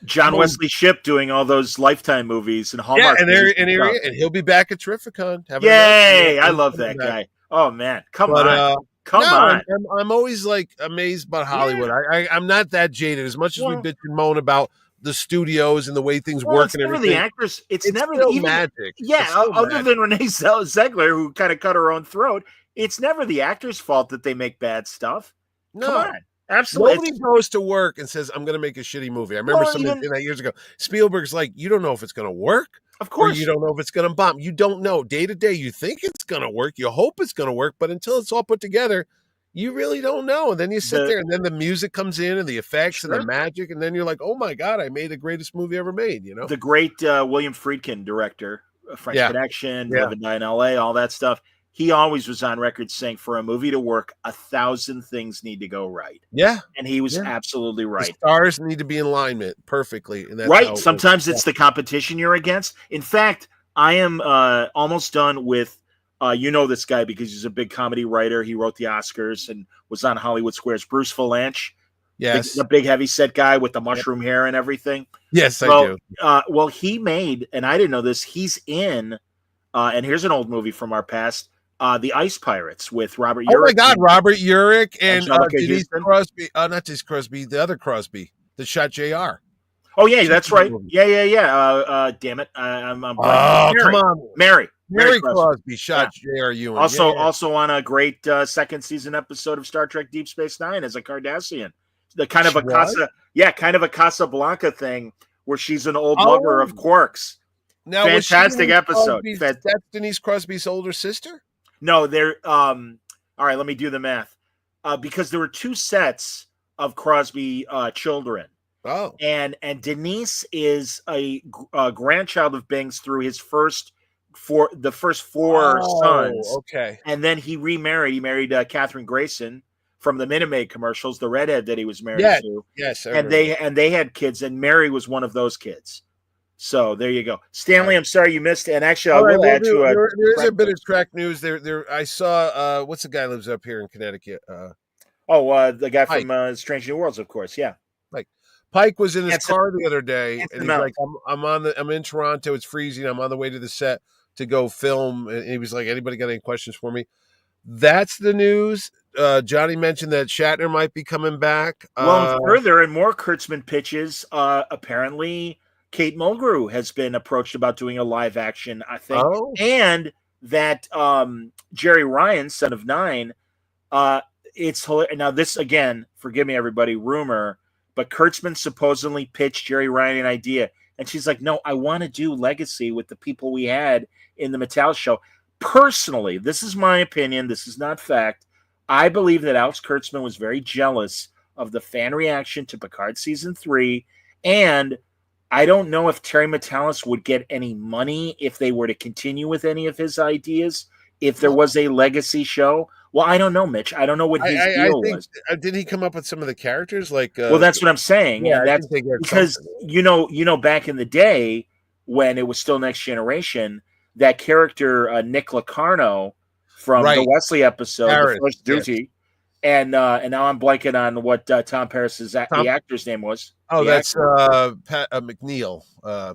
S2: John Wesley Shipp doing all those Lifetime movies and Hallmark.
S3: Yeah, and he'll be back at Terrificon.
S2: Yay! I love that guy. Oh man, come on.
S3: I'm always like amazed about Hollywood. Yeah. I'm not that jaded. As much as we bitch and moan about the studios and the way things work and everything.
S2: The actors. It's never
S3: even magic.
S2: Yeah, other than Renee Zegler, who kind of cut her own throat, it's never the actor's fault that they make bad stuff.
S3: No.
S2: Come on. Absolutely.
S3: Nobody goes to work and says, I'm going to make a shitty movie. I remember somebody saying that years ago. Spielberg's like, you don't know if it's going to work.
S2: Of course.
S3: Or you don't know if it's going to bomb. You don't know. Day to day, you think it's going to work. You hope it's going to work. But until it's all put together, you really don't know. And then you sit there and then the music comes in and the effects and the magic. And then you're like, oh, my God, I made the greatest movie ever made. The
S2: great William Friedkin director, French Connection, Live and Die in L.A., all that stuff. He always was on record saying for a movie to work, 1,000 things need to go right.
S3: Yeah.
S2: And he was absolutely right.
S3: The stars need to be in alignment perfectly. And that's
S2: right. Sometimes it's the competition you're against. In fact, I am almost done with, this guy because he's a big comedy writer. He wrote the Oscars and was on Hollywood Squares. Bruce Valanche.
S3: Yes.
S2: The big heavy set guy with the mushroom hair and everything.
S3: Yes, I do.
S2: He made, and I didn't know this, he's in, and here's an old movie from our past, The Ice Pirates with Robert Urich.
S3: Oh my God, Robert Urich and
S2: Denise
S3: Crosby. Not Denise Crosby, the other Crosby that shot JR.
S2: Oh yeah, that's right. Yeah. Damn it, I'm
S3: come on,
S2: Mary
S3: Crosby shot J.R. Ewing.
S2: Also on a great second season episode of Star Trek Deep Space Nine as a Cardassian. The kind of a Casablanca thing where she's an old lover of Quark's.
S3: Now,
S2: fantastic episode.
S3: That's Denise Crosby's older sister.
S2: No, they're all right. Let me do the math. Because there were 2 sets of Crosby children.
S3: Oh,
S2: and Denise is a grandchild of Bing's through his first 4 sons.
S3: Okay,
S2: and then he remarried. He married Katherine Grayson from the Minute Maid commercials, the redhead that he was married to.
S3: Yes,
S2: and they had kids, and Mary was one of those kids. So there you go, Stanley. I'm sorry you missed, and actually I will add to it.
S3: There's a bit of track news there. I saw what's the guy who lives up here in Connecticut?
S2: The guy
S3: Pike.
S2: from Strange New Worlds, of course. Yeah,
S3: Pike was in his car the other day, and he's
S2: Mount.
S3: like, I'm in Toronto. It's freezing. I'm on the way to the set to go film, and he was like, anybody got any questions for me? That's the news. Johnny mentioned that Shatner might be coming back.
S2: Well, further and more Kurtzman pitches. Apparently, Kate Mulgrew has been approached about doing a live action, I think, and that Jerry Ryan, son of 9, it's hilarious. Now this again, forgive me, everybody, rumor, but Kurtzman supposedly pitched Jerry Ryan an idea, and she's like, "No, I want to do Legacy with the people we had in the Mattel show." Personally, this is my opinion. This is not fact. I believe that Alex Kurtzman was very jealous of the fan reaction to Picard season 3, and I don't know if Terry Matalas would get any money if they were to continue with any of his ideas. If there was a Legacy show, well, I don't know, Mitch. I don't know what his deal was.
S3: Did he come up with some of the characters?
S2: Well, that's what I'm saying.
S3: Yeah,
S2: and that's because back in the day when it was still Next Generation, that character Nick Locarno from the Wesley episode, The First Duty, and now I'm blanking on what Tom Paris's the actor's name was.
S3: Oh, that's Pat McNeil.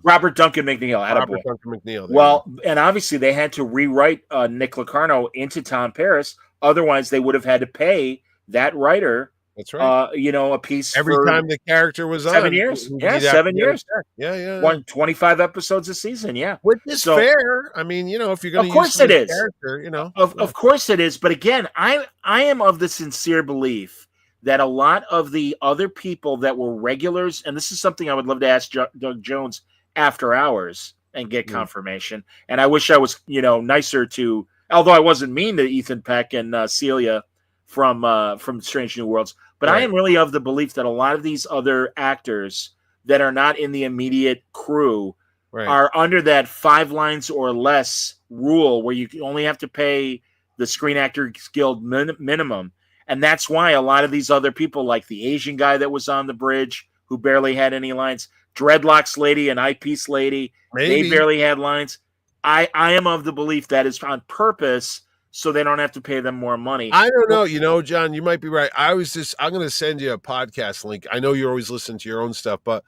S2: Robert Duncan McNeil.
S3: Robert Duncan McNeil.
S2: Well, and obviously they had to rewrite Nick Locarno into Tom Paris. Otherwise, they would have had to pay that writer.
S3: That's right.
S2: A piece
S3: every time the character was
S2: 7 years. Yeah, 7 years.
S3: Yeah.
S2: 25 episodes a season. Yeah,
S3: which is fair. I mean, if you're going to,
S2: of course it is.
S3: Character,
S2: of course it is. But again, I am of the sincere belief that a lot of the other people that were regulars, and this is something I would love to ask Doug Jones after hours and get confirmation. And I wish I was, nicer to, although I wasn't mean to Ethan Peck and Celia from Strange New Worlds. But I am really of the belief that a lot of these other actors that are not in the immediate crew are under that 5 lines or less rule where you only have to pay the Screen Actors Guild minimum. And that's why a lot of these other people, like the Asian guy that was on the bridge who barely had any lines, Dreadlocks lady and Eyepiece lady, they barely had lines. I am of the belief that is on purpose so they don't have to pay them more money.
S3: I don't know. You know, John, you might be right. I'm going to send you a podcast link. I know you're always listening to your own stuff, but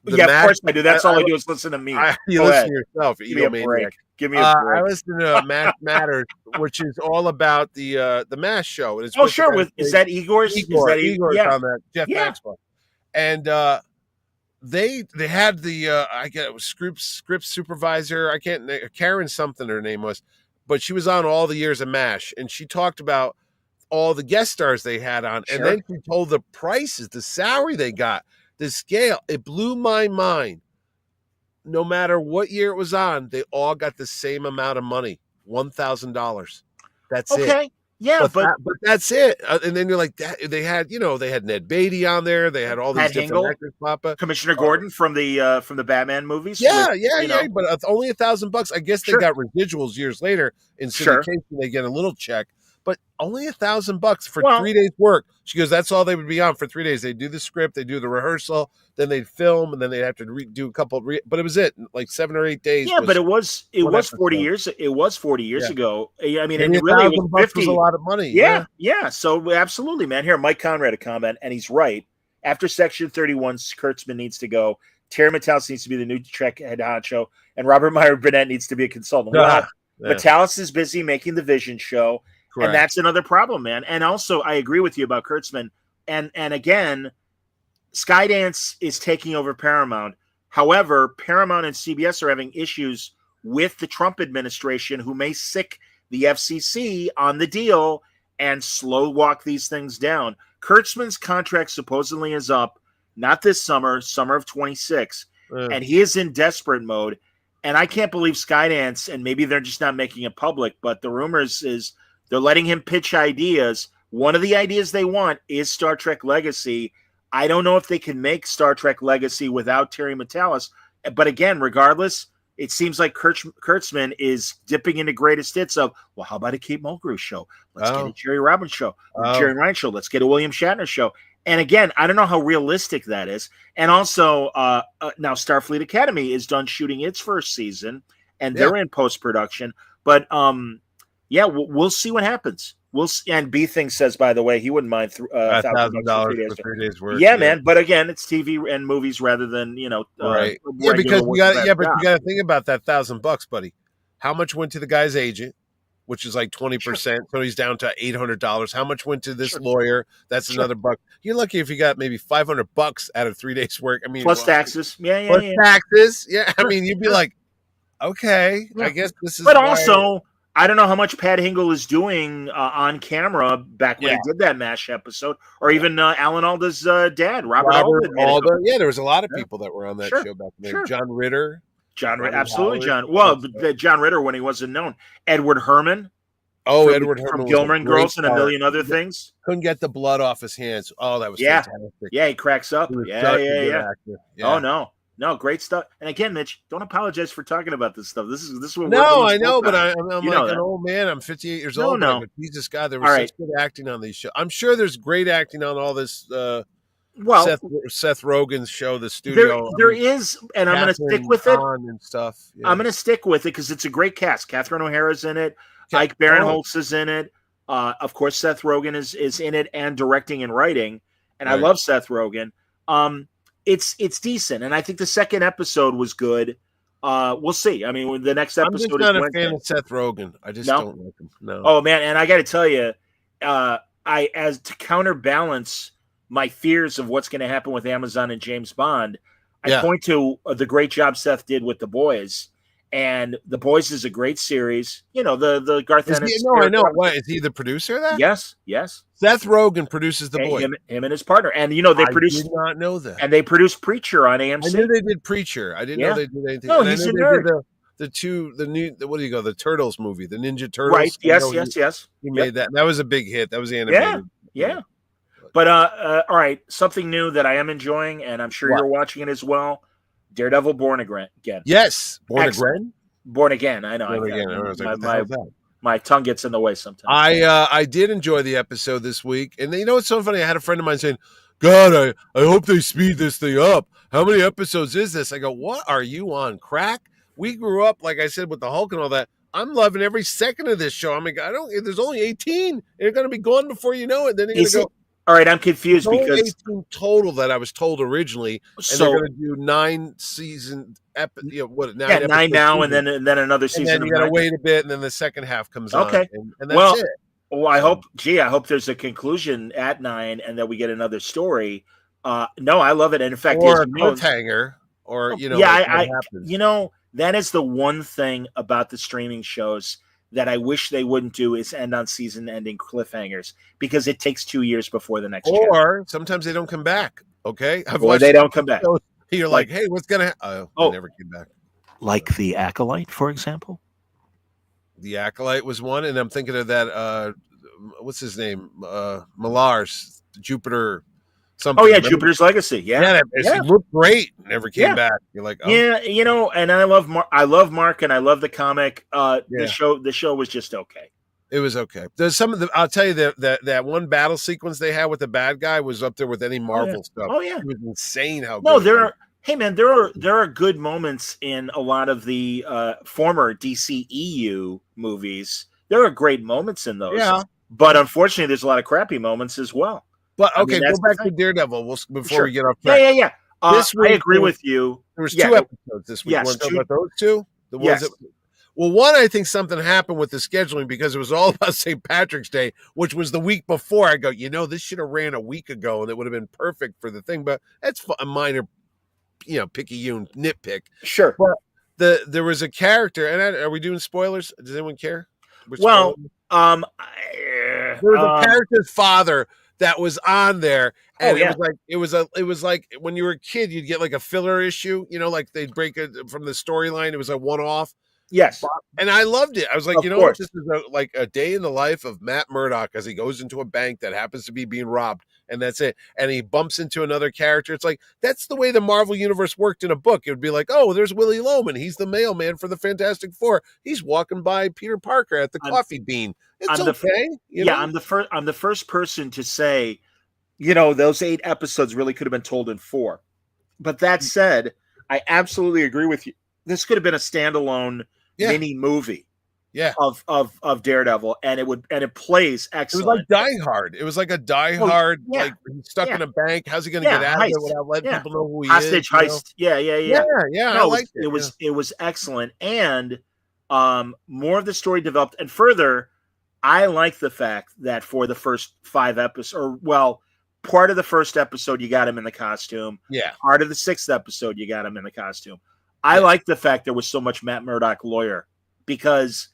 S2: of course I do. That's all I do is listen to me.
S3: You listen to yourself.
S2: Give me a break. Give me a break.
S3: I listen to Match Matters, which is all about the MASH show.
S2: It's sure. Is that Igor's?
S3: Igor's
S2: yeah.
S3: on that. Jeff Maxwell. And they had the I get it was script supervisor. Karen something her name was, but she was on all the years of MASH, and she talked about all the guest stars they had on, and then she told the prices, the salary they got, the scale. It blew my mind. No matter what year it was on, they all got the same amount of money, $1,000. That's it.
S2: Yeah,
S3: but that's it. And then you're like, they had Ned Beatty on there. They had all these different actors pop up.
S2: Commissioner Gordon from the Batman movies.
S3: Yeah. But it's only $1,000. I guess they got residuals years later in syndication. They get a little check, but only $1,000 for 3 days work. She goes, that's all they would be on for 3 days. They do the script, they do the rehearsal, then they'd film, and then they'd have to do a couple. But it was like 7 or 8 days.
S2: Yeah, but it was 40 years. It was 40 years ago. I mean, and really, it was 50.
S3: Was a lot of money.
S2: Yeah. So absolutely, man. Here, Mike Conrad a comment, and he's right. After Section 31, Kurtzman needs to go. Terry Metalis needs to be the new Trek head honcho, and Robert Meyer Burnett needs to be a consultant. Metalis is busy making the Vision show. Correct. And that's another problem, man. And also, I agree with you about Kurtzman. And again, Skydance is taking over Paramount. However, Paramount and CBS are having issues with the Trump administration, who may sick the FCC on the deal and slow walk these things down. Kurtzman's contract supposedly is up, not this summer of 26, and he is in desperate mode. And I can't believe Skydance, and maybe they're just not making it public, but the rumors is they're letting him pitch ideas. One of the ideas they want is Star Trek Legacy. I don't know if they can make Star Trek Legacy without Terry Metalis. But again, regardless, it seems like Kurtzman is dipping into greatest hits of, well, how about a Kate Mulgrew show? Let's get a Jerry Robbins show, Jerry Ryan show. Let's get a William Shatner show. And again, I don't know how realistic that is. And also, now Starfleet Academy is done shooting its first season, and they're in post-production. But we'll see what happens. We'll see. And B Thing says, by the way, he wouldn't mind
S3: $1,000 for 3 days work.
S2: Yeah, man. But again, it's TV and movies rather than
S3: right. Yeah, because you got to think about that $1,000, buddy. How much went to the guy's agent, which is like 20%, so he's down to $800. How much went to this lawyer? That's another buck. You're lucky if you got maybe $500 out of 3 days work. I mean,
S2: plus taxes.
S3: Plus taxes. Yeah, I mean, you'd be like, okay, I guess this is.
S2: But also, I don't know how much Pat Hingle is doing on camera back when he did that MASH episode, or even Alan Alda's dad, Robert Alda.
S3: Yeah, there was a lot of people that were on that show back then. John Ritter.
S2: Absolutely, John. Well, John Ritter when he wasn't known. Edward Herman.
S3: Edward Herman
S2: from Gilmore Girls and a million other things.
S3: Couldn't get the blood off his hands. Oh, that was fantastic.
S2: Yeah, he cracks up. Yeah. Oh no, great stuff. And again, Mitch, don't apologize for talking about this stuff. This is what.
S3: No, I know, but I'm like an old man. I'm 58 years old. No, Jesus God, there was such good acting on these shows. I'm sure there's great acting on all this. Seth Rogen's show, the studio.
S2: There is, and I'm going to stick with it.
S3: And stuff. Yeah.
S2: I'm going to stick with it because it's a great cast. Catherine O'Hara's in it. Ike Barinholtz is in it. Of course, Seth Rogen is in it and directing and writing. And I love Seth Rogen. It's decent, and I think the second episode was good. We'll see. I mean, the next episode.
S3: I'm just not a fan of Seth Rogen. I just don't like him. No.
S2: Oh man, and I got to tell you, as to counterbalance my fears of what's going to happen with Amazon and James Bond, I point to the great job Seth did with The Boys. And The Boys is a great series. You know, the Garth Ennis.
S3: I know. What, is he the producer of that?
S2: Yes.
S3: Seth Rogen produces The Boys.
S2: Him and his partner. And, they produced.
S3: I did not know that.
S2: And they produced Preacher on AMC.
S3: I knew they did Preacher. I didn't know they did anything.
S2: No, he's a nerd.
S3: The Turtles movie, the Ninja Turtles.
S2: Right. Yes.
S3: He made that. That was a big hit. That was animated.
S2: Yeah. But, all right. Something new that I am enjoying, and I'm sure you're watching it as well. Daredevil Born Again.
S3: Yes. Born Again?
S2: Born Again. I know.
S3: Born Again.
S2: My tongue gets in the way sometimes.
S3: I did enjoy the episode this week, and you know what's so funny? I had a friend of mine saying, "God, I hope they speed this thing up. How many episodes is this?" I go, "What are you on crack?" We grew up, like I said, with the Hulk and all that. I'm loving every second of this show. I mean, there's only 18. They're going to be gone before you know it. Then you're going to go.
S2: All right, I'm confused
S3: There's only
S2: because
S3: 18 total that I was told originally, and they're going to do 9 season. 9
S2: 9 now, and then another season.
S3: And then you got to wait a bit, and then the second half comes on.
S2: Okay,
S3: and that's it.
S2: Well, I hope there's a conclusion at 9, and that we get another story. No, I love it, and in fact,
S3: or a cliffhanger, or
S2: that is the one thing about the streaming shows that I wish they wouldn't do is end on season-ending cliffhangers, because it takes 2 years before the next.
S3: Or sometimes they don't come back. Okay,
S2: or they don't come back.
S3: You're like, hey, what's gonna? They never came back.
S4: Like The Acolyte, for example.
S3: The Acolyte was one, and I'm thinking of that. What's his name? Millar's Jupiter. Something.
S2: Oh yeah, Jupiter's Legacy. Yeah,
S3: it looked great. Never came back. You're like,
S2: yeah, and I love Mark, and I love the comic. The show was just okay.
S3: It was okay. There's some of the. I'll tell you that one battle sequence they had with the bad guy was up there with any Marvel stuff.
S2: Oh yeah,
S3: it was insane how.
S2: No, there are good moments in a lot of the former DCEU movies. There are great moments in those.
S3: Yeah,
S2: but unfortunately, there's a lot of crappy moments as well.
S3: But okay, go back to Daredevil before we get off
S2: track. Yeah. I agree with you.
S3: There was 2 episodes this week.
S2: Yes,
S3: you want to talk about those 2? The ones that. Well, one, I think something happened with the scheduling because it was all about St. Patrick's Day, which was the week before. I go, this should have ran a week ago, and it would have been perfect for the thing. But that's a minor, picky you nitpick.
S2: Sure.
S3: But there was a character, and are we doing spoilers? Does anyone care?
S2: Well,
S3: there was a character's father that was on there, and it was like when you were a kid, you'd get like a filler issue, like they'd break it from the storyline. It was a one-off.
S2: Yes.
S3: And I loved it. I was like,
S2: this
S3: is like a day in the life of Matt Murdock as he goes into a bank that happens to be being robbed. And that's it. And he bumps into another character. It's like, that's the way the Marvel universe worked in a book. It would be like, oh, there's Willie Loman. He's the mailman for the Fantastic Four. He's walking by Peter Parker at the coffee bean. It's okay.
S2: I'm the first person to say, those 8 episodes really could have been told in 4. But that said, I absolutely agree with you. This could have been a standalone mini movie of Daredevil, and it plays excellent.
S3: It was like Die Hard. It was like a Die Hard, like he's stuck in a bank. How's he going to get out of it without letting people know who he
S2: Hostage
S3: is?
S2: Heist. Yeah.
S3: No, I liked it.
S2: It was excellent, and more of the story developed. And further, I like the fact that for the first 5 episodes, part of the first episode, you got him in the costume.
S3: Yeah.
S2: Part of the 6th episode, you got him in the costume. I like the fact there was so much Matt Murdock lawyer, because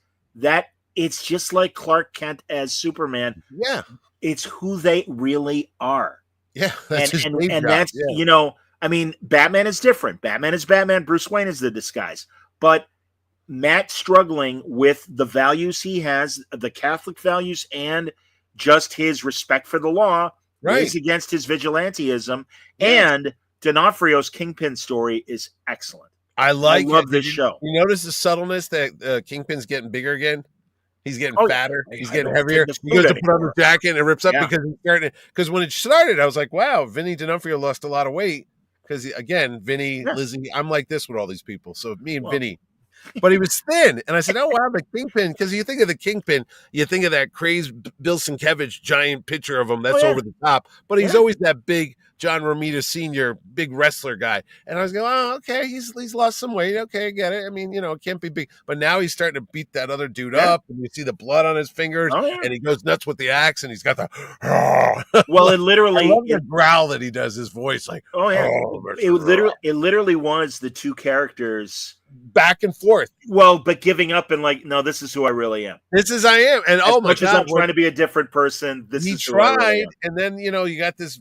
S2: it's just like Clark Kent as Superman.
S3: Yeah.
S2: It's who they really are.
S3: Yeah.
S2: That's Batman is different. Batman is Batman. Bruce Wayne is the disguise. But Matt struggling with the values he has, the Catholic values, and just his respect for the law, is against his vigilantism. Yeah. And D'Onofrio's Kingpin story is excellent.
S3: I love
S2: this show.
S3: You notice the subtleness that Kingpin's getting bigger again? He's getting fatter. He's getting heavier. He goes to put on the jacket and it rips up because he's starting. Because when it started, I was like, wow, Vinny D'Onofrio lost a lot of weight. Because, again, Vinny, Lizzie, I'm like this with all these people. So me and Vinny. But he was thin. And I said, oh, wow, the Kingpin. Because you think of the Kingpin, you think of that crazed Bill Sienkiewicz giant picture of him that's over the top. But he's always that big John Romita Sr., big wrestler guy. And I was going, oh, okay, he's lost some weight. Okay, I get it. I mean, it can't be big. But now he's starting to beat that other dude up. And you see the blood on his fingers. And he goes nuts with the axe. And he's got the...
S2: Well, it literally...
S3: I love the growl that he does, his voice. Like,
S2: it literally was the two characters...
S3: back and forth.
S2: Well, but giving up and like, no, this is who I really am.
S3: This is I am. And
S2: as much as I'm trying to be a different person, this is who I really am.
S3: And then, you got this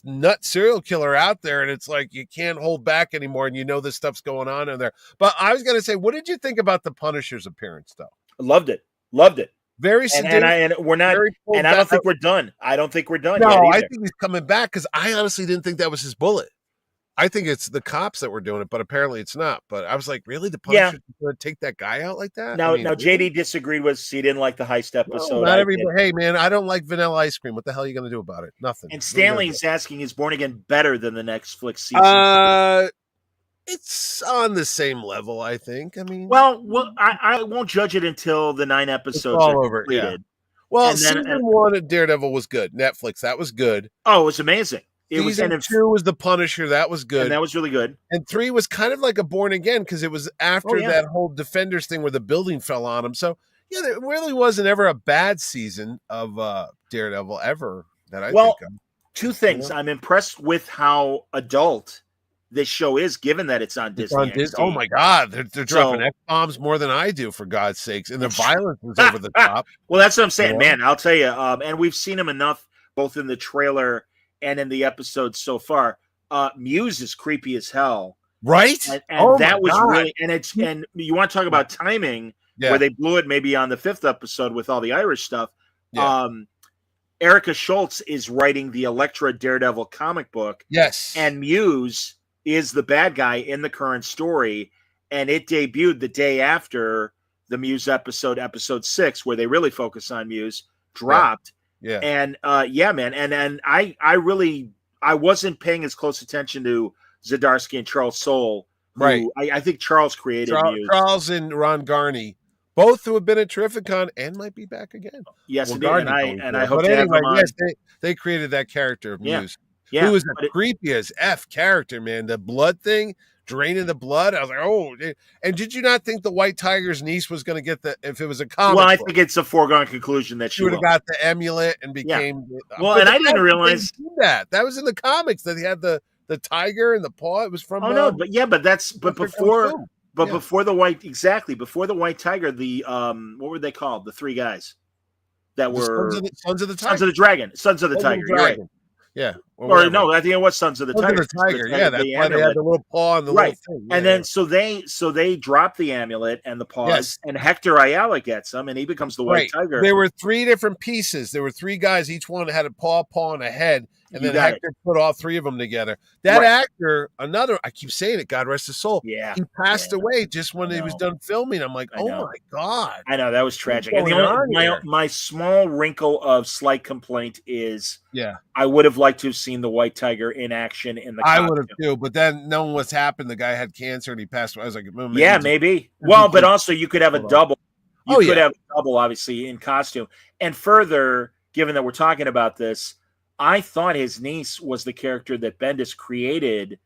S3: nut serial killer out there, and it's like you can't hold back anymore, and this stuff's going on in there. But I was going to say, what did you think about the Punisher's appearance, though?
S2: Loved it.
S3: Very seductive.
S2: And we're not, and I don't think we're done. I don't think we're done.
S3: No,
S2: yet
S3: I think he's coming back because I honestly didn't think that was his bullet. I think it's the cops that were doing it, but apparently it's not. But I was like, really? The
S2: Yeah.
S3: Punisher's going to take that guy out like that?
S2: Now,
S3: I mean,
S2: now
S3: really?
S2: JD disagreed with. He didn't like the heist
S3: No,
S2: episode.
S3: not
S2: I
S3: everybody.
S2: did.
S3: Hey, man, I don't like vanilla ice cream. What the hell are you going to do about it? Nothing.
S2: And
S3: What are you gonna
S2: Stanley's asking, is Born Again better than the Netflix
S3: do?
S2: season?
S3: It's on the same level, I think. I mean,
S2: Well, I won't judge it until the 9
S3: it's
S2: episodes
S3: all
S2: are
S3: over. Yeah.
S2: completed.
S3: Well,
S2: And then-
S3: season 1 of Daredevil was good. Netflix, that was good.
S2: Oh, it was amazing. It was,
S3: Season 2 was The Punisher. That was good.
S2: and that was really good.
S3: And 3 was kind of like a Born Again because it was after that whole Defenders thing where the building fell on him. So, yeah, there really wasn't ever a bad season of Daredevil ever that I think of.
S2: Two things. I'm impressed with how adult this show is, given that it's on Disney.
S3: Oh, my God. They're dropping F-bombs more than I do, for God's sakes. And the violence is over the top.
S2: Well, that's what I'm saying, man. I'll tell you. And we've seen him enough, both in the trailer and in the episodes so far. Muse is creepy as hell,
S3: right?
S2: And that was really, and you want to talk about timing, where they blew it maybe on the 5th episode with all the Irish stuff.
S3: Yeah.
S2: Erica Schultz is writing the Elektra Daredevil comic book.
S3: Yes,
S2: and Muse is the bad guy in the current story, and it debuted the day after the Muse episode 6, where they really focus on Muse, dropped.
S3: Yeah.
S2: And man, and I wasn't paying as close attention to Zdarsky and Charles Soule.
S3: Right.
S2: I think Charles created Muse.
S3: Charles and Ron Garney, both who have been at Terrificon and might be back again.
S2: Yes, well, and I hope
S3: but
S2: to
S3: anyway,
S2: have them on.
S3: Yes, they created that character of Muse.
S2: Yeah,
S3: who was a creepy as F character, man. The blood thing, draining the blood. I was like, oh. And did you not think the White Tiger's niece was going to get if it was a comic?
S2: Well, I think it's a foregone conclusion that she
S3: would have got the amulet and became.
S2: Yeah. Well, and I didn't realize
S3: that was in the comics that he had the tiger and the paw. It was from.
S2: Oh no, but before the White Tiger, the what were they called? The 3 guys that were
S3: Sons of the Tiger.
S2: Sons of the Dragon. Sons of the Tiger. You're right.
S3: Yeah.
S2: Or no, I think it was Sons of the Tiger.
S3: Yeah, that's why they had the little paw and the little thing.
S2: Yeah, and then so they drop the amulet and the paws, and Hector Ayala gets them, and he becomes the White Tiger.
S3: There were 3 different pieces. There were 3 guys. Each one had a paw, and a head. And then Hector put all 3 of them together. That actor, I keep saying it, God rest his soul.
S2: Yeah.
S3: He passed away just when he was done filming. I'm like, oh my God.
S2: I know, that was tragic. And my small wrinkle of slight complaint is I would have liked to have seen the White Tiger in action in the costume.
S3: I would have too, but then knowing what's happened, the guy had cancer and he passed away. I was like,
S2: maybe. Well, but also you could have a double. You could have a double, obviously, in costume. And further, given that we're talking about this, I thought his niece was the character that Bendis created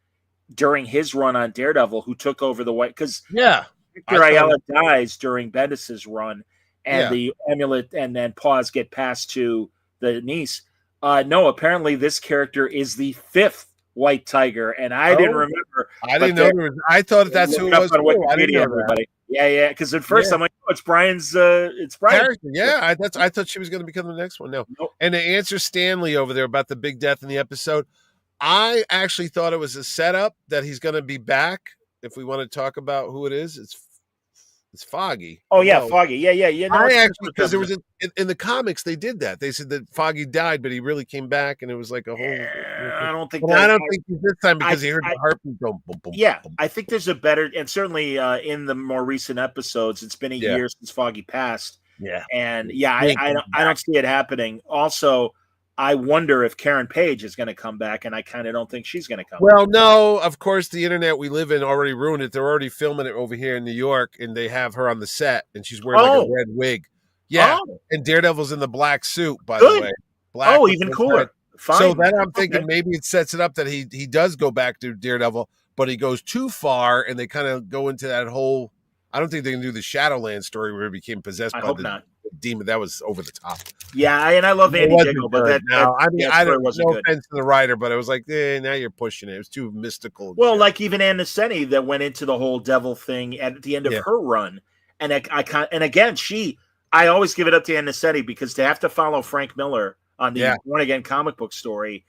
S2: during his run on Daredevil, who took over the White. Because Hector Ayala dies during Bendis's run, and the amulet and then paws get passed to the niece. No, apparently this character is the 5th White Tiger, and I didn't remember.
S3: I didn't know. I thought that's who it was.
S2: On Wikipedia, everybody. Yeah. Because at first I'm like, oh, it's Brian's. It's Brian's
S3: character. Yeah, I thought she was going to become the next one. No. Nope. And to answer Stanley over there about the big death in the episode, I actually thought it was a setup that he's going to be back. If we want to talk about who it is, it's Foggy.
S2: Oh yeah, Foggy. Yeah. No,
S3: I actually, because there was in the comics they did that. They said that Foggy died, but he really came back, and it was like a whole.
S2: I don't think
S3: he's this time because he heard the heartbeat go boom, boom.
S2: Yeah, boom. I think there's a better, and certainly in the more recent episodes, it's been a year since Foggy passed.
S3: Yeah,
S2: and I don't see it happening. Also, I wonder if Karen Page is going to come back, and I kind of don't think she's going to come
S3: back.
S2: No,
S3: of course, the internet we live in already ruined it. They're already filming it over here in New York, and they have her on the set, and she's wearing like a red wig. Yeah, and Daredevil's in the black suit, by the way. Black
S2: even cooler. Fine.
S3: So then I'm thinking maybe it sets it up that he does go back to Daredevil, but he goes too far, and they kind of go into that whole. I don't think they can do the Shadowland story where he became possessed by the demon. That was over the top.
S2: Yeah, and I love Andy Diggle, but
S3: I don't know offense to the writer, but I was like, now you're pushing it. It was too mystical.
S2: Well, like even Ann Neseni that went into the whole devil thing at the end of her run, and I always give it up to Ann Neseni because to have to follow Frank Miller on the Born Again comic book story,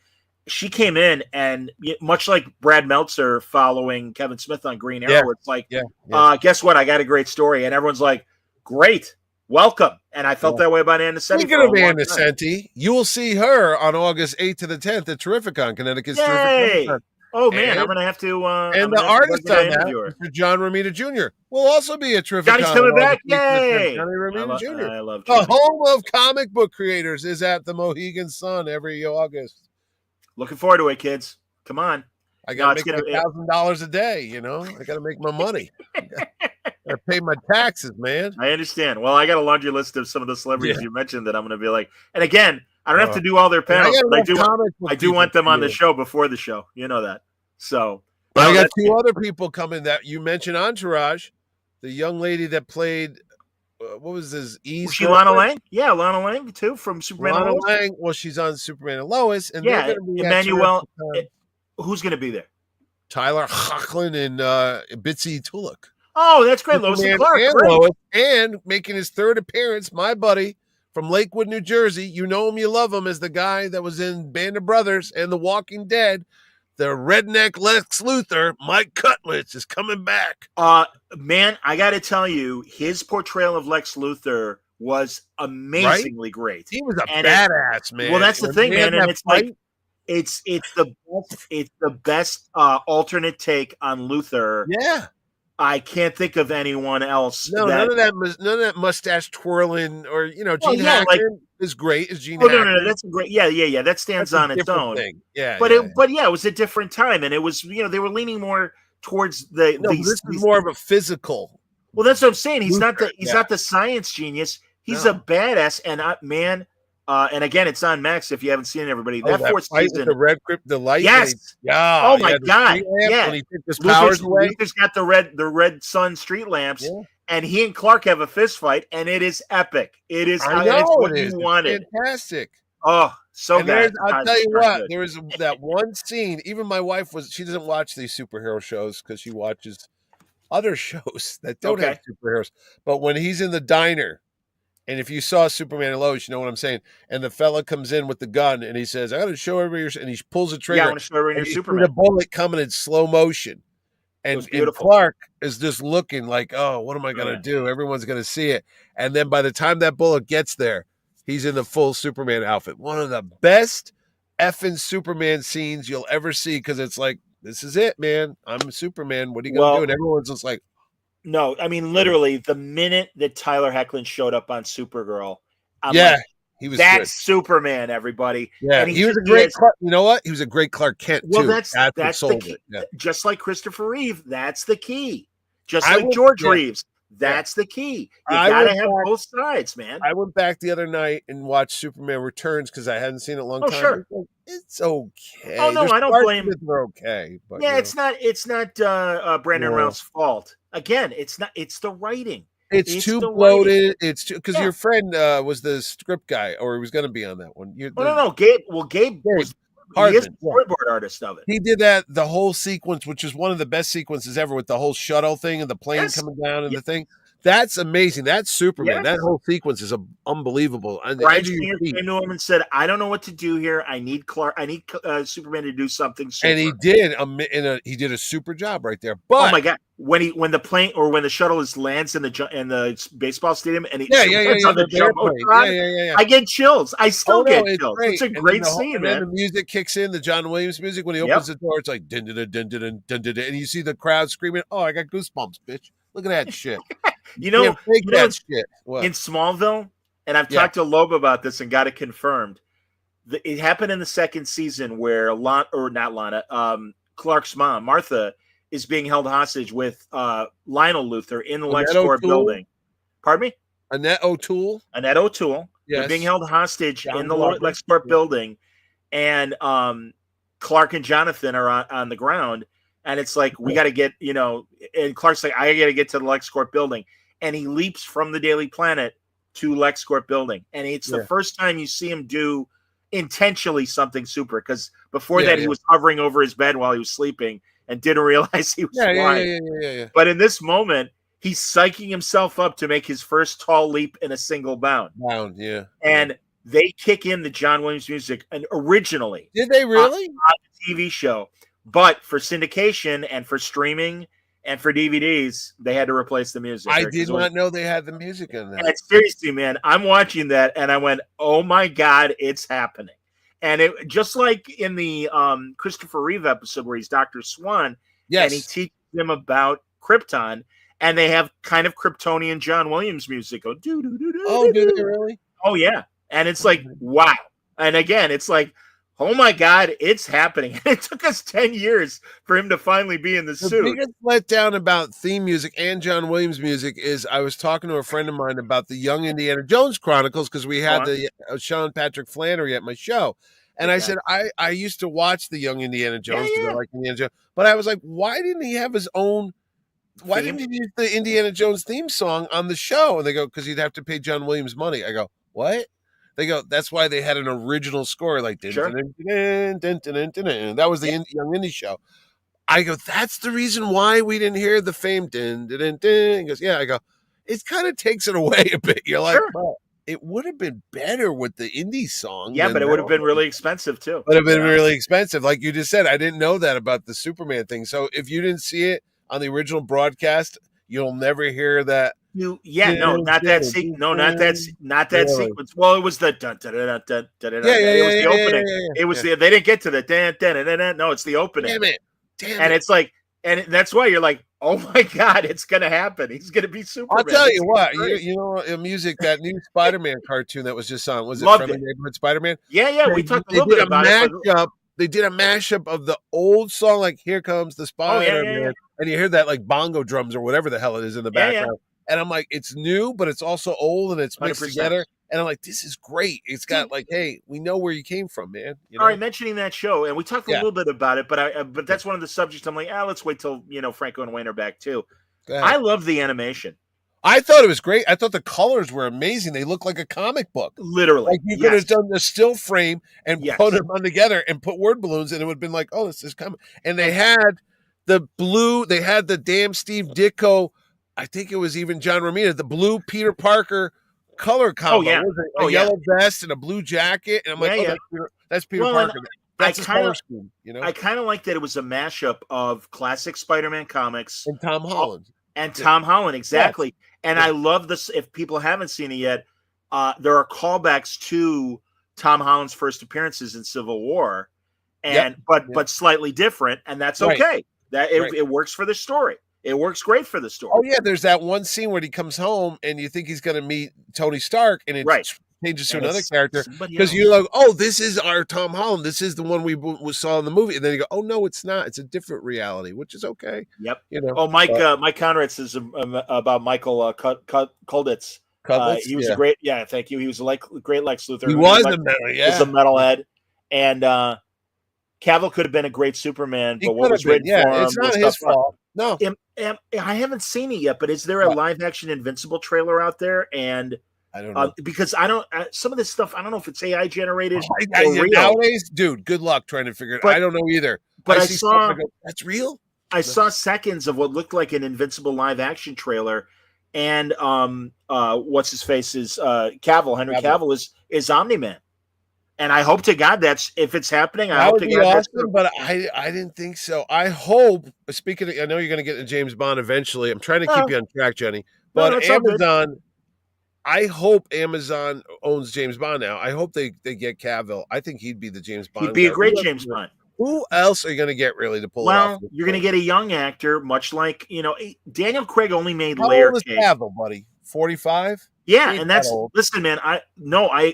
S2: she came in and much like Brad Meltzer following Kevin Smith on Green Arrow, it's like, guess what? I got a great story, and everyone's like, great. Welcome. And I felt that way about Ann Neseni.
S3: Speaking of Ann Neseni, you will see her on August 8th to the 10th at Terrificon, Connecticut's Terrificon.
S2: Oh man, I'm gonna have to.
S3: And the artist on that, Mr. John Romita Jr., will also be a terrific.
S2: Johnny's coming back! Yay!
S3: Johnny Romita Jr.
S2: I love Johnny.
S3: The home of comic book creators is at the Mohegan Sun every August.
S2: Looking forward to it, kids. Come on.
S3: I got to make $1,000 a day. You know, I got to make my money. I pay my taxes, man.
S2: I understand. Well, I got a laundry list of some of the celebrities you mentioned that I'm going to be like. And again, I don't have to do all their panels. I do want them on the show before the show. You know that. So
S3: I got two other people coming that you mentioned. Entourage, the young lady that played. What was this?
S2: Was she Lana Lang? Yeah, Lana Lang too from Superman.
S3: Lana Lang. Well, she's on Superman and Lois, and
S2: yeah, Emmanuel. Who's going to be there?
S3: Tyler Hoechlin and Bitsy Tulloch.
S2: Oh, that's great. Lois and Clark.
S3: Lois, and making his third appearance, my buddy from Lakewood, New Jersey. You know him, you love him, as the guy that was in Band of Brothers and The Walking Dead. The redneck Lex Luthor, Mike Cutlitz, is coming back.
S2: Man, I got to tell you, his portrayal of Lex Luthor was amazingly great.
S3: He was a badass, man.
S2: Well, that's the thing, man. And it's like, it's the best alternate take on Luthor.
S3: Yeah.
S2: I can't think of anyone else.
S3: No, none of that mustache twirling or Gene Hackman is great. Is Gene?
S2: No, that's great. Yeah. That stands on its own.
S3: Thing. Yeah,
S2: but it was a different time, and it was they were leaning more towards the.
S3: No, this is more of a physical.
S2: Well, that's what I'm saying. He's not the science genius. He's a badass, and man. And again, it's on Max if you haven't seen it, everybody. That fourth season,
S3: the red the light.
S2: Yes.
S3: Oh
S2: my God. Yeah.
S3: When he took his powers away.
S2: Luther's got the red sun street lamps, and he and Clark have a fist fight, and it is epic. It is. It's what you wanted.
S3: Fantastic.
S2: Oh, so good.
S3: I'll tell you what. There was that one scene. Even my wife she doesn't watch these superhero shows because she watches other shows that don't have superheroes. But when he's in the diner. And if you saw Superman and Lois, you know what I'm saying. And the fella comes in with the gun, and he says, "I got to show everybody." And he pulls the trigger.
S2: Yeah, I want to show everybody your Superman.
S3: The bullet coming in slow motion, and Clark is just looking like, "Oh, what am I going to do?" Everyone's going to see it. And then by the time that bullet gets there, he's in the full Superman outfit. One of the best effing Superman scenes you'll ever see because it's like, this is it, man. I'm Superman. What are you going to do? And everyone's just like.
S2: No, I mean literally the minute that Tyler Hoechlin showed up on Supergirl,
S3: he was
S2: that's
S3: good.
S2: Superman, everybody.
S3: Yeah,
S2: and
S3: he was a great. You know what? He was a great Clark Kent too.
S2: Well, that's the key.
S3: Yeah.
S2: Just like Christopher Reeve, that's the key. Just like George Reeves, that's the key. You gotta have both sides, man.
S3: I went back the other night and watched Superman Returns because I hadn't seen it in a long time.
S2: Sure.
S3: It's okay.
S2: Oh no, I don't blame.
S3: They're okay, but
S2: it's not. It's not Brandon Routh's fault. Again, it's not. It's the writing.
S3: It's too bloated. It's too because your friend was the script guy, or he was going to be on that one.
S2: No. Gabe. Well, Gabe was. He is the storyboard artist of it.
S3: He did the whole sequence, which is one of the best sequences ever, with the whole shuttle thing and the plane coming down and the thing. That's amazing. That's Superman.
S2: Yes.
S3: That whole sequence is unbelievable. And
S2: Brian Singer came to him and said, "I don't know what to do here. I need Clark. I need Superman to do something." Super.
S3: And he did. He did a super job right there. But
S2: oh my God, when the plane or when the shuttle lands in the baseball stadium and he I get chills. I still get chills.
S3: Great.
S2: It's a great scene,
S3: and then the music kicks in, the John Williams music. When he opens the door, it's like dun dun dun dun dun dun, and you see the crowd screaming, "Oh, I got goosebumps, bitch! Look at that shit."
S2: You know
S3: that shit.
S2: In Smallville, and I've talked to Loeb about this and got it confirmed. It happened in the second season where Clark's mom, Martha, is being held hostage with Lionel Luthor in the LexCorp building. Pardon me?
S3: Annette O'Toole.
S2: Yes. They're being held hostage in the LexCorp building, and Clark and Jonathan are on the ground. And it's like, we got to get, and Clark's like, I got to get to the LexCorp building. And he leaps from the Daily Planet to LexCorp building. And it's the first time you see him do intentionally something super. Because before that, he was hovering over his bed while he was sleeping and didn't realize he was flying.
S3: Yeah.
S2: But in this moment, he's psyching himself up to make his first tall leap in a single bound. And they kick in the John Williams music and originally.
S3: Did they really?
S2: On the TV show. But for syndication and for streaming and for DVDs, they had to replace the music.
S3: I did not know they had the music in that.
S2: And seriously, man, I'm watching that and I went, "Oh my God, it's happening!" And it just like in the Christopher Reeve episode where he's Dr. Swan, and he teaches them about Krypton, and they have kind of Kryptonian John Williams music. Go do do do do.
S3: Oh, do they really?
S2: Oh yeah, and it's like wow. And again, it's like, oh my God, it's happening. It took us 10 years for him to finally be in the suit.
S3: The biggest letdown about theme music and John Williams music is I was talking to a friend of mine about the Young Indiana Jones Chronicles because we had the Sean Patrick Flannery at my show. And I said, I used to watch the Young Indiana Jones because I like Indiana Jones. But I was like, why didn't he have his own? Why didn't he use the Indiana Jones theme song on the show? And they go, because he'd have to pay John Williams money. I go, what? They go, that's why they had an original score like that was the Young Indie show. I go, that's the reason why we didn't hear the famed din. He goes, yeah. I go, it kind of takes it away a bit. You're like, well, it would have been better with the indie song.
S2: Yeah, but it would have been really expensive too.
S3: Would have been really expensive. Like you just said, I didn't know that about the Superman thing. So if you didn't see it on the original broadcast, you'll never hear that.
S2: Not that sequence. Well, it was the dun dun dun dun dun. It was the opening. It was the they didn't get to the dun dun dun dun. No, it's the opening. Damn it! It's like, and that's why you're like, oh my God, it's gonna happen. He's gonna be Superman.
S3: I'll tell you what, you know, music, that new Spider-Man cartoon that was just on, was it Friendly Neighborhood Spider-Man?
S2: Yeah, we talked a little bit about it.
S3: They did a mashup of the old song, like "Here Comes the Spider-Man," and you hear that like bongo drums or whatever the hell it is in the background. And I'm like, it's new, but it's also old, and it's mixed 100%. Together. And I'm like, this is great. It's got like, hey, we know where you came from, man. You know?
S2: All right, mentioning that show, and we talked a little bit about it, but that's one of the subjects. I'm like, let's wait till Franco and Wayne are back too. I love the animation.
S3: I thought it was great. I thought the colors were amazing. They look like a comic book.
S2: Literally.
S3: Like you could have done the still frame and put them on together and put word balloons, and it would have been like, oh, this is coming. And they had the blue, they had the damn Steve Ditko, I think it was even John Romita, the blue Peter Parker color combo. A yellow vest and a blue jacket. And I'm like, that's Peter Parker. That's his color scheme, you know?
S2: I kind of like that it was a mashup of classic Spider-Man comics.
S3: And Tom Holland.
S2: Tom Holland, exactly. Yes. And I love this. If people haven't seen it yet, there are callbacks to Tom Holland's first appearances in Civil War, but slightly different, and that's okay. That it works for the story. It works great for the story.
S3: Oh yeah, there's that one scene where he comes home and you think he's going to meet Tony Stark, and it changes to another character because you're like, oh, this is our Tom Holland. This is the one we saw in the movie, and then you go, oh no, it's not. It's a different reality, which is okay.
S2: Yep.
S3: You know.
S2: Oh, Mike Conrad says about Michael Kulditz. He was a great. Yeah, thank you. He was great Lex Luthor.
S3: He was a
S2: metalhead, and Cavill could have been a great Superman, but what was written for him?
S3: It's not his fault. No,
S2: I haven't seen it yet, but is there a live action Invincible trailer out there? And
S3: I don't know
S2: because I don't. Some of this stuff I don't know if it's AI generated.
S3: Nowadays, dude, good luck trying to figure it. I don't know either.
S2: But I saw
S3: that's real.
S2: I saw seconds of what looked like an Invincible live action trailer, and what's his face is Cavill. Henry Cavill is Omni-Man. And I hope to God that's if it's happening. I hope to God that's
S3: awesome, but I didn't think so. I hope. Speaking of, I know you're going to get to James Bond eventually. I'm trying to keep you on track, Jenny. But Amazon, I hope Amazon owns James Bond now. I hope they get Cavill. I think he'd be the James Bond.
S2: He'd be a great James Bond.
S3: Who else are you going to get really to pull it off?
S2: Well, you're going to get a young actor, much like Daniel Craig only made Layer Cake.
S3: How old is Cavill, buddy? 45.
S2: Yeah, and that's listen, man.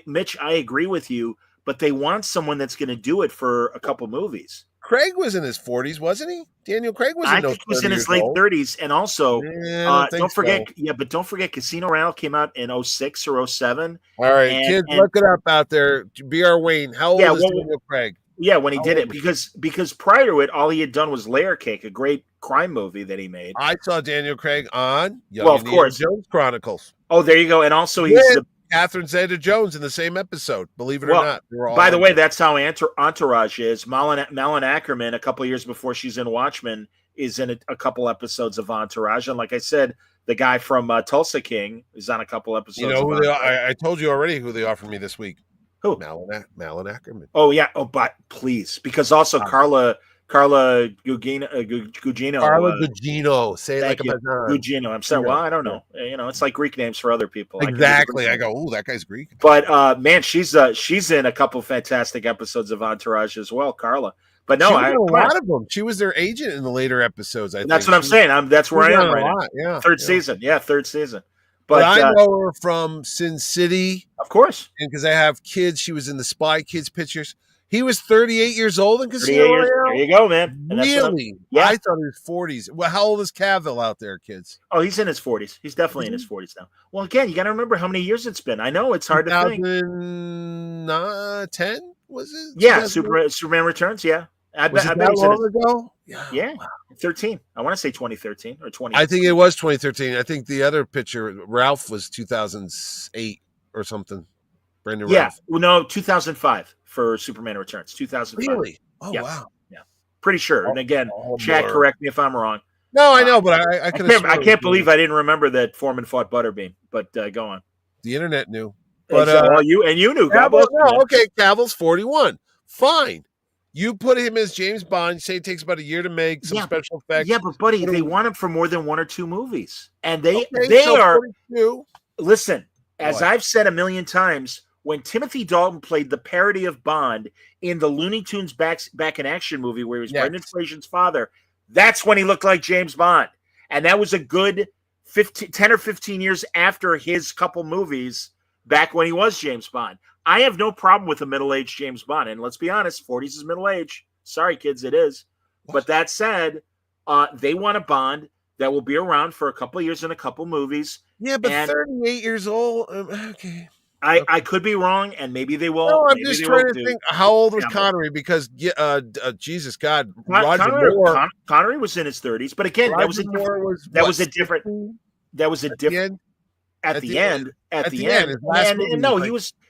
S2: Mitch, I agree with you. But they want someone that's going to do it for a couple movies.
S3: Craig was in his 40s, wasn't he? Daniel Craig was.
S2: I think he was in his late 30s, and also don't forget. So. Yeah, but don't forget, Casino Royale came out in 06 or 07.
S3: All right, kids, look it up out there. B.R. Wayne, how old is Daniel Craig?
S2: Yeah, when he did it, because prior to it, all he had done was Layer Cake, a great crime movie that he made.
S3: I saw Daniel Craig on Young Indiana Jones Chronicles.
S2: Oh, there you go, and also he's the
S3: Catherine Zeta-Jones in the same episode. Believe it or not.
S2: By the way, that's how Entourage is. Malin Ackerman, a couple years before she's in Watchmen, is in a couple episodes of Entourage. And like I said, the guy from Tulsa King is on a couple episodes.
S3: You know who I told you already who they offered me this week.
S2: Who?
S3: Malin Ackerman.
S2: Oh yeah. Oh, but please, because also Carla Carla Gugino.
S3: Carla Gugino. Say it
S2: Thank
S3: like
S2: you.
S3: a baton.
S2: Gugino. I'm sorry. Well, I don't know. It's like Greek names for other people.
S3: Exactly. I go, oh, that guy's Greek.
S2: But man, she's in a couple fantastic episodes of Entourage as well, Carla. But no,
S3: she was in a lot of them. She was their agent in the later episodes.
S2: That's what I'm saying. That's where I am right now.
S3: Yeah,
S2: third season. Yeah, third season.
S3: But I know her from Sin City,
S2: of course,
S3: and because I have kids, she was in the Spy Kids pictures. He was 38 years old in Casino
S2: Royale. There you go, man.
S3: Really? Yeah. I thought he was 40s. Well, how old is Cavill out there, kids?
S2: Oh, he's in his 40s. He's definitely in his 40s now. Well, again, you got to remember how many years it's been. I know it's hard to think.
S3: 2010 was it?
S2: Yeah, Superman Returns. Yeah, I bet
S3: that long ago.
S2: Yeah, wow. 13. I want to say 2013 or 20.
S3: I think it was 2013. I think the other picture, Ralph, was 2008 or something. Brandon Ralph.
S2: Well, no, 2005 for Superman Returns. 2005.
S3: Really? Oh,
S2: yeah.
S3: wow.
S2: Yeah, pretty sure. And again, Chad, correct me if I'm wrong.
S3: No, I know, but I
S2: can't believe I didn't remember that Foreman fought Butterbean. But go on.
S3: The internet knew. But
S2: you knew.
S3: Okay, Cavill's 41. Fine. You put him as James Bond. Say it takes about a year to make some special effects.
S2: Yeah, but buddy, they want him for more than 1 or 2 movies, and they are.
S3: 42.
S2: Listen, as I've said a million times, when Timothy Dalton played the parody of Bond in the Looney Tunes Back in Action movie, where he was Brendan Fraser's father, that's when he looked like James Bond, and that was a good 10 or 15 years after his couple movies back when he was James Bond. I have no problem with a middle-aged James Bond. And let's be honest, 40s is middle age. Sorry, kids, it is. What? But that said, they want a Bond that will be around for a couple of years in a couple movies.
S3: Yeah, but 38 years old. Okay.
S2: I could be wrong, and maybe they will.
S3: No, I'm just trying to think. How old was Connery? Because, Jesus God, Roger Moore.
S2: Connery was in his 30s. But again, that was a different. At the end. And no,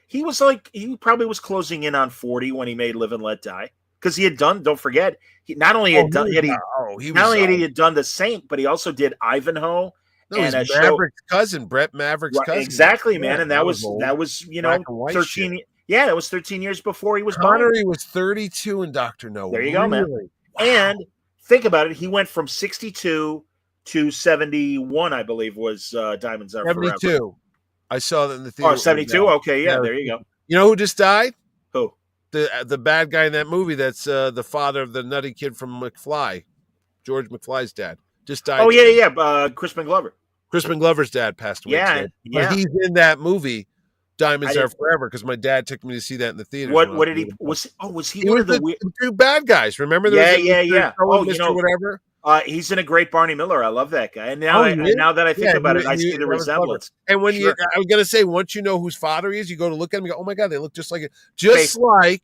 S2: he was like, he probably was closing in on 40 when he made Live and Let Die, because he had done. Don't forget, he not only had done The Saint, but he also did Ivanhoe.
S3: No, and Maverick's cousin, Brett Maverick's cousin.
S2: Exactly, man. And that was 13. Yeah, that was 13 years before he was born.
S3: Connery was 32 in Dr. No.
S2: There you go, man. Wow. And think about it. He went from 62 to 71, I believe, was Diamonds Are
S3: 72.
S2: Forever.
S3: I saw that in the theater.
S2: Oh, 72? Okay, yeah, there you go.
S3: You know who just died?
S2: Who?
S3: The bad guy in that movie that's the father of the nutty kid from McFly. George McFly's dad. Just died.
S2: Oh, yeah. Crispin Glover.
S3: Crispin Glover's dad passed away.
S2: Yeah.
S3: But he's in that movie, Diamonds Are Forever, because my dad took me to see that in the theater.
S2: What did he? Was he one of the
S3: two bad guys? Remember?
S2: Yeah.
S3: Oh, whatever.
S2: He's in a great Barney Miller. I love that guy. And now that I think about it, I see the resemblance.
S3: And when I was gonna say, once you know whose father he is, you go to look at him and go, oh my God, they look just like it. Just like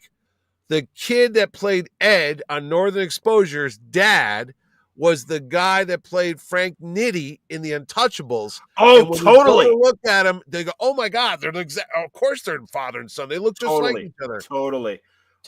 S3: the kid that played Ed on Northern Exposure's dad was the guy that played Frank Nitti in The Untouchables.
S2: Oh, totally.
S3: You look at him, they go, "Oh my God, they're of course they're father and son. They look just like each other."
S2: Totally.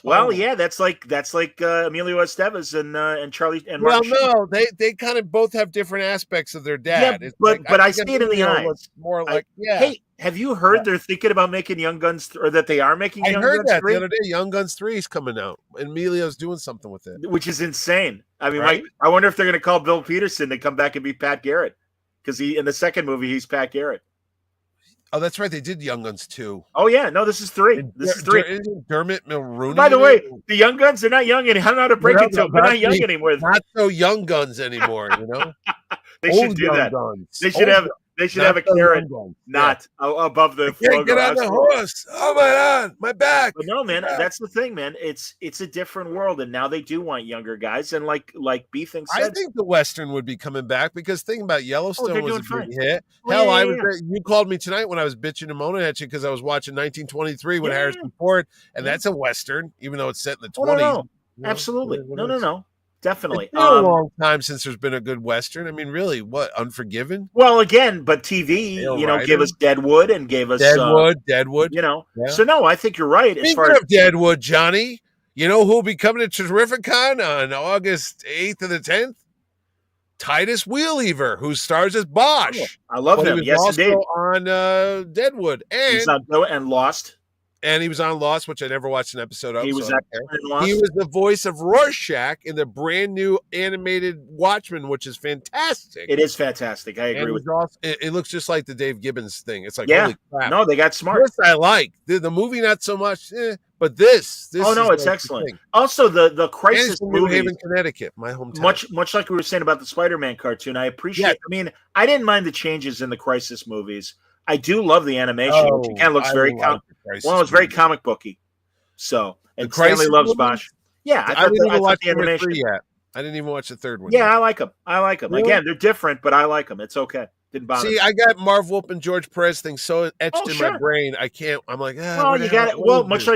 S2: Well, yeah, that's like Emilio Estevez and Charlie and
S3: Martin Sheen. They kind of both have different aspects of their dad.
S2: Yeah, but I see it in the eyes.
S3: More like,
S2: Hey, have you heard they're thinking about making Young Guns, or that they are making Young Guns 3? I heard that
S3: the other day. Young Guns 3 is coming out. And Emilio's doing something with it.
S2: Which is insane. I mean, I wonder if they're going to call Bill Peterson to come back and be Pat Garrett. Because in the second movie, he's Pat Garrett.
S3: Oh, that's right. They did Young Guns 2.
S2: Oh, yeah. No, this is 3. This is 3.
S3: Dermot Mulroney.
S2: By the way, the Young Guns, they're not young anymore. I don't know how to break it to them. They're not young anymore.
S3: Not so Young Guns anymore, you know?
S2: They should do that. They should have a carrot not above the
S3: logo. Get on the horse. Oh my God, my back.
S2: But no, man, that's the thing, man. It's a different world, and now they do want younger guys. And like B thing said,
S3: I think the Western would be coming back, because think about Yellowstone was a big hit. Hell, you called me tonight when I was bitching and moaning at you because I was watching 1923 with Harrison Ford, and that's a Western, even though it's set in the 20s.
S2: No. Absolutely, no. Definitely.
S3: It's been a long time since there's been a good Western. I mean, really, what, Unforgiven?
S2: Well, again, but TV, gave us Deadwood and gave us
S3: Deadwood.
S2: So no, I think you're right.
S3: Speaking of Deadwood, Johnny, you know who'll be coming to Terrificon on August 8th and the 10th? Titus Wheelever, who stars as Bosch.
S2: I love him. Yes,
S3: also
S2: indeed.
S3: On Deadwood,
S2: and Lost.
S3: And he was on Lost, which I never watched an episode of.
S2: He was excellent in Lost.
S3: He was the voice of Rorschach in the brand new animated Watchmen, which is fantastic.
S2: It is fantastic. I agree with
S3: you. It looks just like the Dave Gibbons thing. It's like, holy crap.
S2: No, they got smart.
S3: This I like. The movie, not so much, but this.
S2: Oh, no, it's excellent. Also, the Crisis
S3: New
S2: movies,
S3: Haven, Connecticut, my hometown.
S2: Much like we were saying about the Spider-Man cartoon, I appreciate I mean, I didn't mind the changes in the Crisis movies. I do love the animation, which again looks very comic booky. So, and Stanley loves Bosch. Yeah,
S3: I didn't even watch the animation yet. I didn't even watch the third one.
S2: Yeah, yet. I like them. Really? Again, they're different, but I like them. It's okay. Didn't bother me.
S3: I got Marv Wolf and George Perez thing so etched in my brain. I can't. I'm like,
S2: well, you got it. Well, much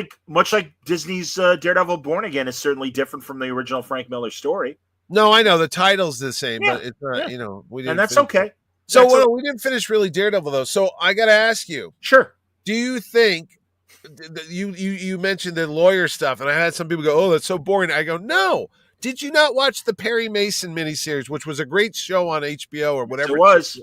S2: like Disney's Daredevil Born Again is certainly different from the original Frank Miller story.
S3: No, I know the title's the same, but it's not. We didn't.
S2: And that's okay.
S3: So we didn't finish really Daredevil though. So I got to ask you.
S2: Sure.
S3: Do you think you mentioned the lawyer stuff, and I had some people go, "Oh, that's so boring." I go, "No." Did you not watch the Perry Mason miniseries, which was a great show on HBO or whatever?
S2: It was.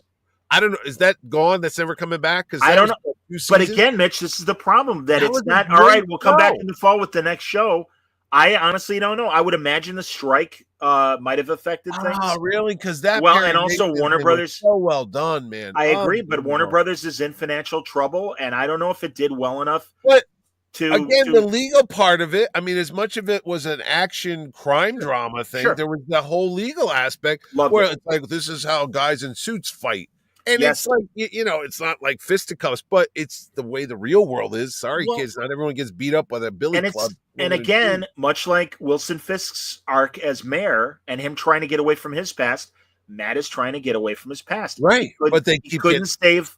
S3: I don't know. Is that gone? That's never coming back? Because
S2: I don't know. But again, Mitch, this is the problem that it's not. All right, we'll come back in the fall with the next show. I honestly don't know. I would imagine the strike might have affected things.
S3: Oh, really? Because that.
S2: Well, and also Warner Brothers.
S3: So well done, man.
S2: I agree, but Warner Brothers is in financial trouble, and I don't know if it did well enough.
S3: But the legal part of it. I mean, as much of it was an action crime drama thing, there was the whole legal aspect where it's like this is how guys in suits fight. And it's like, it's not like fisticuffs, but it's the way the real world is. Sorry, kids. Not everyone gets beat up by a billy club.
S2: And again, much like Wilson Fisk's arc as mayor and him trying to get away from his past, Matt is trying to get away from his past.
S3: Right.
S2: He couldn't save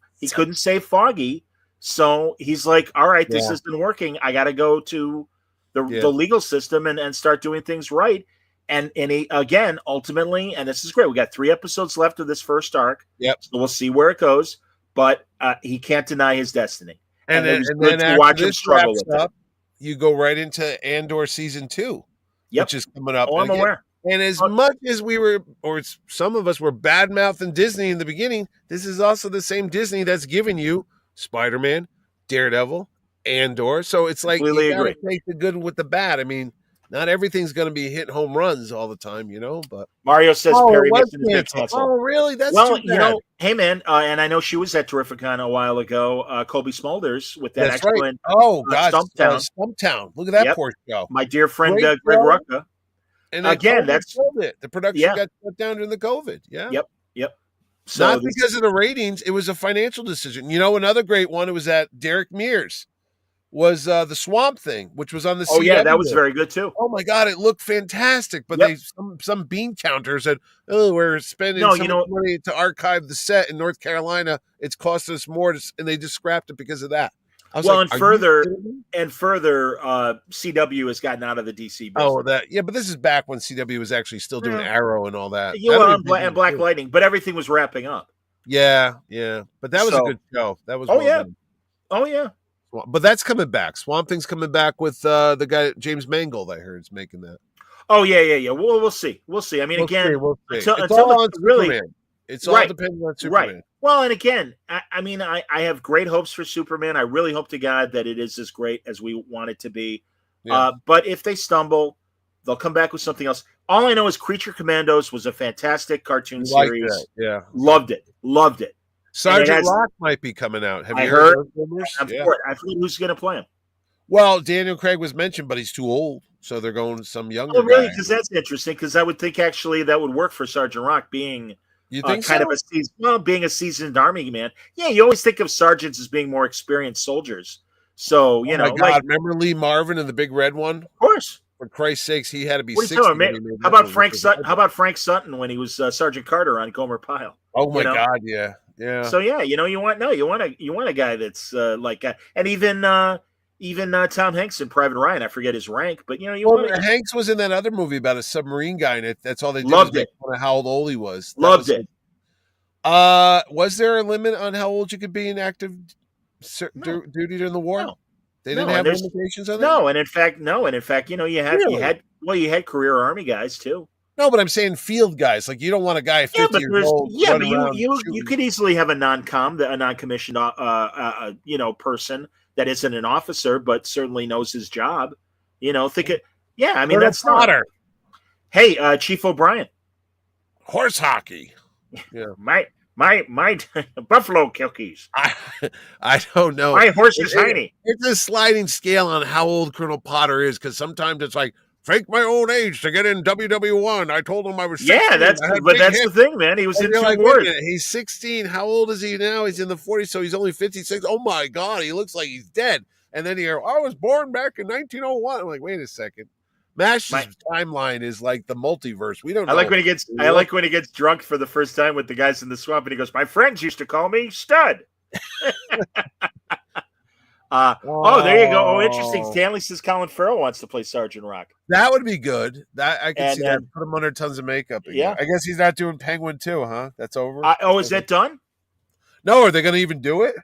S2: Foggy. So he's like, all right, this isn't working. I got to go to the legal system and start doing things right. And he, again, ultimately, and this is great. We got 3 episodes left of this first arc.
S3: Yep.
S2: So we'll see where it goes. But he can't deny his destiny.
S3: And then to watch him struggle with it. You go right into Andor season 2, which is coming up.
S2: Oh, I'm aware.
S3: And as much as we were, or some of us were bad-mouthing Disney in the beginning, this is also the same Disney that's giving you Spider-Man, Daredevil, Andor. So it's like you got to take the good with the bad. I mean, not everything's going to be hitting home runs all the time, but
S2: Mario says Perry Mason has been canceled.
S3: Oh, really? That's
S2: too bad. Hey man, and I know she was at Terrificon a while ago. Colby Smulders with that excellent.
S3: Right. Oh God, Stumptown. Look at that poor show.
S2: My dear friend Greg Rucka.
S3: And again, that's the production got shut down during the COVID. Yeah.
S2: Yep. So
S3: not because of the ratings; it was a financial decision. Another great one. It was at Derek Mears. Was the Swamp Thing, which was on the CW.
S2: Oh yeah, that was very good too.
S3: Oh my God, it looked fantastic. But some bean counter said, "Oh, we're spending so much money to archive the set in North Carolina. It's cost us more," and they just scrapped it because of that. I was
S2: and further, CW has gotten out of the DC business.
S3: Oh, but this is back when CW was actually still doing Arrow and all that.
S2: And Black Lightning, but everything was wrapping up.
S3: Yeah, but that was a good show. That was
S2: Oh yeah.
S3: But that's coming back. Swamp Thing's coming back with the guy James Mangold. I heard is making that.
S2: Oh yeah. Well, we'll see. I mean,
S3: we'll see.
S2: Until
S3: all on
S2: really,
S3: Superman. It's all depending on Superman.
S2: Right. Well, and again, I mean, I have great hopes for Superman. I really hope to God that it is as great as we want it to be. Yeah. But if they stumble, they'll come back with something else. All I know is Creature Commandos was a fantastic cartoon series.
S3: Yeah,
S2: loved it.
S3: Sergeant Rock might be coming out. Have you
S2: heard those rumors? I've heard who's going to play him.
S3: Well, Daniel Craig was mentioned, but he's too old, so they're going some younger.
S2: Oh, really? Because that's interesting. Because I would think actually that would work for Sergeant Rock being being a seasoned army man. Yeah, you always think of sergeants as being more experienced soldiers. So
S3: remember Lee Marvin and the Big Red One?
S2: Of course.
S3: For Christ's sakes, he had to be 60.
S2: How about Frank Sutton? How about Frank Sutton when he was Sergeant Carter on Gomer Pyle?
S3: Oh my God, yeah. Yeah.
S2: So you want a guy that's like, and even Tom Hanks in Private Ryan. I forget his rank, but
S3: Hanks was in that other movie about a submarine guy, and that's all they did.
S2: Loved it.
S3: How old he was.
S2: Loved it.
S3: Was there a limit on how old you could be in active duty during the war?
S2: No.
S3: They didn't have limitations on that.
S2: No, and in fact, you had career Army guys too.
S3: No, but I'm saying field guys. Like you don't want a guy 50 years old.
S2: Yeah, but you could easily have a non-commissioned person that isn't an officer, but certainly knows his job. I mean,
S3: Colonel
S2: that's
S3: Potter.
S2: Hey, Chief O'Brien.
S3: Horse hockey. Yeah.
S2: My buffalo cookies.
S3: I don't know.
S2: My horse is tiny.
S3: It's a sliding scale on how old Colonel Potter is, because sometimes it's like, fake my old age to get in WW1. I told him I was 16.
S2: Yeah, that's the thing, man. He was in 2 wars.
S3: He's 16. How old is he now? He's in the 40s, so he's only 56. Oh my God, he looks like he's dead. And then you hear, I was born back in 1901. I'm like, wait a second. MASH's timeline is like the multiverse. We don't know.
S2: I like when he gets drunk for the first time with the guys in the swamp, and he goes, "My friends used to call me Stud." Oh, there you go. Oh, interesting. Stanley says Colin Farrell wants to play Sergeant Rock.
S3: That would be good. That I can see that. Put him under tons of makeup. Again.
S2: Yeah.
S3: I guess he's not doing Penguin too, huh? That's over.
S2: Is that done?
S3: No, are they going to even do it?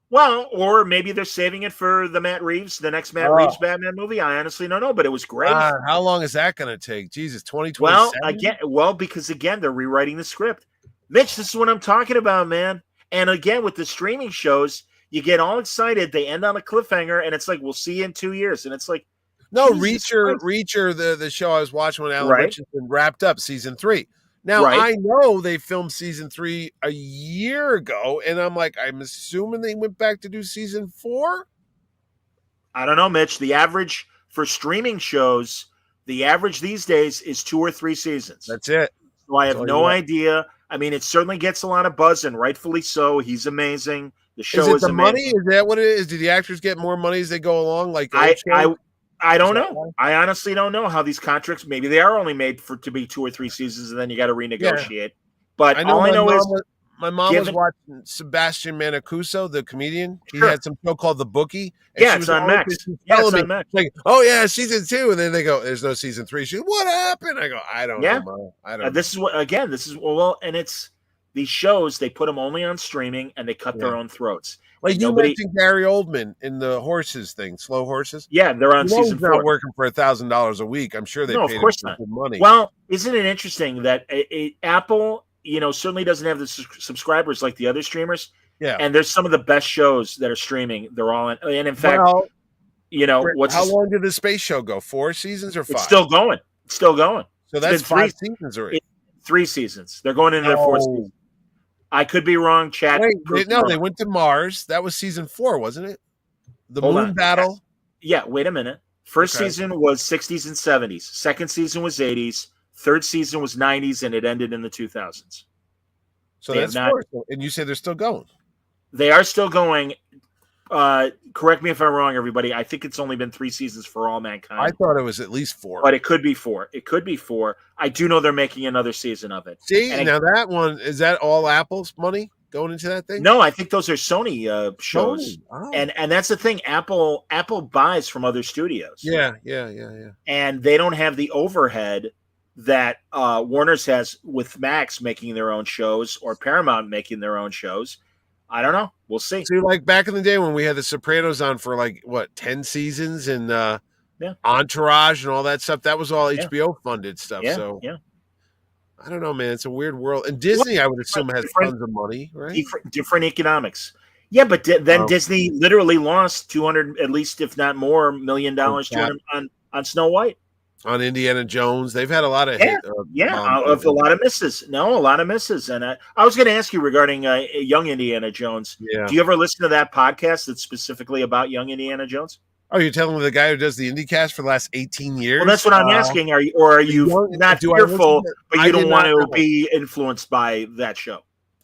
S2: Well, or maybe they're saving it for the next Matt Reeves Batman movie. I honestly don't know, but it was great.
S3: How long is that going to take? Jesus, 2027?
S2: Because they're rewriting the script. Mitch, this is what I'm talking about, man. And again, with the streaming shows, you get all excited. They end on a cliffhanger, and it's like, we'll see you in 2 years. And it's like,
S3: no, Reacher, the show I was watching when Alan Richardson wrapped up season 3. Now, I know they filmed season 3 a year ago, and I'm assuming they went back to do season 4?
S2: I don't know, Mitch. The average for streaming shows, these days is 2 or 3 seasons.
S3: That's it.
S2: So I have no idea. I mean, it certainly gets a lot of buzz, and rightfully so. He's amazing. The show is amazing.
S3: Money? Is that what it is? Do the actors get more money as they go along?
S2: I don't know. I honestly don't know how these contracts. Maybe they are only made to be 2 or 3 seasons, and then you got to renegotiate. Yeah. But all I know is
S3: my mom was watching Sebastian Mancuso, the comedian. He had some show called The Bookie.
S2: It's on Max. It's on Max.
S3: Like, oh yeah, season 2, and then they go, "There's no season 3." She's, what happened? I go, I don't know. Mom. I don't.
S2: This is and it's these shows. They put them only on streaming, and they cut their own throats.
S3: Like you mentioned Gary Oldman in the horses thing, Slow Horses.
S2: Yeah, they're on season 4.
S3: Not working for $1,000 a week. I'm sure they paid him good money.
S2: Well, isn't it interesting that Apple, certainly doesn't have the subscribers like the other streamers?
S3: Yeah,
S2: and there's some of the best shows that are streaming. They're all in, and in fact, how
S3: long did the space show go? 4 seasons or 5?
S2: It's still going.
S3: So that's 5 seasons already.
S2: 3 seasons. They're going into their 4th season. I could be wrong, chat.
S3: They went to Mars. That was season 4, wasn't it? The moon battle.
S2: Yeah, wait a minute. First season was 60s and 70s. Second season was 80s. Third season was 90s, and it ended in the 2000s.
S3: So that's 4. And you say they're still going. They
S2: are still going. Correct me if I'm wrong, everybody. I think it's only been 3 seasons for All Mankind.
S3: I thought it was at least 4.
S2: But it could be 4. I do know they're making another season of it.
S3: See, that one, is that all Apple's money going into that thing?
S2: No, I think those are Sony shows.
S3: Oh.
S2: And that's the thing. Apple buys from other studios.
S3: Yeah.
S2: And they don't have the overhead that Warner's has with Max making their own shows or Paramount making their own shows. I don't know. We'll see.
S3: So, like back in the day when we had The Sopranos on for 10 seasons and Entourage and all that stuff, that was all HBO funded stuff. I don't know, man. It's a weird world. And Disney, I would assume, has tons of money, right?
S2: Different economics. Yeah, but then Disney literally lost 200, at least if not more, $1 million on Snow White.
S3: On Indiana Jones, they've had a lot of
S2: a lot of misses. No, a lot of misses. And I was going to ask you regarding young Indiana Jones.
S3: Yeah.
S2: Do you ever listen to that podcast that's specifically about young Indiana Jones?
S3: Oh, you're telling me the guy who does the IndyCast for the last 18 years?
S2: Well, that's what I'm asking. Are you not fearful, but you don't want to be influenced by that show?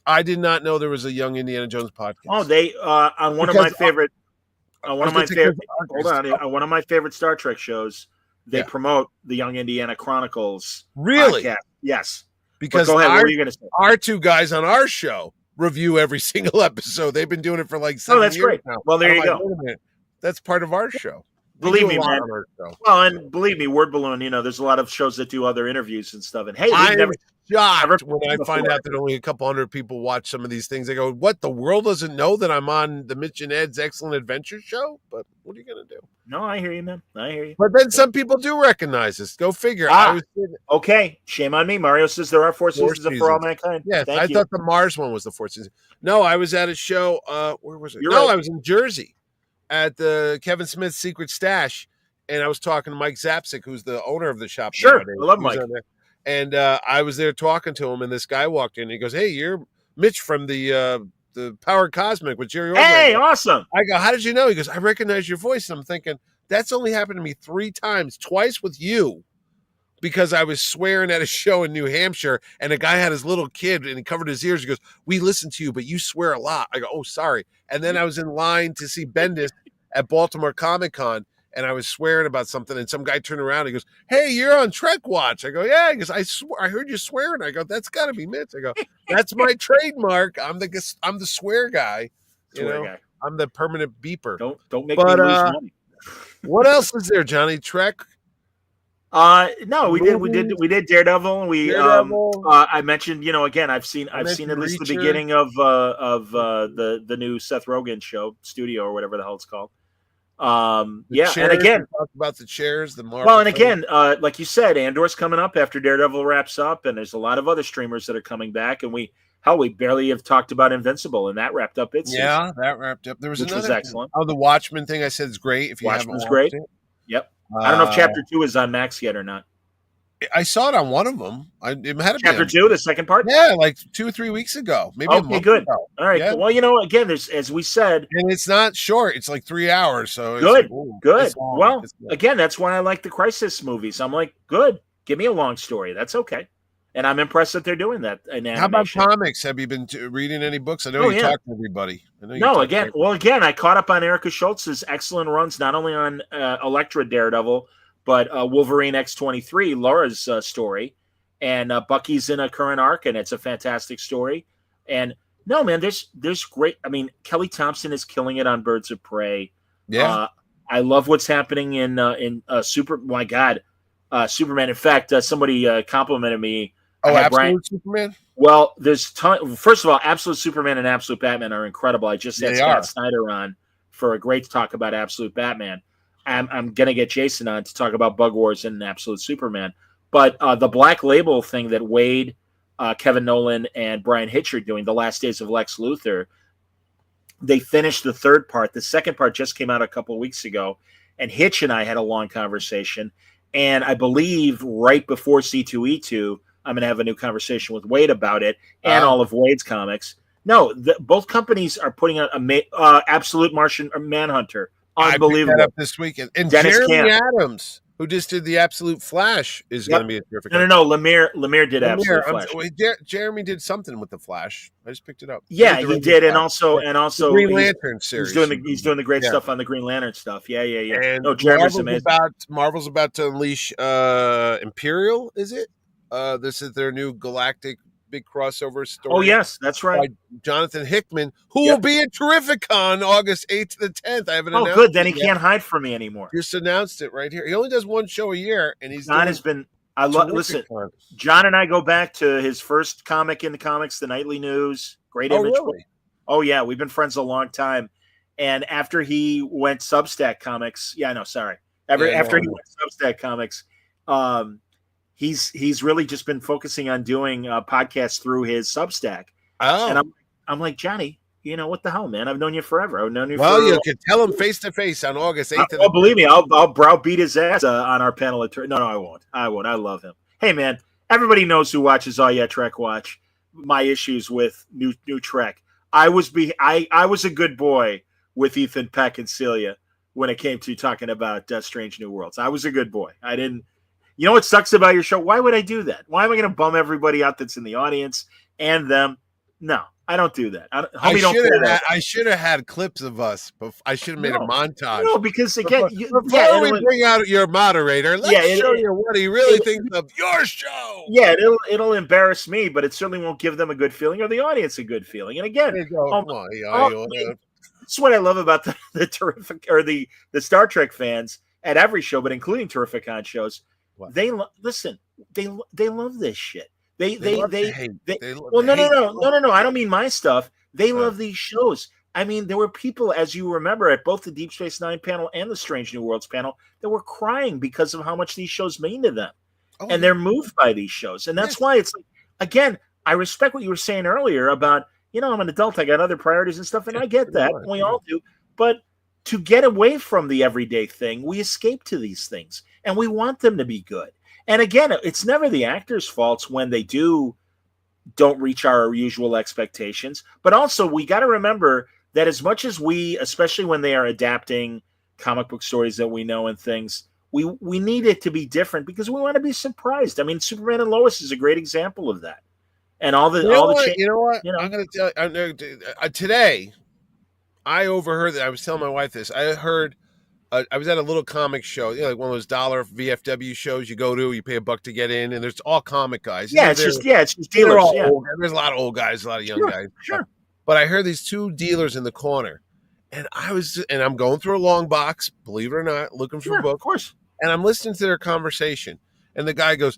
S3: I did not know there was a young Indiana Jones podcast.
S2: Oh, they on one of my favorite Star Trek shows. They promote the Young Indiana Chronicles.
S3: Really?
S2: Podcast. Yes.
S3: Because
S2: go ahead. What were you going to say?
S3: Our 2 guys on our show review every single episode. They've been doing it for 7
S2: that's
S3: years
S2: great.
S3: now.
S2: Well, there you go.
S3: That's part of our show.
S2: Believe me, man. Well, and believe me, Word Balloon, there's a lot of shows that do other interviews and stuff. And hey,
S3: I'm shocked when I find out that only a couple hundred people watch some of these things. I go, what? The world doesn't know that I'm on the Mitch and Ed's Excellent Adventure show? But what are you going to do?
S2: No, I hear you, man. I hear you.
S3: But then some people do recognize us. Go figure.
S2: Okay. Shame on me. Mario says there are 4 seasons of For All Mankind.
S3: Yes, I thought the Mars one was the 4th season. No, I was at a show. Where was it? I was in Jersey at the Kevin Smith's Secret Stash, and I was talking to Mike Zapsik, who's the owner of the shop.
S2: Sure,
S3: nowadays.
S2: I love
S3: He was
S2: Mike.
S3: on there. And I was there talking to him, and this guy walked in. And he goes, "Hey, you're Mitch from the Power Cosmic with Jerry Orbach."
S2: Hey, awesome.
S3: I go, "How did you know?" He goes, "I recognize your voice." And I'm thinking, that's only happened to me 3 times, twice with you, because I was swearing at a show in New Hampshire, and a guy had his little kid, and he covered his ears. He goes, "We listen to you, but you swear a lot." I go, "Oh, sorry." And then I was in line to see Bendis at Baltimore Comic Con, and I was swearing about something, and some guy turned around and he goes, "Hey, you're on Trek Watch." I go, "Yeah." He goes, I heard you swearing." I go, "That's got to be Mitch." I go, "That's my trademark. I'm the swear guy.
S2: Swear guy.
S3: I'm the permanent beeper."
S2: Don't make me lose money.
S3: What else is there, Johnny? Trek?
S2: No, we did Daredevil.
S3: Daredevil.
S2: I mentioned, again, I've seen at least
S3: Reacher.
S2: the beginning of the new Seth Rogen show, Studio, or whatever the hell it's called. And again,
S3: talk about the chairs, the Marvel.
S2: well, and again, like you said, Andor's coming up after Daredevil wraps up, and there's a lot of other streamers that are coming back, and we barely have talked about Invincible, and that wrapped up its season,
S3: that wrapped up. There was
S2: which
S3: another
S2: was excellent.
S3: Oh, the Watchmen thing I said is great. If you
S2: Watchmen's
S3: haven't
S2: great.
S3: watched it.
S2: Yep. I don't know if Chapter 2 is on Max yet or not.
S3: I saw it on one of them. It had to
S2: Chapter
S3: be
S2: 2, the second part.
S3: Yeah, like 2 or 3 weeks ago. Maybe.
S2: Okay, good.
S3: Ago.
S2: All right.
S3: Yeah.
S2: Well, again, there's, as we said,
S3: and it's not short. It's like 3 hours. So
S2: good.
S3: Good.
S2: Well, again, that's why I like the Crisis movies. I'm like, good. Give me a long story. That's okay. And I'm impressed that they're doing that in animation.
S3: How about comics? Have you been reading any books? I know you talk to everybody.
S2: Again, I caught up on Erica Schultz's excellent runs, not only on Elektra Daredevil, but Wolverine X-23, Laura's story, and Bucky's in a current arc, and it's a fantastic story. And no, man, there's great. I mean, Kelly Thompson is killing it on Birds of Prey.
S3: Yeah,
S2: I love what's happening in Superman. In fact, somebody complimented me.
S3: Absolute Superman.
S2: Well, there's first of all, Absolute Superman and Absolute Batman are incredible. I just had Scott Snyder on for a great talk about Absolute Batman. I'm gonna get Jason on to talk about Bug Wars and Absolute Superman. But the Black Label thing that Wade, Kevin Nolan, and Brian Hitch are doing, The Last Days of Lex Luthor, they finished the third part. The second part just came out a couple of weeks ago, and Hitch and I had a long conversation. And I believe right before C2E2, I'm going to have a new conversation with Wade about it and all of Wade's comics. No, both companies are putting out Absolute Martian Manhunter. Unbelievable.
S3: I picked that up this weekend. And
S2: Dennis
S3: Jeremy
S2: Camp.
S3: Adams, who just did the Absolute Flash, is going to be a terrific.
S2: No. Lemire did Absolute Flash.
S3: Jeremy did something with the Flash. I just picked it up.
S2: Yeah, he did, and also the
S3: Green Lantern series.
S2: He's doing the great stuff on the Green Lantern stuff. Yeah.
S3: And
S2: no, Jeremy's amazing.
S3: Marvel's about to unleash Imperial. Is it? This is their new galactic big crossover story.
S2: Oh, yes, that's right.
S3: By Jonathan Hickman, who will be at Terrificon August 8th to the 10th. I haven't announced it.
S2: Oh, good. Then he can't hide from me anymore.
S3: Just announced it right here. He only does one show a year, and
S2: John has been. Listen, John and I go back to his first comic in the comics, The Nightly News. Great image.
S3: Really?
S2: Oh, yeah. We've been friends a long time. And after he went Substack Comics, after he went Substack Comics, he's really just been focusing on doing podcasts through his Substack.
S3: Oh,
S2: and I'm like, Johnny, what the hell, man? I've known you forever. I've known you.
S3: Well, you can tell him face to face on August 8th.
S2: Oh, believe me, I'll browbeat his ass on our panel. No, I won't. I love him. Hey, man, everybody knows who watches All Yeah Trek Watch. My issues with new Trek. I was a good boy with Ethan Peck and Celia when it came to talking about Strange New Worlds. I was a good boy. I didn't. You know what sucks about your show? Why would I do that? Why am I going to bum everybody out that's in the audience and them? No, I don't do that. I
S3: should have had clips of us, but I should have made a montage.
S2: No, because again,
S3: before we bring out your moderator, let's show you what he really thinks of your show.
S2: Yeah, it'll embarrass me, but it certainly won't give them a good feeling or the audience a good feeling. And again, that's what I love about the terrific or the Star Trek fans at every show, but including Terrificon shows. What? They love this shit. No. I don't mean my stuff. They love these shows. I mean, there were people, as you remember, at both the Deep Space Nine panel and the Strange New Worlds panel that were crying because of how much these shows mean to them, and they're moved by these shows. And that's why it's like, again, I respect what you were saying earlier about, I'm an adult, I got other priorities and stuff, and I get that. We all do, but to get away from the everyday thing, we escape to these things, and we want them to be good. And again, it's never the actors' faults when they don't reach our usual expectations. But also, we got to remember that as much as we, especially when they are adapting comic book stories that we know and things, we need it to be different because we want to be surprised. I mean, Superman and Lois is a great example of that. And all the
S3: you know what? I'm going to tell you today. I overheard that. I was telling my wife this. I heard. I was at a little comic show, like one of those $1 VFW shows you go to. You pay $1 to get in, and there's all comic guys.
S2: Yeah, it's just dealers.
S3: Old. There's a lot of old guys, a lot of young guys.
S2: Sure.
S3: But I heard these 2 dealers in the corner, and I'm going through a long box, believe it or not, looking for books.
S2: Of course.
S3: And I'm listening to their conversation, and the guy goes,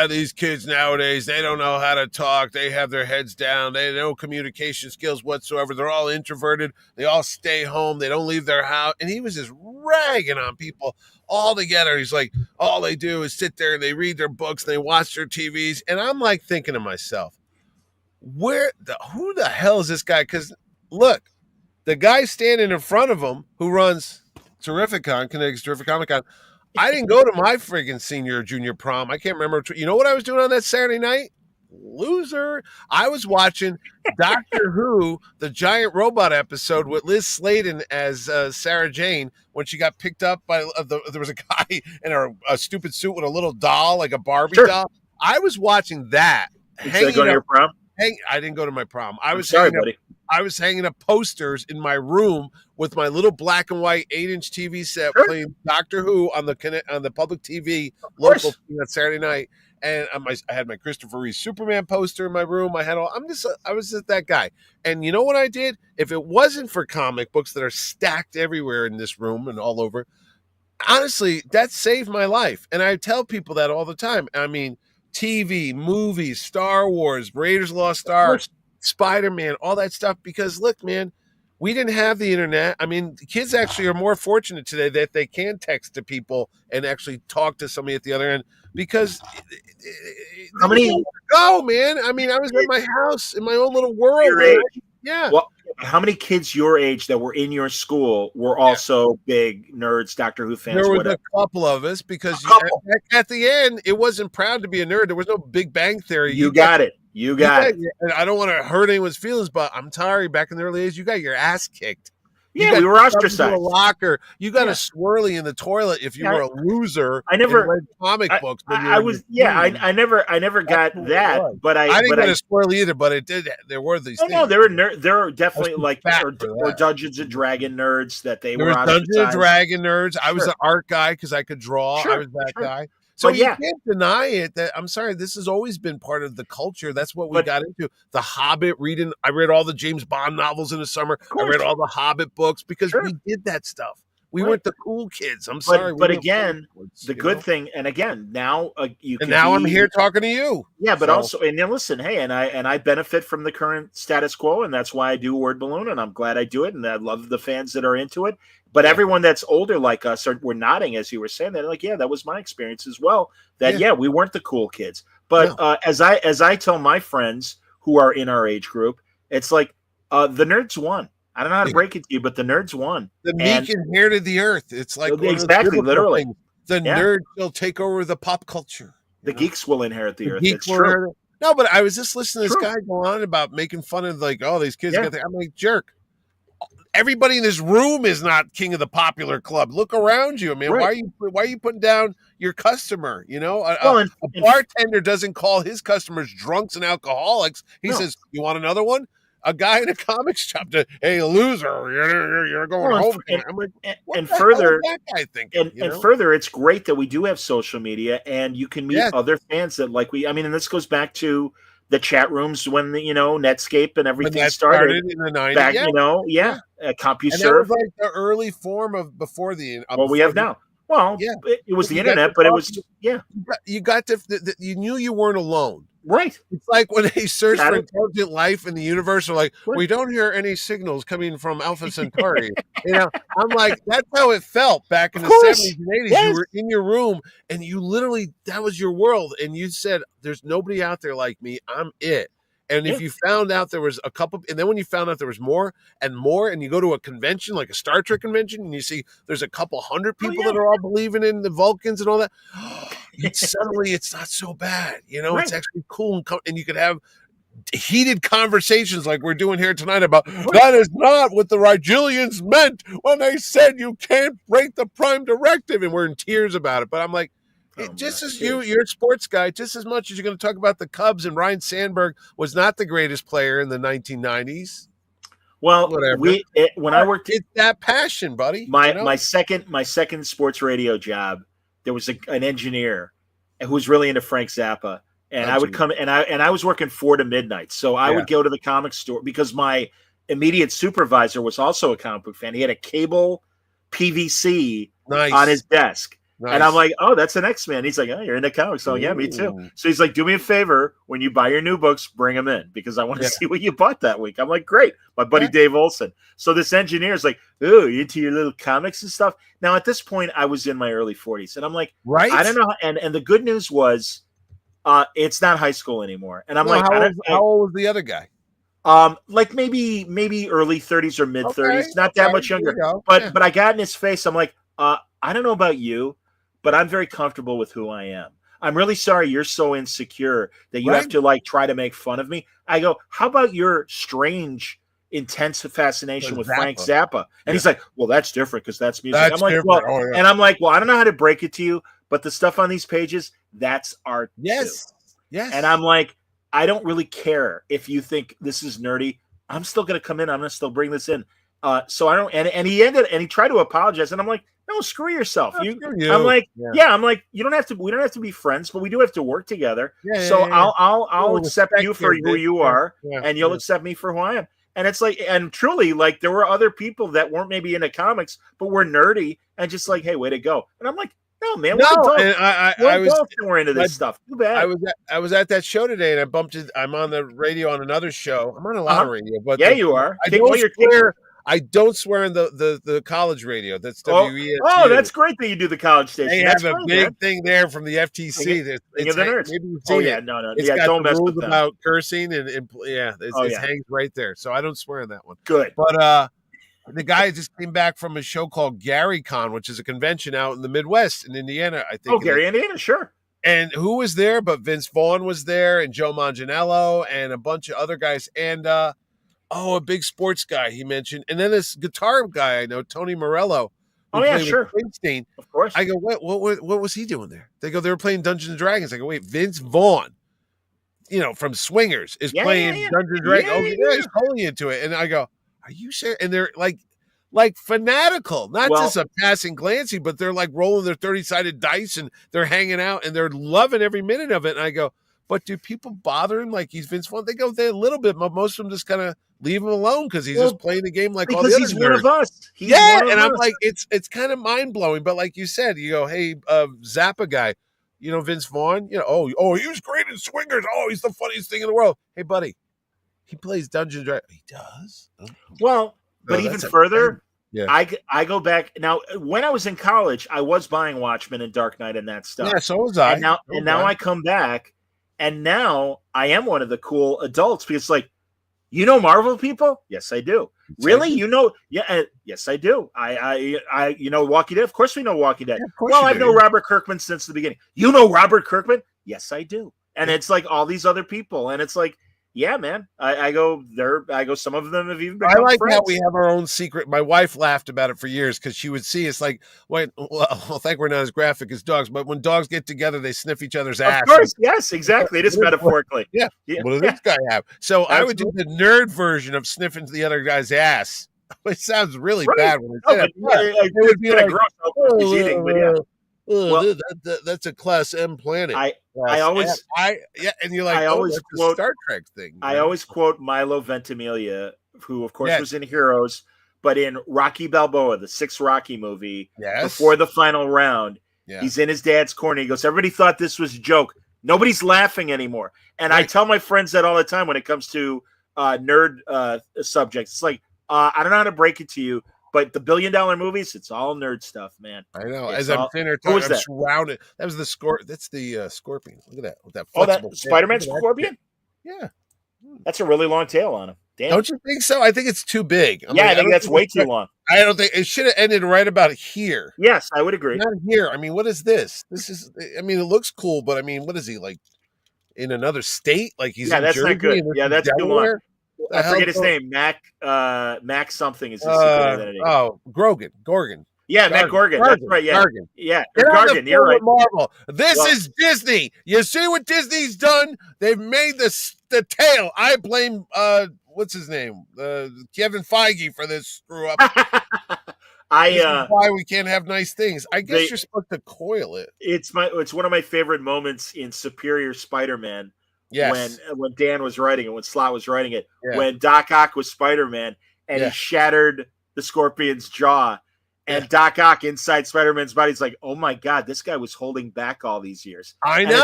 S3: these kids nowadays, they don't know how to talk. They have their heads down. They have no communication skills whatsoever. They're all introverted. They all stay home. They don't leave their house. And he was just ragging on people all together. He's like, all they do is sit there and they read their books and they watch their TVs. And I'm like thinking to myself, who the hell is this guy? Because look, the guy standing in front of him who runs Terrificon, Connecticut's Terrific Comic Con, I didn't go to my friggin' senior or junior prom. I can't remember. You know what I was doing on that Saturday night? Loser. I was watching Doctor Who, the giant robot episode with Liz Sladen as Sarah Jane when she got picked up by there was a guy in a stupid suit with a little doll, like a Barbie doll. I was watching that.
S2: Did you go to your prom?
S3: I didn't go to my prom.
S2: I
S3: was hanging up posters in my room with my little black and white 8-inch TV set playing Doctor Who on the public TV local on Saturday night. And I had my Christopher Reeve Superman poster in my room. I was just that guy. And you know what I did? If it wasn't for comic books that are stacked everywhere in this room and all over, honestly, that saved my life. And I tell people that all the time. I mean, TV, movies, Star Wars, Raiders of the Lost Ark, Spider-Man, all that stuff. Because look, man, we didn't have the internet. I mean, kids actually are more fortunate today that they can text to people and actually talk to somebody at the other end. Because
S2: how many
S3: go, man? I mean, I was at my house in my own little world. Yeah.
S2: Well, how many kids your age that were in your school were also big nerds, Doctor Who fans?
S3: There was a couple of us because at the end, it wasn't proud to be a nerd. There was no Big Bang Theory.
S2: You got it.
S3: And I don't want to hurt anyone's feelings, but I'm sorry. Back in the early days, you got your ass kicked.
S2: Yeah, we were ostracized.
S3: A locker. You got a swirly in the toilet if you were a loser.
S2: I never
S3: read comic books.
S2: I never got that. But I didn't
S3: get a swirly either. But it did. There were these.
S2: No, there are definitely like or Dungeons and Dragon nerds that they were.
S3: Dungeons and Dragon nerds. I was an art guy because I could draw. I was that guy. So you can't deny it. That I'm sorry, this has always been part of the culture. That's what we got into. The Hobbit reading. I read all the James Bond novels in the summer. I read all the Hobbit books because we did that stuff. We weren't the cool kids. I'm sorry.
S2: But again, the good thing, and again, now
S3: I'm here talking to you.
S2: Yeah, but also, and then listen, hey, and I benefit from the current status quo, and that's why I do Word Balloon, and I'm glad I do it, and I love the fans that are into it. But everyone that's older like us were nodding as you were saying that. Like, yeah, that was my experience as well. That we weren't the cool kids. But as I tell my friends who are in our age group, it's like the nerds won. I don't know how to break it to you, but the nerds won.
S3: The meek inherited the earth. It's like
S2: exactly, literally.
S3: The nerds will take over the pop culture.
S2: The geeks will inherit the earth. It's true.
S3: No, but I was just listening to this guy go on about making fun of like, oh, these kids got I'm like, jerk. Everybody in this room is not king of the popular club. Look around you, man. Why are you putting down your customer? You know, a bartender doesn't call his customers drunks and alcoholics. He says, "You want another one?" A guy in a comic shop hey, loser, you're going home. I'm like,
S2: and further,
S3: that guy thinking,
S2: and further, it's great that we do have social media and you can meet other fans that and this goes back to the chat rooms when Netscape and everything started
S3: in the 90s.
S2: Back, CompuServe.
S3: And that was like the early form of before the.
S2: What we have now. Well, it was the internet, but it was
S3: You got to. You knew you weren't alone.
S2: Right.
S3: It's like when they search for intelligent life in the universe, they're like, we don't hear any signals coming from Alpha Centauri. I'm like, that's how it felt back in the 70s and 80s. Yes. You were in your room and you literally, that was your world. And you said, there's nobody out there like me. I'm it. And if you found out there was a couple, and then when you found out there was more and more, and you go to a convention like a Star Trek convention, and you see there's a couple hundred people that are all believing in the Vulcans and all that, suddenly it's not so bad. It's actually cool, and you could have heated conversations like we're doing here tonight about that is not what the Rigelians meant when they said you can't break the Prime Directive, and we're in tears about it. But I'm like, you're a sports guy just as much as you're going to talk about the Cubs, and Ryan Sandberg was not the greatest player in the 1990s.
S2: Well, when I worked,
S3: it's that passion, buddy.
S2: My second sports radio job, there was an engineer who was really into Frank Zappa. And I would come and I was working 4 to midnight. So I would go to the comic store because my immediate supervisor was also a comic book fan. He had a cable PVC on his desk. Nice. And I'm like, oh, that's an X-Men. He's like, oh, you're into comics. So yeah, me too. So he's like, do me a favor. When you buy your new books, bring them in because I want to see what you bought that week. I'm like, great. My buddy Dave Olson. So this engineer is like, oh, you into your little comics and stuff. Now, at this point, I was in my early 40s. And I'm like, I don't know. And the good news was, it's not high school anymore. And I'm
S3: how old was the other guy?
S2: Like maybe early 30s or mid 30s, not that much younger. But I got in his face. I'm like, I don't know about you, but I'm very comfortable with who I am. I'm really sorry you're so insecure that you have to like try to make fun of me. I go, how about your strange, intense fascination with Frank Zappa? And he's like, well, that's different because that's music. I'm like, and I'm like, well, I don't know how to break it to you, but the stuff on these pages, that's art.
S3: Yes.
S2: And I'm like, I don't really care if you think this is nerdy. I'm still going to come in. I'm going to still bring this in. So I don't, and he tried to apologize. And I'm like, no, screw yourself. I'm like, I'm like, we don't have to be friends, but we do have to work together. I'll accept you for who you are and you'll accept me for who I am. And it's like, and truly, like, there were other people that weren't maybe into comics, but were nerdy and just like, hey, way to go. And I'm like, no, man, we're into this stuff. Too bad.
S3: I was at that show today, and I bumped it. I'm on the radio on another show. I'm on a lot of radio, but
S2: you are.
S3: I don't swear in the college radio. That's WESU.
S2: Oh, that's great that you do the college station.
S3: They have a big thing there from the FTC.
S2: It's the nerds. No.
S3: It's got
S2: don't
S3: the
S2: mess
S3: rules
S2: with them.
S3: about cursing and it hangs right there. So I don't swear in that one.
S2: Good,
S3: but the guy just came back from a show called GaryCon, which is a convention out in the Midwest in Indiana, I think.
S2: Oh, Gary, Indiana, sure.
S3: And who was there? But Vince Vaughn was there, and Joe Manganiello, and a bunch of other guys, and a big sports guy he mentioned, and then this guitar guy I know, Tony Morello.
S2: Oh yeah, sure.
S3: Springsteen.
S2: Of course.
S3: I go, what was he doing there? They go, they were playing Dungeons and Dragons. I go, wait, Vince Vaughn, from Swingers is playing Dungeons and Dragons. He's totally into it, and I go, are you serious? And they're like fanatical, not just a passing glancing, but they're like rolling their 30-sided dice and they're hanging out and they're loving every minute of it. And I go, but do people bother him like he's Vince Vaughn? They go there a little bit, but most of them just kind of leave him alone because he's just playing the game like all the others.
S2: He's one of us.
S3: I'm like, it's kind of mind blowing. But like you said, you go, hey, Zappa guy, Vince Vaughn, he was great in Swingers. Oh, he's the funniest thing in the world. Hey, buddy. He plays Dungeons & Dragons. He does?
S2: Well, but even further, I go back. Now, when I was in college, I was buying Watchmen and Dark Knight and that stuff.
S3: Yeah, so was I.
S2: And now I come back, and now I am one of the cool adults because, like, Marvel people? Yes, I do. Really? Yeah, yes, I do. I Walking Dead? Of course we know Walking Dead. Well, I've known Robert Kirkman since the beginning. You know Robert Kirkman? Yes, I do. And it's like all these other people, and it's like, yeah, man. I go there. I go. Some of them have even become friends.
S3: How we have our own secret. My wife laughed about it for years because she would see it's like, thank we're not as graphic as dogs, but when dogs get together, they sniff each other's ass.
S2: Of course, yes, exactly. It is metaphorically.
S3: Yeah. What does this guy have? So I would do the nerd version of sniffing the other guy's ass. It sounds really bad when it's
S2: it would be like gross. He's eating, but yeah.
S3: That's a Class M planet.
S2: I always
S3: and you're like, I always quote Star Trek thing.
S2: I always quote Milo Ventimiglia, who of course was in Heroes, but in Rocky Balboa, the 6th Rocky movie, before the final round, he's in his dad's corner. He goes, "Everybody thought this was a joke. Nobody's laughing anymore." And I tell my friends that all the time when it comes to nerd subjects. It's like, I don't know how to break it to you. But the $1 billion movies, it's all nerd stuff, man.
S3: I know. As I'm sitting there, I'm surrounded. That was the That's the Scorpion. Look at that. With that flexible
S2: that Spider-Man Scorpion?
S3: Yeah.
S2: That's a really long tail on him. Damn.
S3: Don't you think so? I think it's too big.
S2: I think that's way too long.
S3: I don't think it should have ended right about here.
S2: Yes, I would agree.
S3: Not here. I mean, what is this? This is. I mean, it looks cool, but I mean, what is he like in another state? Like he's in
S2: that's
S3: Jersey
S2: not good.
S3: and
S2: Yeah, that's too long. I forget his
S3: hell?
S2: name. Mac something is his secret identity.
S3: Gorgon.
S2: Yeah, Matt Gorgon. That's right. Yeah,
S3: Gargan.
S2: Yeah,
S3: Gargan.
S2: You're right.
S3: Marvel. This is Disney. You see what Disney's done? They've made the tail. I blame what's his name? Kevin Feige for this screw up. This is why we can't have nice things. I guess you're supposed to coil it.
S2: It's one of my favorite moments in Superior Spider-Man.
S3: Yes.
S2: When Dan was writing it, when Slott was writing it, when Doc Ock was Spider-Man and he shattered the Scorpion's jaw. And Doc Ock inside Spider-Man's body is like, oh my God, this guy was holding back all these years.
S3: I know.
S2: And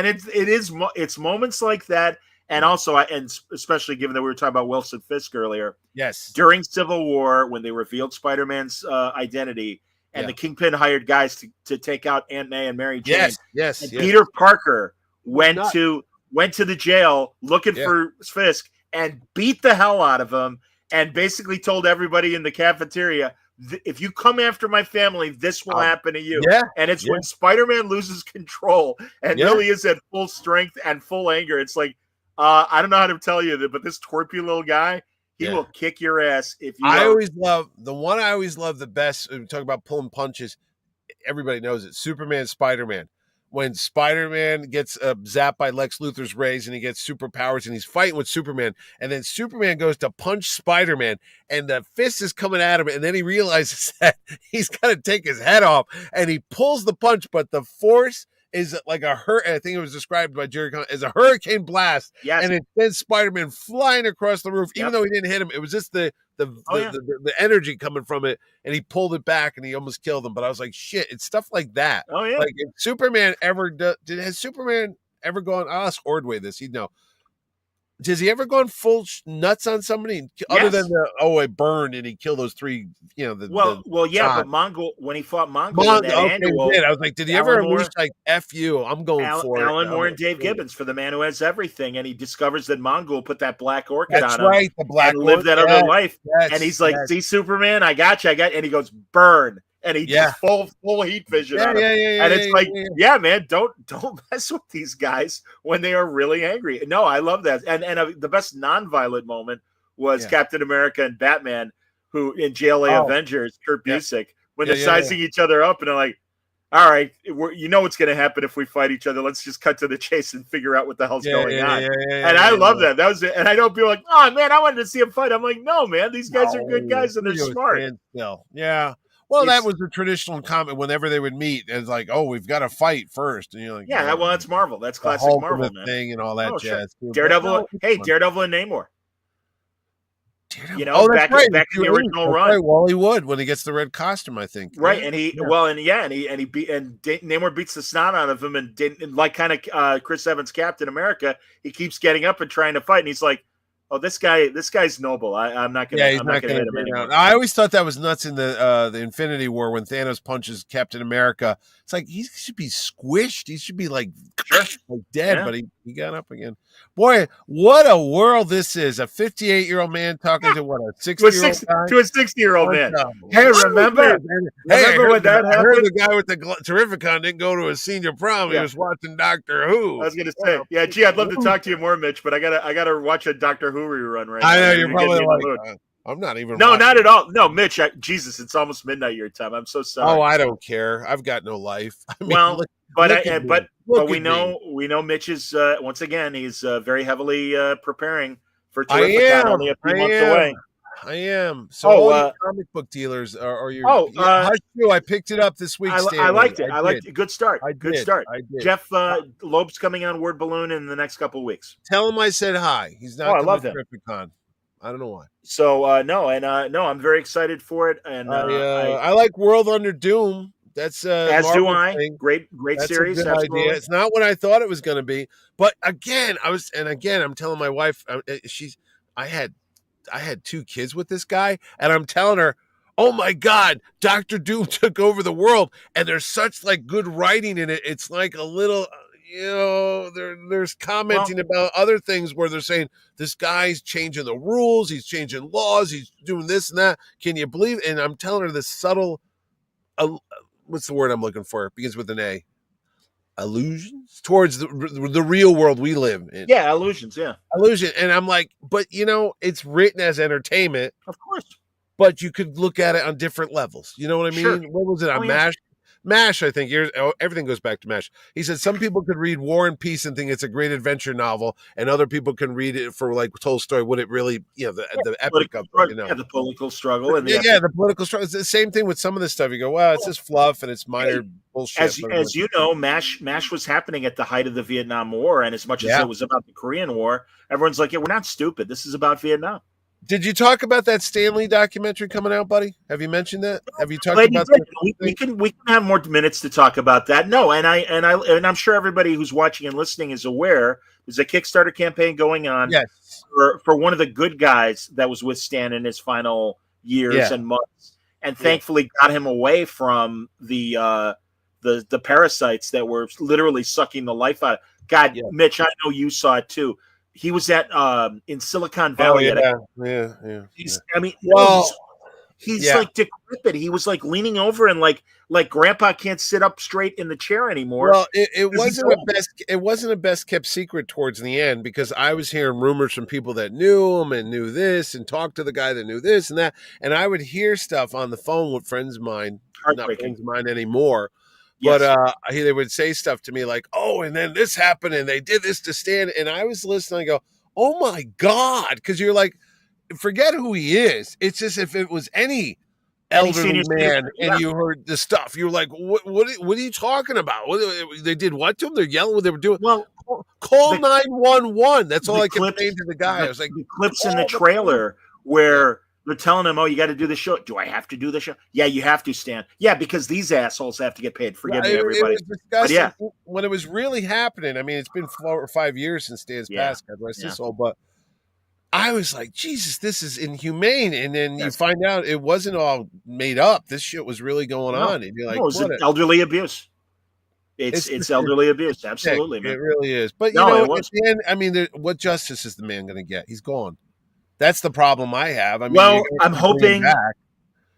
S2: it's like, it's moments like that, and also, and especially given that we were talking about Wilson Fisk earlier.
S3: Yes.
S2: During Civil War, when they revealed Spider-Man's identity, and the Kingpin hired guys to take out Aunt May and Mary Jane.
S3: Yes.
S2: And Peter Parker went to the jail looking for Fisk and beat the hell out of him. And basically told everybody in the cafeteria, if you come after my family, this will happen to you.
S3: Yeah,
S2: and it's when Spider-Man loses control and really is at full strength and full anger. It's like, I don't know how to tell you that, but this twerpy little guy, he will kick your ass. If you
S3: I always love the best. We talk about pulling punches. Everybody knows it. Superman, Spider-Man. When Spider-Man gets zapped by Lex Luthor's rays and he gets superpowers and he's fighting with Superman, and then Superman goes to punch Spider-Man and the fist is coming at him, and then he realizes that he's got to take his head off and he pulls the punch, but the force is like I think it was described by Jerry Conn as a hurricane blast, and it sends Spider-Man flying across the roof, even though he didn't hit him. It was just the energy coming from it, and he pulled it back and he almost killed him. But I was like, shit, it's stuff like that.
S2: Oh yeah,
S3: like if Superman ever has Superman ever gone? I'll ask Ordway this. He'd know. Has he ever gone full nuts on somebody other than it burned and he killed those three? But
S2: Mongol, when he fought Mongol in that annual,
S3: I was like, did he ever unleash like F you? I'm going for it.
S2: Alan Moore and Dave Gibbons for The Man Who Has Everything, and he discovers that Mongol put that black orchid on him.
S3: Right, the black
S2: and lived that other life. And he's like, see, Superman, I got you, and he goes, burn. And he just full heat vision on him. And it's man, don't mess with these guys when they are really angry. No, I love that. And the best non-violent moment was Captain America and Batman, who in JLA Avengers, Kurt Busiek, when they're sizing each other up, and they're like, all right, you know what's going to happen if we fight each other. Let's just cut to the chase and figure out what the hell's going on. And I love that. That was it. And I know people are like, oh, man, I wanted to see him fight. I'm like, no, man, these guys are good guys and they're smart.
S3: Yeah. Well, that was the traditional comment whenever they would meet. It's like, oh, we've got to fight first. And you're like,
S2: that's Marvel. That's classic Marvel, man.
S3: Thing and all that jazz.
S2: Sure. Daredevil. Daredevil and Namor.
S3: Daredevil. Back in the original run.
S2: Right.
S3: Wally Wood when he gets the red costume, I think.
S2: Right, and Namor beats the snot out of him, and like kind of Chris Evans' Captain America, he keeps getting up and trying to fight, and he's like, oh, this guy's noble. I'm not gonna.
S3: He's not gonna hit him anymore. I always thought that was nuts in the Infinity War when Thanos punches Captain America. It's like he should be squished. He should be like dead, but he got up again. Boy, what a world this is! A 58-year-old man talking to what a 60-year-old guy?
S2: To a 60-year-old man. Hey, remember when that happened?
S3: I heard the guy with the Terrificon didn't go to a senior prom. He was watching Doctor Who.
S2: I was gonna say, I'd love to talk to you more, Mitch, but I gotta watch a Doctor Who rerun right now.
S3: I know you're probably like, I'm not even.
S2: No, not at all. No, Mitch. Jesus, it's almost midnight your time. I'm so sorry.
S3: Oh, I don't care. I've got no life. I mean,
S2: but we know Mitch is once again he's very heavily preparing for Terrificon, only a few months away.
S3: I am. So comic book dealers are your Hush You, I picked it up this week.
S2: I liked it. I liked it. Good start.
S3: I
S2: did. Jeff Loeb's coming on Word Balloon in the next couple of weeks.
S3: Tell him I said hi. He's not coming to Terrificon. I don't know why.
S2: So I'm very excited for it, and
S3: I like World Under Doom. That's
S2: as
S3: Marvel
S2: do I.
S3: Thing.
S2: Great
S3: That's
S2: series.
S3: A good idea. It's not what I thought it was going to be, but again, I'm telling my wife, I had 2 kids with this guy, and I'm telling her, oh my God, Dr. Doom took over the world, and there's such like good writing in it. It's like a little. They're there's commenting about other things where they're saying this guy's changing the rules, he's changing laws, he's doing this and that. Can you believe? And I'm telling her this subtle, what's the word I'm looking for? It begins with an A. Allusions towards the real world we live in.
S2: Yeah, illusions. Yeah,
S3: illusion. And I'm like, but it's written as entertainment,
S2: of course.
S3: But you could look at it on different levels. You know what I mean? Sure. What was it on MASH? MASH, I think. Everything goes back to MASH. He said some people could read War and Peace and think it's a great adventure novel, and other people can read it for like Tolstoy, what it really, the epic of it.
S2: Yeah, the political struggle and
S3: the political struggle. It's the same thing with some of this stuff. You go, well, it's just fluff and it's minor bullshit.
S2: As you know, MASH was happening at the height of the Vietnam War, and as much as it was about the Korean War, everyone's like, yeah, we're not stupid. This is about Vietnam.
S3: Did you talk about that Stan Lee documentary coming out, buddy? Have you mentioned that? Have you talked about that?
S2: We can have more minutes to talk about that. No, and I'm sure everybody who's watching and listening is aware there's a Kickstarter campaign going on for one of the good guys that was with Stan in his final years and months, and thankfully got him away from the parasites that were literally sucking the life out. God, Mitch, I know you saw it too. He was at in Silicon Valley. He's like decrepit. He was like leaning over and like Grandpa can't sit up straight in the chair anymore.
S3: Well, it wasn't a best kept secret towards the end, because I was hearing rumors from people that knew him and knew this and talked to the guy that knew this and that, and I would hear stuff on the phone with friends of mine, not friends of mine anymore. But they would say stuff to me like, oh, and then this happened, and they did this to Stan. And I was listening, I go, oh, my God. Because you're like, forget who he is. It's just if it was any elderly man and you heard the stuff, you were like, what are you talking about? They did what to him? They're yelling what they were doing.
S2: Well,
S3: call 911. That's all I could say to the guy. I was like,
S2: the clips in the trailer where they're telling him, oh, you got to do the show. Do I have to do the show? Yeah, you have to, Stan. Yeah, because these assholes have to get paid. Forgive me, everybody.
S3: But when it was really happening, I mean, it's been 4 or 5 years since Stan's passed, God rest his soul, but I was like, Jesus, this is inhumane. And then you find out it wasn't all made up. This shit was really going on. And you're like,
S2: it's elderly abuse. It's elderly abuse. Absolutely, man.
S3: It really is. But, at the end, I mean, what justice is the man going to get? He's gone. That's the problem I have. I mean,
S2: I'm hoping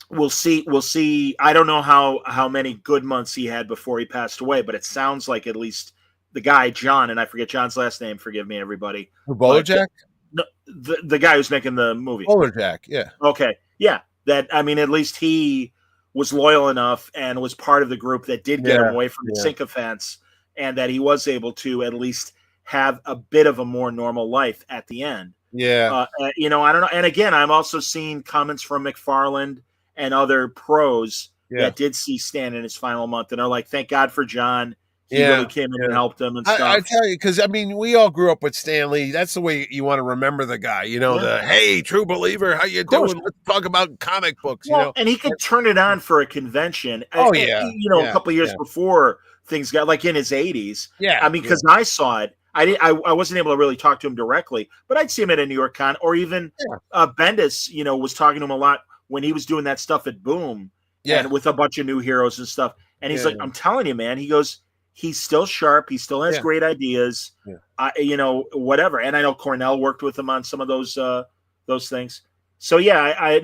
S2: we'll see. I don't know how many good months he had before he passed away, but it sounds like at least the guy, John, and I forget John's last name. Forgive me, everybody.
S3: Bojack?
S2: No, the guy who's making the movie.
S3: Bojack, yeah.
S2: Okay, yeah. That, I mean, at least he was loyal enough and was part of the group that did get him away from the sycophants, and that he was able to at least have a bit of a more normal life at the end.
S3: Yeah.
S2: I don't know. And again, I'm also seeing comments from McFarland and other pros that did see Stan in his final month and are like, thank God for John. He really came in and helped him and stuff.
S3: I tell you, because, I mean, we all grew up with Stan Lee. That's the way you want to remember the guy. The, hey, true believer, how you doing? Let's talk about comic books,
S2: And he could turn it on for a convention.
S3: Oh,
S2: a couple of years before things got, like in his 80s.
S3: Yeah.
S2: I mean, because I saw it. I wasn't able to really talk to him directly, but I'd see him at a New York con, or even Bendis, was talking to him a lot when he was doing that stuff at Boom, and with a bunch of new heroes and stuff. And he's like, I'm telling you, man, he goes, he's still sharp. He still has great ideas, whatever. And I know Cornell worked with him on some of those things. So I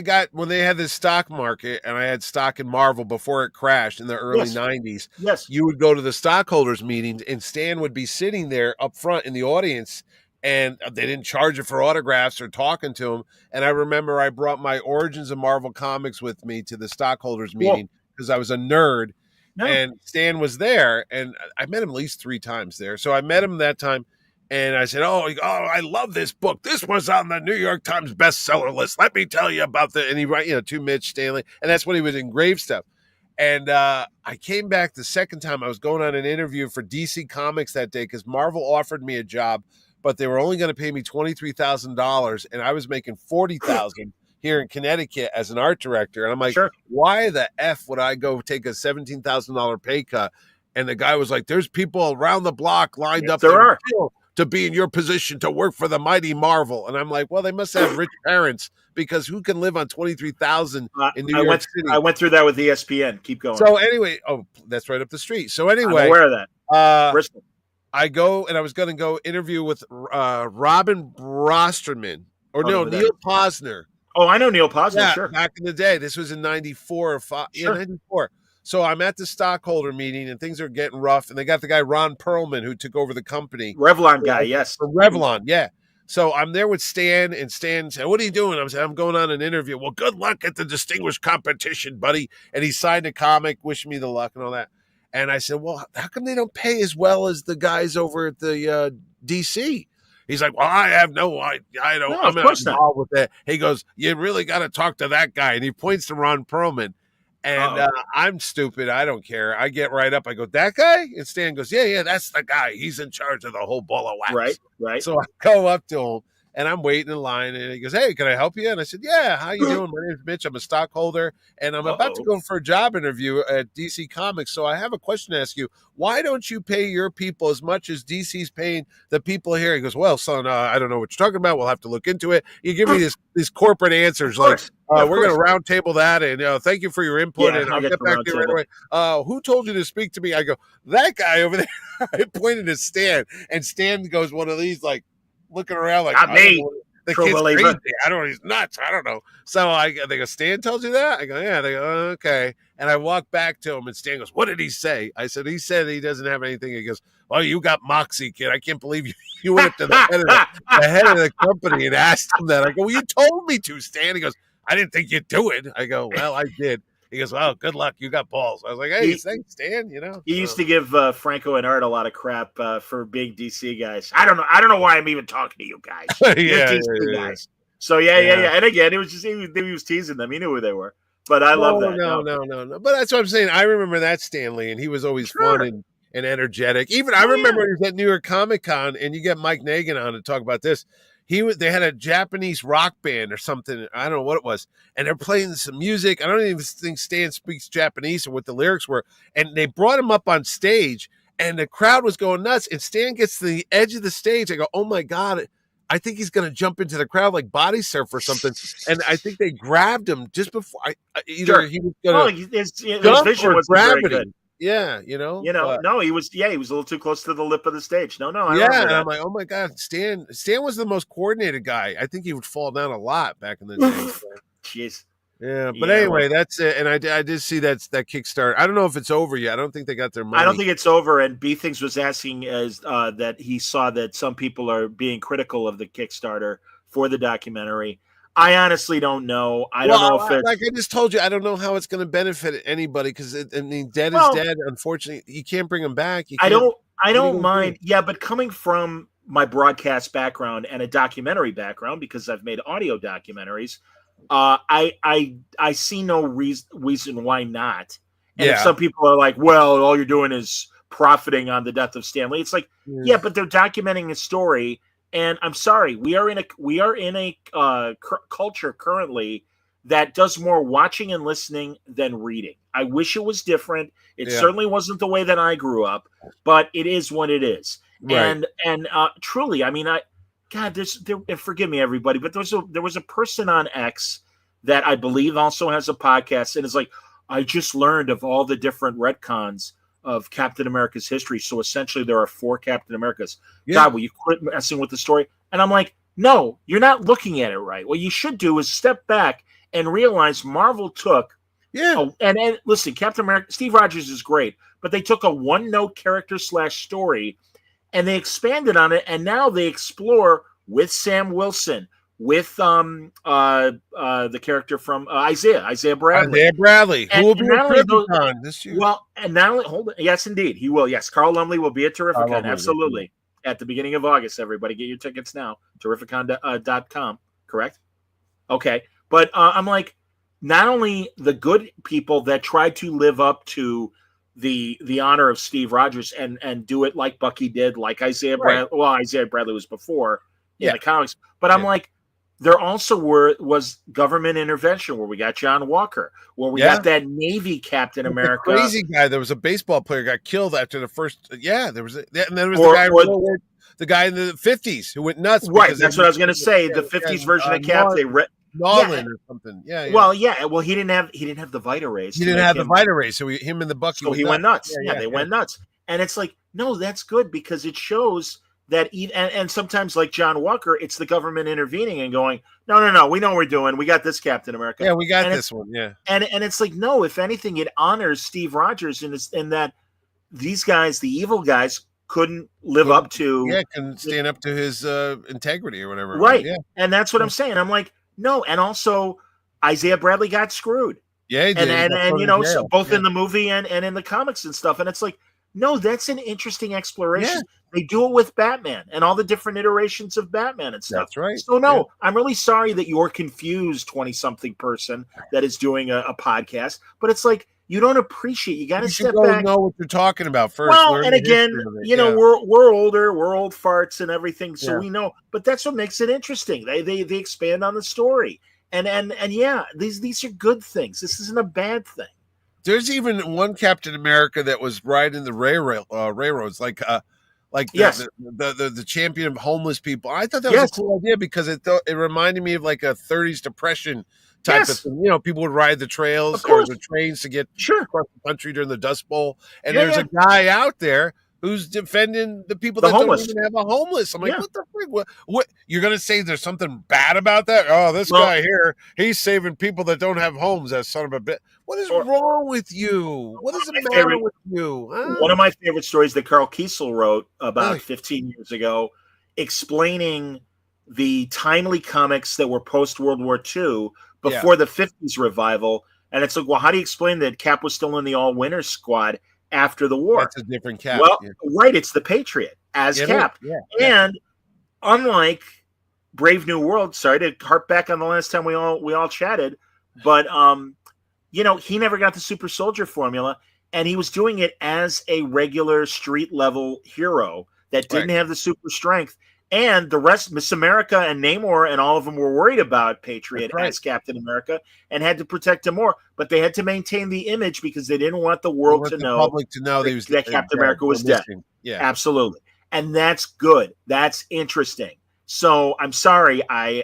S2: got, when they had this stock market, and I had stock in Marvel before it crashed in the early 90s. Yes.
S3: You would go to the stockholders meetings, and Stan would be sitting there up front in the audience, and they didn't charge it for autographs or talking to him. And I remember I brought my Origins of Marvel Comics with me to the stockholders meeting because I was a nerd. No. And Stan was there, and I met him at least 3 times there. So I met him that time. And I said, oh, I love this book. This was on the New York Times bestseller list. Let me tell you about and he wrote, to Mitch Stanley. And that's when he would engrave stuff. And I came back the second time. I was going on an interview for DC Comics that day because Marvel offered me a job, but they were only going to pay me $23,000. And I was making $40,000 here in Connecticut as an art director. And I'm like, why the F would I go take a $17,000 pay cut? And the guy was like, there's people around the block lined up.
S2: There are.
S3: To be in your position to work for the mighty Marvel. And I'm like, well, they must have rich parents, because who can live on $23,000 in New York City?
S2: I went through that with ESPN. Keep going.
S3: So anyway, that's right up the street. So anyway,
S2: I'm aware of that.
S3: Bristol. I go and I was going to go interview with Robin Brosterman Neil Posner.
S2: Oh, I know Neil Posner.
S3: Yeah,
S2: Sure.
S3: back in the day. This was in 94 or 5.
S2: Sure.
S3: Yeah, 94. So I'm at the stockholder meeting and things are getting rough. And they got the guy Ron Perlman who took over the company.
S2: Revlon guy, yes.
S3: Revlon, yeah. So I'm there with Stan, and Stan said, "What are you doing?" I'm saying, "I'm going on an interview." Well, good luck at the distinguished competition, buddy. And he signed a comic, wishing me the luck and all that. And I said, "Well, how come they don't pay as well as the guys over at the DC?" He's like, "Well, I have no idea. I'm not involved with that." He goes, "You really got to talk to that guy." And he points to Ron Perlman. And I'm stupid. I don't care. I get right up. I go, "That guy?" And Stan goes, "Yeah, that's the guy. He's in charge of the whole ball of wax."
S2: Right.
S3: So I go up to him, and I'm waiting in line, and he goes, "Hey, can I help you?" And I said, "Yeah, how you doing? My name's Mitch. I'm a stockholder, and I'm about to go for a job interview at DC Comics. So I have a question to ask you. Why don't you pay your people as much as DC's paying the people here?" He goes, "Well, son, I don't know what you're talking about. We'll have to look into it." You give me these corporate answers like, "We're going to round table that, and thank you for your input, and I'll get back to you right away. Who told you to speak to me?" I go, "That guy over there." I pointed to Stan, and Stan goes one of these like looking around like,
S2: "Not me.
S3: The kid's crazy. I don't know. He's nuts. I don't know." So they go, "Stan told you that?" I go, "Yeah." They go, "Okay." And I walk back to him, and Stan goes, "What did he say?" I said, "He said he doesn't have anything." He goes, "Well, you got moxie, kid. I can't believe you went up to the head of the company and asked him that." I go, "Well, you told me to, Stan." He goes, "I didn't think you'd do it." I go, "Well, I did." He goes, "Well, good luck. You got balls." I was like, "Hey, thanks, Stan."
S2: He used to give Franco and Art a lot of crap for being DC guys. I don't know why I'm even talking to you guys. DC guys. So yeah. And again, it was just he was teasing them. He knew who they were. But I love that.
S3: No. But that's what I'm saying. I remember that Stanley, and he was always fun and energetic. Even I remember he was at New York Comic Con, and you get Mike Nagin on to talk about this. They had a Japanese rock band or something. I don't know what it was. And they're playing some music. I don't even think Stan speaks Japanese or what the lyrics were. And they brought him up on stage, and the crowd was going nuts. And Stan gets to the edge of the stage. I go, "Oh my God, I think he's going to jump into the crowd like body surf or something." And I think they grabbed him just before he was going to
S2: his vision was very good.
S3: Yeah,
S2: no, he was a little too close to the lip of the stage. No, and
S3: I'm like, oh my God, Stan was the most coordinated guy. I think he would fall down a lot back in the day.
S2: Jeez.
S3: Yeah, but anyway, that's it. And I did see that Kickstarter. I don't know if it's over yet. I don't think they got their money.
S2: I don't think it's over. And B Things was asking as that he saw that some people are being critical of the Kickstarter for the documentary. I honestly don't know. I don't know if it's
S3: like I just told you. I don't know how it's going to benefit anybody because dead is dead. Unfortunately, you can't bring him back.
S2: I don't mind. Yeah, but coming from my broadcast background and a documentary background, because I've made audio documentaries, I see no reason why not. And if some people are like, "Well, all you're doing is profiting on the death of Stan Lee," it's like, yeah, but they're documenting a story. And I'm sorry, we are in a culture currently that does more watching and listening than reading. I wish it was different. It certainly wasn't the way that I grew up, but it is what it is. Right. And truly, I mean, forgive me, everybody, but there was a person on X that I believe also has a podcast, and it's like, "I just learned of all the different retcons of Captain America's history. So essentially there are 4 Captain Americas. God, will you quit messing with the story?" And I'm like, no, you're not looking at it right. What you should do is step back and realize Marvel took and listen, Captain America, Steve Rogers is great, but they took a one-note character / story and they expanded on it, and now they explore with Sam Wilson, with the character from Isaiah Bradley,
S3: who will be at Terrificon this year.
S2: Well, and not only hold it, yes, indeed, he will. Yes, Carl Lumley will be at Terrificon, absolutely, at the beginning of August. Everybody, get your tickets now. Terrificon.com, correct? Okay, but I'm like, not only the good people that tried to live up to the honor of Steve Rogers and do it like Bucky did, like Isaiah Bradley. Well, Isaiah Bradley was before in the comics, but I'm like, there also was government intervention where we got John Walker, where we got that Navy Captain America.
S3: The crazy guy. There was a baseball player got killed after the first. Yeah, there was, and then there was the guy in the 50s who went nuts.
S2: Right, that's what I was going to say. The 50s version of Cap,
S3: Nolan or something. Yeah.
S2: Well, Well, he didn't have the Vita rays.
S3: He didn't have the Vita rays, so him and the Bucky.
S2: So he went nuts. They went nuts, and it's like, no, that's good because it shows that and sometimes like John Walker, it's the government intervening and going, no, we know what we're doing. We got this Captain America.
S3: Yeah, we got this one. Yeah.
S2: And it's like, no, if anything, it honors Steve Rogers in that these guys, the evil guys, couldn't live up to
S3: couldn't stand up to his integrity or whatever.
S2: Right.
S3: Yeah.
S2: And that's what I'm saying. I'm like, no, and also Isaiah Bradley got screwed.
S3: Yeah, he did.
S2: And you know, so both in the movie and in the comics and stuff. And it's like, no, that's an interesting exploration. Yeah. They do it with Batman and all the different iterations of Batman and stuff.
S3: That's right.
S2: So no, I'm really sorry that you're confused 20-something person that is doing a podcast, but it's like you don't appreciate. You got to step back.
S3: Know what you're talking about first.
S2: Well, and again, you know, we're older, we're old farts and everything, so we know. But that's what makes it interesting. They expand on the story, and yeah, these are good things. This isn't a bad thing.
S3: There's even one Captain America that was riding the railroads, like the champion of homeless people. I thought that was a cool idea because it reminded me of like a 30s depression type of thing. You know, people would ride the trails or the trains to get across the country during the Dust Bowl. And there's a guy out there who's defending the people that don't even have a homeless. I'm like, what the frick? What? You're going to say there's something bad about that? Oh, this guy here, he's saving people that don't have homes, that son of a bitch. What is wrong with you? What is the matter with you? Huh?
S2: One of my favorite stories that Carl Kiesel wrote about 15 years ago, explaining the timely comics that were post-World War II before the 50s revival. And it's like, well, how do you explain that Cap was still in the all-winter squad after the war?
S3: That's a different Cap.
S2: Well, right, it's the Patriot as Cap. And unlike Brave New World, sorry to harp back on the last time we all chatted, but you know, he never got the super soldier formula, and he was doing it as a regular street level hero that didn't have the super strength. And the rest, Miss America and Namor and all of them were worried about Patriot as Captain America and had to protect him more. But they had to maintain the image because they didn't want the world to know,
S3: public to know
S2: that Captain America was dead.
S3: Yeah,
S2: absolutely. And that's good. That's interesting. So I'm sorry. I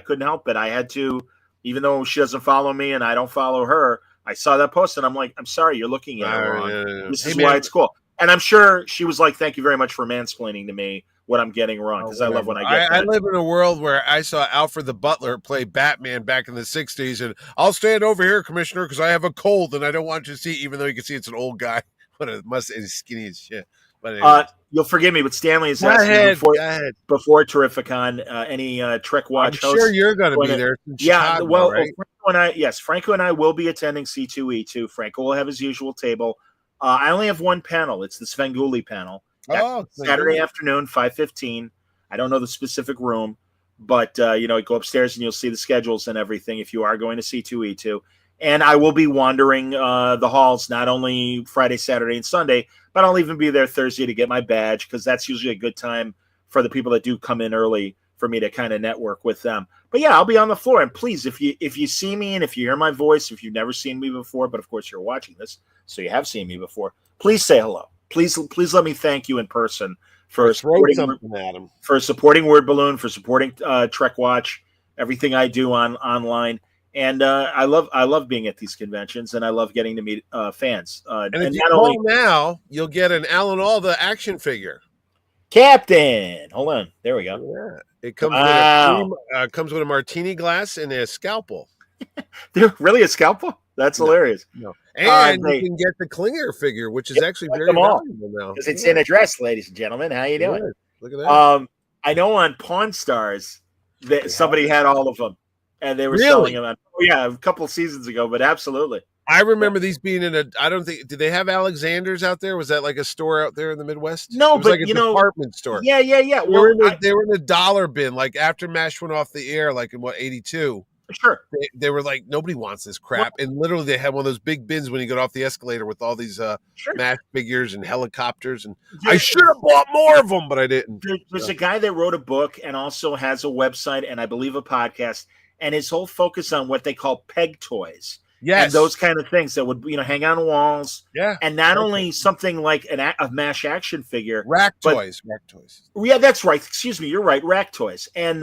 S2: couldn't help it. I had to, even though she doesn't follow me and I don't follow her, I saw that post and I'm like, I'm sorry, you're looking at it wrong. This is why it's cool. And I'm sure she was like, thank you very much for mansplaining to me what I'm getting wrong, because I love when I get that.
S3: I live in a world where I saw Alfred the Butler play Batman back in the 60s, and I'll stand over here, Commissioner, because I have a cold and I don't want you to see, even though you can see it's an old guy. But it must be skinny as shit. But anyway.
S2: You'll forgive me, but Stanley is asking before Terrificon, any Trek Watch hosts.
S3: I'm sure you're going to be there. Chicago,
S2: well,
S3: right?
S2: Franco and I will be attending C2E2. Franco will have his usual table. I only have one panel. It's the Svengoolie panel. Saturday afternoon, 5:15. I don't know the specific room, but you know, go upstairs and you'll see the schedules and everything if you are going to C2E2. And I will be wandering the halls not only Friday, Saturday, and Sunday, but I'll even be there Thursday to get my badge, because that's usually a good time for the people that do come in early for me to kind of network with them. But yeah, I'll be on the floor. And please, if you see me and if you hear my voice, if you've never seen me before, but of course you're watching this, so you have seen me before, please say hello. Please let me thank you in person for supporting Word Balloon, for supporting Trek Watch, everything I do online. And I love being at these conventions, and I love getting to meet fans.
S3: And if you call now, you'll get an Alan Alda action figure.
S2: Captain, hold on, there we go.
S3: Yeah, it comes with a martini glass and a scalpel.
S2: Really, a scalpel? That's hilarious.
S3: No. And you can get the Klinger figure, which is actually very valuable now.
S2: Because it's in a dress, ladies and gentlemen. How you doing?
S3: Look at that.
S2: I know on Pawn Stars that somebody had all of them, and they were selling them. A couple of seasons ago, but absolutely.
S3: I remember these being did they have Alexander's out there? Was that like a store out there in the Midwest?
S2: No, but
S3: like a department store.
S2: Yeah.
S3: They were in the dollar bin, like after MASH went off the air, like in 82.
S2: Sure.
S3: They were like, nobody wants this crap. And literally they had one of those big bins when you get off the escalator with all these MASH figures and helicopters. And I should have bought more of them, but I didn't.
S2: There's a guy that wrote a book and also has a website and I believe a podcast, and his whole focus on what they call peg toys.
S3: Yes.
S2: And those kind of things that would, hang on walls.
S3: Yeah.
S2: And not only something like a MASH action figure.
S3: Rack toys.
S2: Yeah, that's right. Excuse me. You're right. Rack toys. And,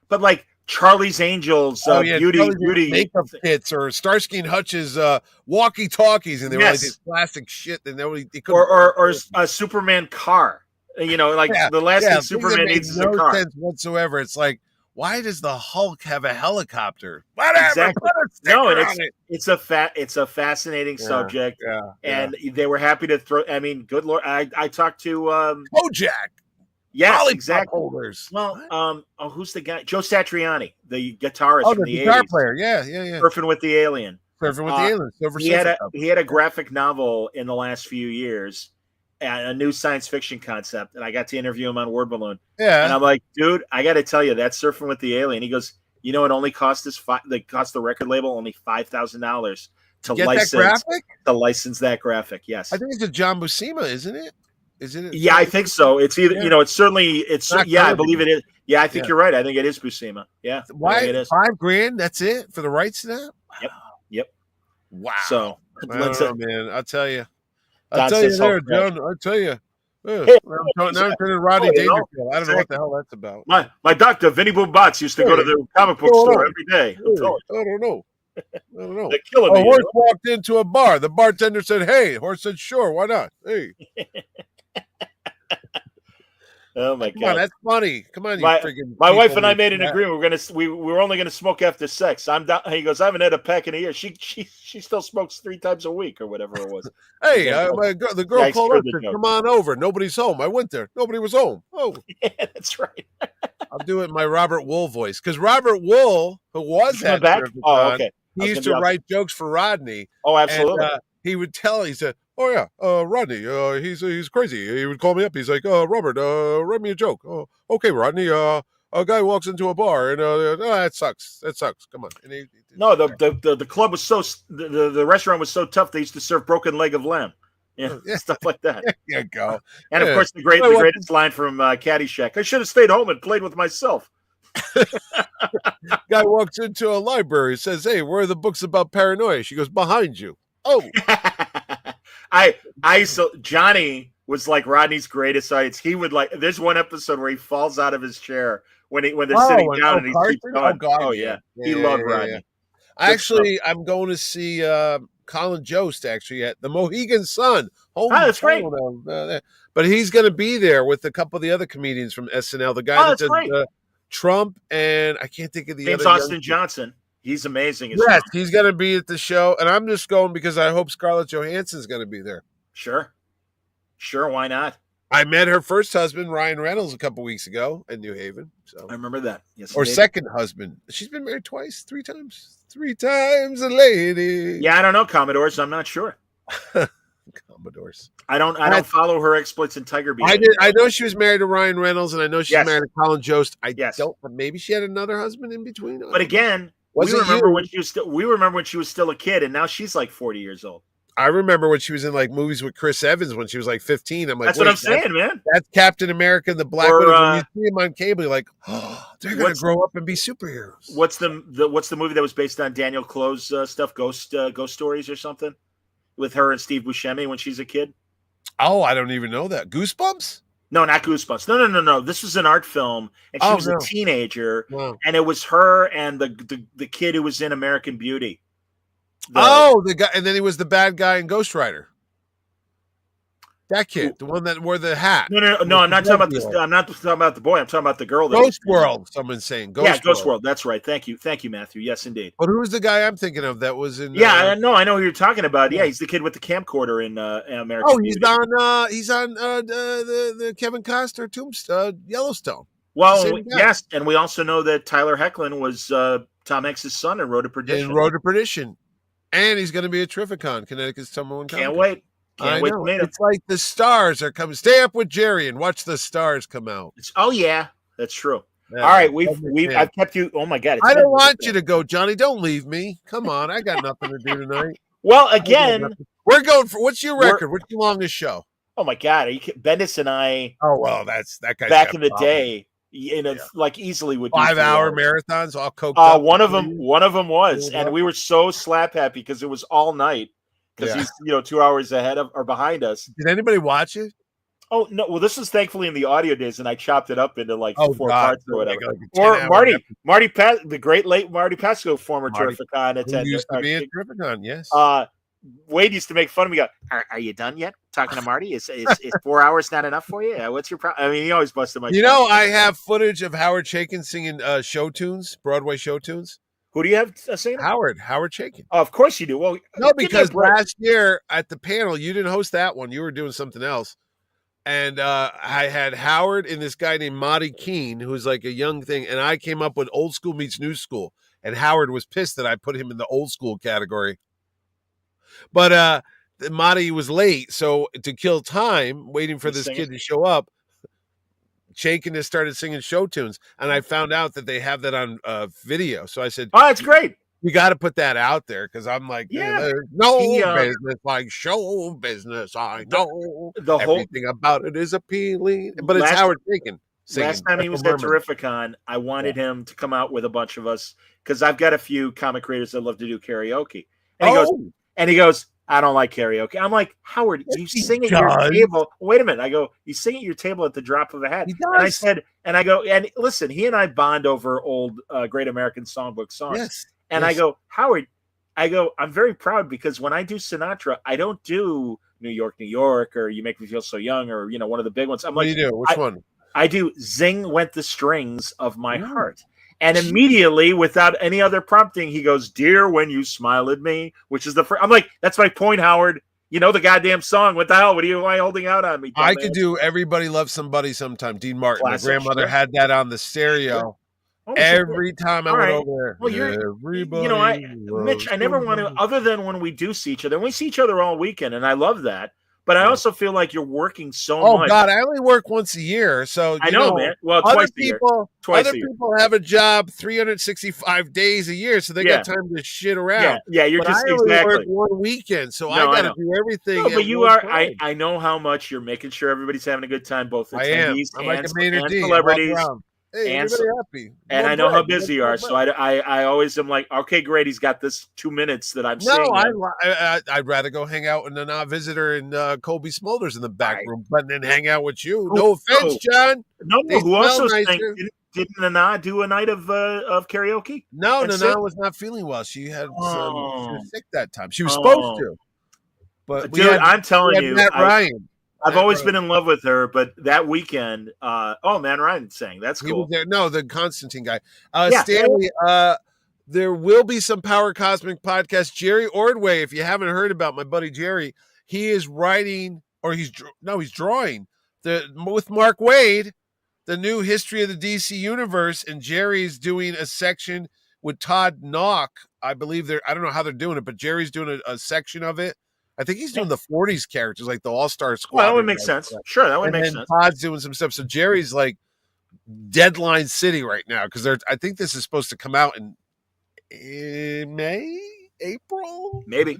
S2: but like Charlie's Angels, beauty
S3: makeup kits, or Starsky and Hutch's walkie talkies, and they were like this plastic shit, and they couldn't.
S2: Or a Superman car. You know, like the last thing Superman needs is a car.
S3: No sense whatsoever. It's like, why does the Hulk have a helicopter? Whatever.
S2: Exactly. No, and it's a fascinating subject. And they were happy to throw. I mean, good Lord, I talked to
S3: Kojak.
S2: Yes, exactly.
S3: Holders.
S2: Well, who's the guy? Joe Satriani, the guitarist from the
S3: guitar
S2: 80s.
S3: player. Yeah.
S2: Surfing with the Alien.
S3: Surfing with the Alien.
S2: He had a graphic novel in the last few years, and a new science fiction concept, and I got to interview him on Word Balloon. Yeah. And I'm like, dude, I got to tell you, that's Surfing with the Alien. He goes, you know, it only cost us the record label only $5,000 to license that graphic. Yes,
S3: I think it's a John Buscema, isn't it?
S2: Yeah, I think so. It's either I believe it is. Yeah, I think you're right. I think it is Buscema. Yeah.
S3: Why?
S2: It is.
S3: $5,000? That's it for the rights to that?
S2: Yep.
S3: Wow.
S2: So,
S3: I don't know, man. I'll tell you. John. I'll tell you. Now I'm turning Rodney Dangerfield. I don't know what the hell that's about.
S2: My doctor, Vinny Boombots, used to go to the comic book store every day.
S3: I don't know.
S2: They're killing me.
S3: A horse walked into a bar. The bartender said, "Hey." Horse said, "Sure, why not?" Hey.
S2: Oh my
S3: God,
S2: God,
S3: that's funny. Come on,
S2: my wife and I made an agreement. We were only gonna smoke after sex. I'm down. He goes, I haven't had a pack in a year. She still smokes 3 times a week or whatever it was.
S3: Hey, the girl called up and said, "Come on over. Nobody's home." I went there. Nobody was home. Oh,
S2: yeah, that's right.
S3: I'll do it in my Robert Wool voice, because Robert Wool, who was at
S2: back, okay.
S3: He used to write jokes for Rodney.
S2: Oh, absolutely.
S3: And, he would tell. He said, "Oh yeah, Rodney, he's crazy." He would call me up. He's like, "Robert, write me a joke." "Oh, okay, Rodney. A guy walks into a bar and that sucks. That sucks. Come on." And
S2: the club was the restaurant was so tough they used to serve broken leg of lamb. Yeah, stuff like that.
S3: There you go.
S2: And of course, the greatest line from Caddyshack: "I should have stayed home and played with myself."
S3: Guy walks into a library, says, "Hey, where are the books about paranoia?" She goes, "Behind you." Oh.
S2: Johnny was like Rodney's greatest audience. He would there's one episode where he falls out of his chair when they're sitting down and he keeps going. Oh yeah. He loved Rodney. Yeah.
S3: Actually, I'm going to see Colin Jost at the Mohegan Sun.
S2: That's great.
S3: But he's going to be there with a couple of the other comedians from SNL. The guy that does Trump, and I can't think of the
S2: James Austin Johnson. He's amazing.
S3: Yes, he's going to be at the show, and I'm just going because I hope Scarlett Johansson's going to be there.
S2: Sure. Why not?
S3: I met her first husband, Ryan Reynolds, a couple weeks ago in New Haven. So
S2: I remember that. Yes.
S3: Or second husband. She's been married twice, 3 times. 3 times a lady.
S2: Yeah, I don't know, Commodores. I'm not sure.
S3: Commodores.
S2: I don't follow her exploits in Tiger Beat.
S3: I know she was married to Ryan Reynolds, and I know she's married to Colin Jost. Maybe she had another husband in between.
S2: But again, we remember when she was still a kid, and now she's like 40 years old.
S3: I remember when she was in like movies with Chris Evans when she was like 15. I'm like,
S2: that's what I'm saying, man.
S3: That's Captain America and the Black Widow. When you see him on cable, you're like, oh, they're going to grow up and be superheroes.
S2: What's the movie that was based on Daniel Clow's stuff? Ghost Stories or something, with her and Steve Buscemi when she's a kid.
S3: Oh, I don't even know that. Goosebumps?
S2: No, not Goosebumps. No. This was an art film, and she was a teenager, and it was her and the kid who was in American Beauty.
S3: The guy, and then he was the bad guy in Ghost Rider. That kid, the one that wore the hat.
S2: No. I'm not talking about this. I'm not talking about the boy. I'm talking about the girl.
S3: Ghost World. Someone's saying
S2: Ghost World. That's right. Thank you, Matthew. Yes, indeed.
S3: But who was the guy I'm thinking of that was in?
S2: I know who you're talking about. Yeah, he's the kid with the camcorder in American.
S3: Oh, he's on. He's on the Kevin Costner Tombstone Yellowstone.
S2: Well, yes, and we also know that Tyler Hoechlin was Tom Hanks' son in Road to Perdition.
S3: And he's going to be at Terrificon, Connecticut's #1 comic.
S2: Can't wait.
S3: To meet him. It's like the stars are coming. Stay up with Jerry and watch the stars come out.
S2: Yeah, that's true. Yeah, all right, I've kept you. Oh my God,
S3: I don't want you to go, Johnny. Don't leave me. Come on, I got nothing to do tonight.
S2: Well, again,
S3: we're going for. What's your record? What's your longest show?
S2: Oh my God, Bendis and I.
S3: Oh well, that's that guy.
S2: Back in the day. Easily would
S3: 5-hour marathons all coked
S2: up. One of them was, and we were so slap happy because it was all night because he's 2 hours ahead of or behind us.
S3: Did anybody watch it?
S2: Oh no! Well, this was thankfully in the audio days, and I chopped it up into like 4
S3: God,
S2: parts or whatever.
S3: like a
S2: Or
S3: 10-hour episode.
S2: The great late Marty Pasco, former
S3: Marty,
S2: Terrificon
S3: who
S2: attendant.
S3: used to be at Terrificon, yes.
S2: Wade used to make fun of me. Go, are you done yet talking to Marty? Is 4 hours not enough for you? What's your problem? I mean, he always busted my.
S3: I have footage of Howard Chaykin singing show tunes, Broadway show tunes.
S2: Who do you have singing?
S3: Howard Chaykin.
S2: Oh, of course you do. Well,
S3: no, because last year at the panel, you didn't host that one. You were doing something else. And I had Howard and this guy named Monty Keene, who's like a young thing. And I came up with old school meets new school. And Howard was pissed that I put him in the old school category. But Monty was late. So to kill time, waiting for this kid to show up, Chaykin has started singing show tunes. And I found out that they have that on video. So I said,
S2: oh, that's great.
S3: You got to put that out there because I'm like, there's no business like show business. I know everything about it is appealing, but it's Howard Chaykin singing.
S2: Last time he was at Terrificon, I wanted him to come out with a bunch of us because I've got a few comic creators that love to do karaoke, and he goes, I don't like karaoke. I'm like, Howard, you sing at your table. Wait a minute. I go, you sing at your table at the drop of a hat. And I go, and listen, he and I bond over old Great American Songbook songs.
S3: Yes.
S2: And I go, Howard, I'm very proud because when I do Sinatra, I don't do New York, New York, or You Make Me Feel So Young, or, one of the big ones. I'm
S3: what
S2: like,
S3: do you do? Which one?
S2: I do Zing Went the Strings of My Heart. And immediately, without any other prompting, he goes, Dear When You Smile at Me, which is the first. I'm like, that's my point, Howard. You know the goddamn song. What the hell? Why are you holding out on me?
S3: I could do Everybody Loves Somebody Sometime. Dean Martin.
S2: Classic.
S3: My grandmother had that on the stereo. Every time I went over there.
S2: Well, Mitch, I never want to, other than when we do see each other. And we see each other all weekend, and I love that. But I also feel like you're working so much. Oh,
S3: God, I only work once a year. So
S2: I know, man. Well, twice a year.
S3: Other people have a job 365 days a year, so they got time to shit around.
S2: Yeah, you're just
S3: I only work one weekend, so I got to do everything.
S2: No, but you are. I know how much you're making sure everybody's having a good time, both attendees and celebrities.
S3: Hey, everybody happy.
S2: And I know how busy you are, so I always am like, okay, great, he's got this 2 minutes that I'm seeing.
S3: No, I'd rather go hang out with a visitor and Colby Smulders in the back room, but then hang out with you. No offense, John.
S2: No, who also didn't Nana do a night of karaoke?
S3: No, Nana was not feeling well. She had she was sick that time. She was supposed to. But
S2: dude, I'm telling you,
S3: Matt Ryan.
S2: I've always been in love with her, but that weekend, man, Ryan sang. That's cool.
S3: He was there. No, the Constantine guy. Stanley, there will be some Power Cosmic podcast. Jerry Ordway, if you haven't heard about my buddy Jerry, he is writing, or he's drawing with Mark Waid, the new history of the DC universe, and Jerry's doing a section with Todd Knock. I believe I don't know how they're doing it, but Jerry's doing a section of it. I think he's doing the 40s characters, like the All-Star Squad.
S2: Well, that would make sense. Sure, that would make sense.
S3: Todd's doing some stuff. So Jerry's like deadline city right now because I think this is supposed to come out in May, April?
S2: Maybe.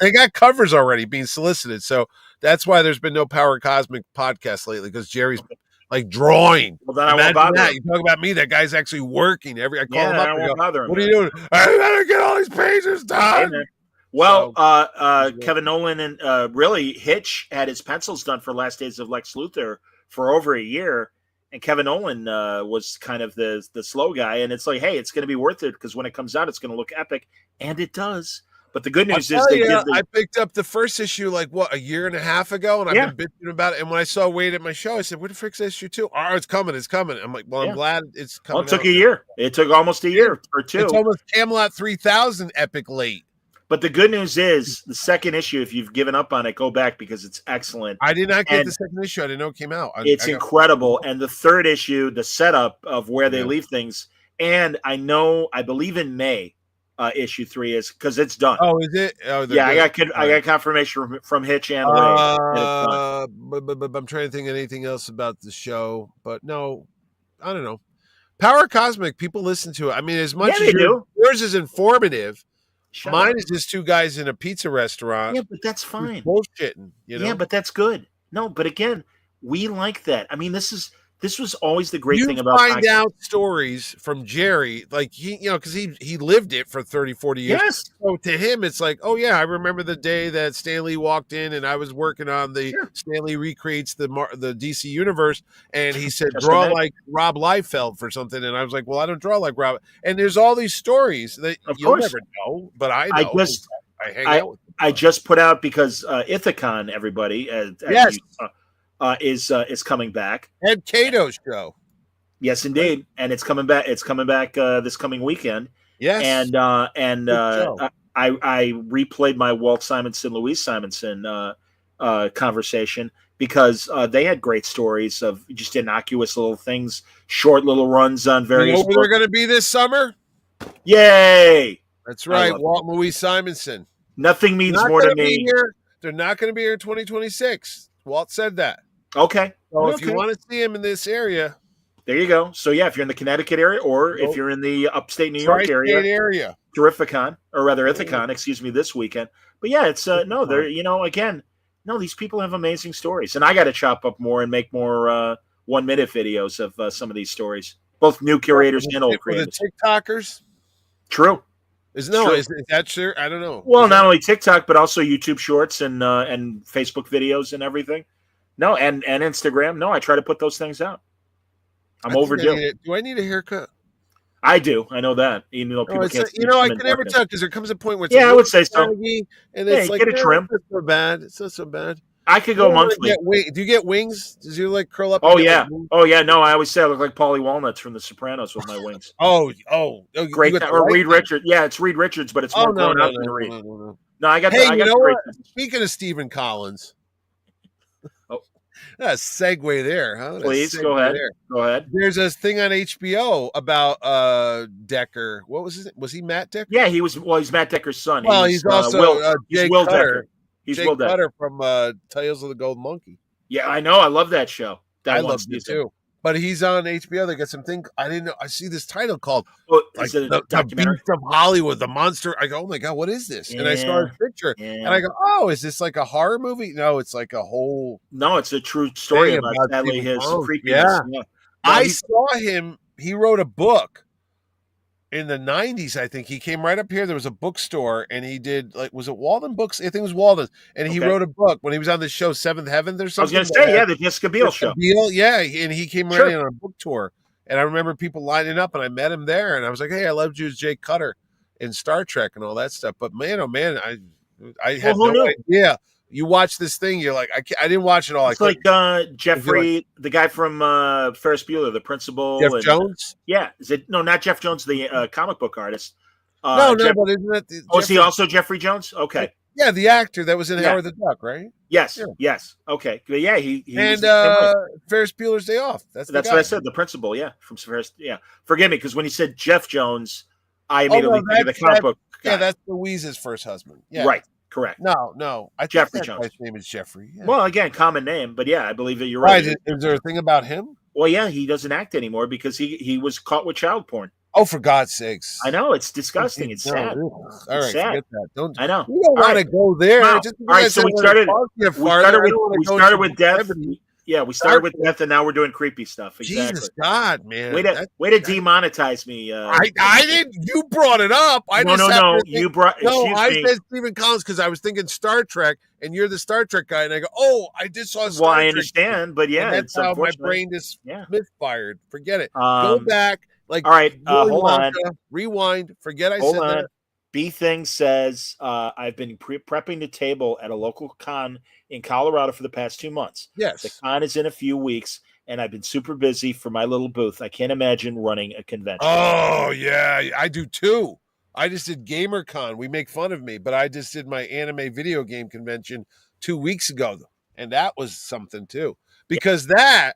S3: They got covers already being solicited. So that's why there's been no Power Cosmic podcast lately because Jerry's like drawing.
S2: Well, then I won't bother him.
S3: You talk about me, that guy's actually working. I call him up
S2: and go,
S3: what are you doing? I gotta get all these pages done.
S2: Hey, well, Kevin Nolan and really Hitch had his pencils done for Last Days of Lex Luthor for over a year, and Kevin Nolan was kind of the slow guy. And it's like, hey, it's going to be worth it because when it comes out, it's going to look epic, and it does. But the good news is
S3: I picked up the first issue a year and a half ago, and I've been bitching about it. And when I saw Wade at my show, I said, "What the frick's issue 2? Oh, it's coming. I'm like, well, I'm glad it's coming.
S2: Well, it took a year. It took almost a year or two.
S3: It's almost Camelot 3000 epic late.
S2: But the good news is the second issue, if you've given up on it, go back because it's excellent.
S3: I did not get the second issue. I didn't know it came out.
S2: It's incredible. And the third issue, the setup of where they leave things. And I believe in May, issue 3 is because it's done.
S3: Oh, is it? Oh,
S2: yeah, I got confirmation from Hitch and Wade.
S3: But I'm trying to think of anything else about the show. But no, I don't know. Power Cosmic, people listen to it. I mean, as much as yours is informative. Mine is just two guys in a pizza restaurant.
S2: Yeah, but that's fine.
S3: Bullshitting,
S2: Yeah, but that's good. No, but again, we like that. I mean, this this was always the great
S3: you
S2: thing about
S3: find
S2: podcasting.
S3: out stories from Jerry, like because he lived it for 30, 40 years.
S2: Yes.
S3: So to him, it's like, oh yeah, I remember the day that Stanley walked in and I was working on the Stanley recreates the DC universe, and he said, draw like Rob Liefeld for something, and I was like, well, I don't draw like Rob. And there's all these stories that you'll never know, but I know. I hang out with them.
S2: I just put out because Ithacon, everybody,
S3: yes.
S2: Is coming back.
S3: Ed Cato's show.
S2: Yes, indeed, and it's coming back. It's coming back this coming weekend.
S3: Yes,
S2: and I replayed my Walt Simonson, Louise Simonson conversation because they had great stories of just innocuous little things, short little runs on various.
S3: You know where they're going to be this summer?
S2: Yay!
S3: That's right, Walt and Louise Simonson.
S2: Nothing means more to me.
S3: They're not going to be here in 2026. Walt said that.
S2: Okay.
S3: So if you want to see him in this area,
S2: there you go. So yeah, if you're in the Connecticut area, or if you're in the upstate New York area, Terrificon, or rather Ithacon, excuse me, this weekend. But yeah, it's no, they're again, no, these people have amazing stories, and I got to chop up more and make more 1 minute videos of some of these stories, both new curators and old creators.
S3: The TikTokers,
S2: true.
S3: Is that true? I don't know.
S2: Well, not only TikTok, but also YouTube Shorts and Facebook videos and everything. No, and Instagram. No, I try to put those things out. I'm overdue.
S3: Do I need a haircut?
S2: I do. I know that. People can't.
S3: I can never tell because there comes a point where it's
S2: I would say so.
S3: And it's like,
S2: get a trim.
S3: It's not so bad. It's not so bad.
S2: I could go monthly.
S3: Do you get wings? Does you like curl up?
S2: Oh yeah. No, I always say I look like Paulie Walnuts from The Sopranos with my wings. Great. Or Reed Richards. Yeah, it's Reed Richards, but it's more grown up than Reed. No, I got.
S3: Hey, you know what? Speaking of Stephen Collins. Segue there, huh?
S2: Please go ahead. Go ahead.
S3: There's this thing on HBO about Decker. What was his? Was he Matt Decker?
S2: Yeah, he was. Well, he's Matt Decker's son.
S3: Well, he's also
S2: Will Decker. He's
S3: Will Cutter from Tales of the Golden Monkey.
S2: Yeah, I know. I love that show.
S3: I love it too. But he's on HBO. They got something I didn't know. I see this title called
S2: is it a documentary?
S3: The Beast of Hollywood, the monster. I go, oh my god, what is this? And I saw a picture, and I go, oh, is this like a horror movie? No, it's like a whole.
S2: No, it's a true story about sadly his creepiness.
S3: Yeah. I saw him. He wrote a book in the 90s. I think he came right up here. There was a bookstore, and he did was it Walden Books? I think it was Walden's, and he wrote a book when he was on the show Seventh Heaven or something.
S2: I was going to say, the Jessica Biel show.
S3: And he came right in on a book tour, and I remember people lining up, and I met him there, and I was like, hey, I loved you as Jay Cutter in Star Trek and all that stuff. But man, oh man, I had no idea. You watch this thing, you're like, I didn't watch it all.
S2: It's like Jeffrey, the guy from Ferris Bueller, the principal.
S3: Jeff Jones?
S2: Yeah. Is it? No, not Jeff Jones, the comic book artist.
S3: No, but isn't that...
S2: is he also Jeffrey Jones? Okay.
S3: Yeah, the actor that was in Howard the Duck, right?
S2: Yes, yes. Okay. But yeah, he
S3: and Ferris Bueller's Day Off. That's what I said,
S2: the principal, from Ferris. Yeah. Forgive me, because when he said Jeff Jones, I immediately think of the comic book guy.
S3: Yeah, that's Louise's first husband. Yeah.
S2: Right. Correct.
S3: No. I think
S2: Jeffrey
S3: that
S2: Jones.
S3: guy's name is Jeffrey. Yeah.
S2: Well, again, common name, but yeah, I believe that you're right.
S3: Is there a thing about him?
S2: Well, yeah, he doesn't act anymore because he was caught with child porn.
S3: Oh, for God's sakes!
S2: I know it's disgusting. It's sad.
S3: All right, forget that.
S2: I know.
S3: We don't want to go there.
S2: No. All right, so we started with death. Yeah, we started with death, and now we're doing creepy stuff. Exactly.
S3: Jesus God, man!
S2: Way to demonetize me.
S3: I didn't. You brought it up.
S2: No. You brought.
S3: I said Stephen Collins because I was thinking Star Trek, and you're the Star Trek guy, and I go, oh, I just saw Star Trek.
S2: Well, I understand, but yeah,
S3: and that's how my brain just misfired. Forget it.
S2: Go
S3: back. All
S2: right, hold on.
S3: Rewind. Forget I said that.
S2: B Thing says, I've been prepping the table at a local con in Colorado for the past 2 months.
S3: Yes.
S2: The con is in a few weeks, and I've been super busy for my little booth. I can't imagine running a convention.
S3: Oh, yeah, I do too. I just did GamerCon. We make fun of me, but I just did my anime video game convention 2 weeks ago, and that was something too. Because that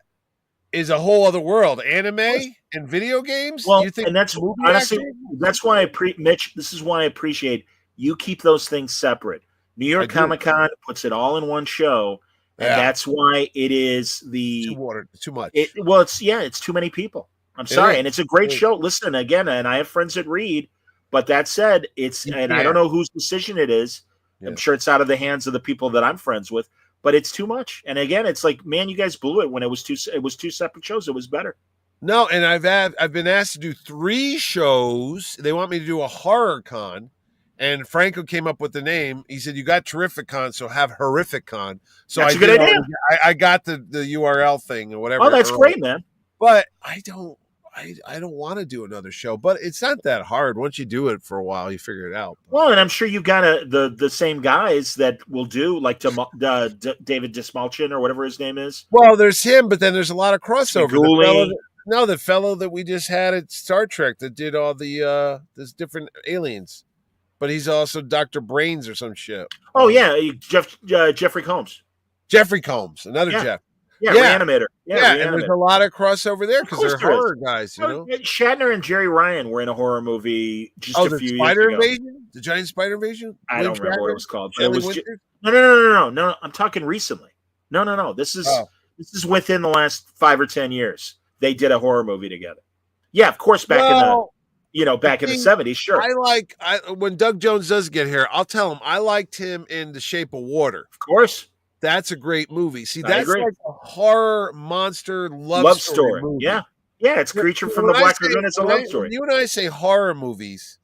S3: is a whole other world. Anime and video games.
S2: Well, and that's honestly, that's why Mitch. This is why I appreciate you keep those things separate. New York Comic Con puts it all in one show, and that's why it is
S3: too much.
S2: It's too many people. I'm sorry, and it's a great show. Listen again, and I have friends that read, but that said, I don't know whose decision it is. I'm sure it's out of the hands of the people that I'm friends with. but it's too much. And again, it's like, man, you guys blew it when it was two separate shows. It was better.
S3: No, and I've been asked to do 3 shows. They want me to do a horror con, and Franco came up with the name. He said, "You got Terrific Con, so have Horrific Con." So
S2: That's a good idea.
S3: I got the URL thing or whatever.
S2: Oh, that's great, man.
S3: But I don't want to do another show. But it's not that hard. Once you do it for a while, you figure it out.
S2: Well, and I'm sure you've got the same guys that will do, like David Dismalchin or whatever his name is.
S3: Well, there's him, but then there's a lot of crossover. The fellow that we just had at Star Trek that did all the there's different aliens, but he's also Dr. Brains or some shit.
S2: Oh yeah, Jeffrey Combs.
S3: Jeffrey Combs, another Jeff.
S2: Yeah, Reanimator. Yeah,
S3: and there's a lot of crossover there because they're horror guys, you know.
S2: Shatner and Jerry Ryan were in a horror movie just a few years ago.
S3: Invasion? The giant spider invasion?
S2: I don't remember what it was called. But it was no. I'm talking recently. No. This is within the last 5 or 10 years. They did a horror movie together. Yeah, of course, back in the 70s, sure.
S3: When Doug Jones does get here, I'll tell him I liked him in The Shape of Water.
S2: Of course.
S3: That's a great movie. See, that's like a horror monster love story movie.
S2: Yeah, it's Creature from the Black Lagoon. It's a love story.
S3: You and I say horror movies.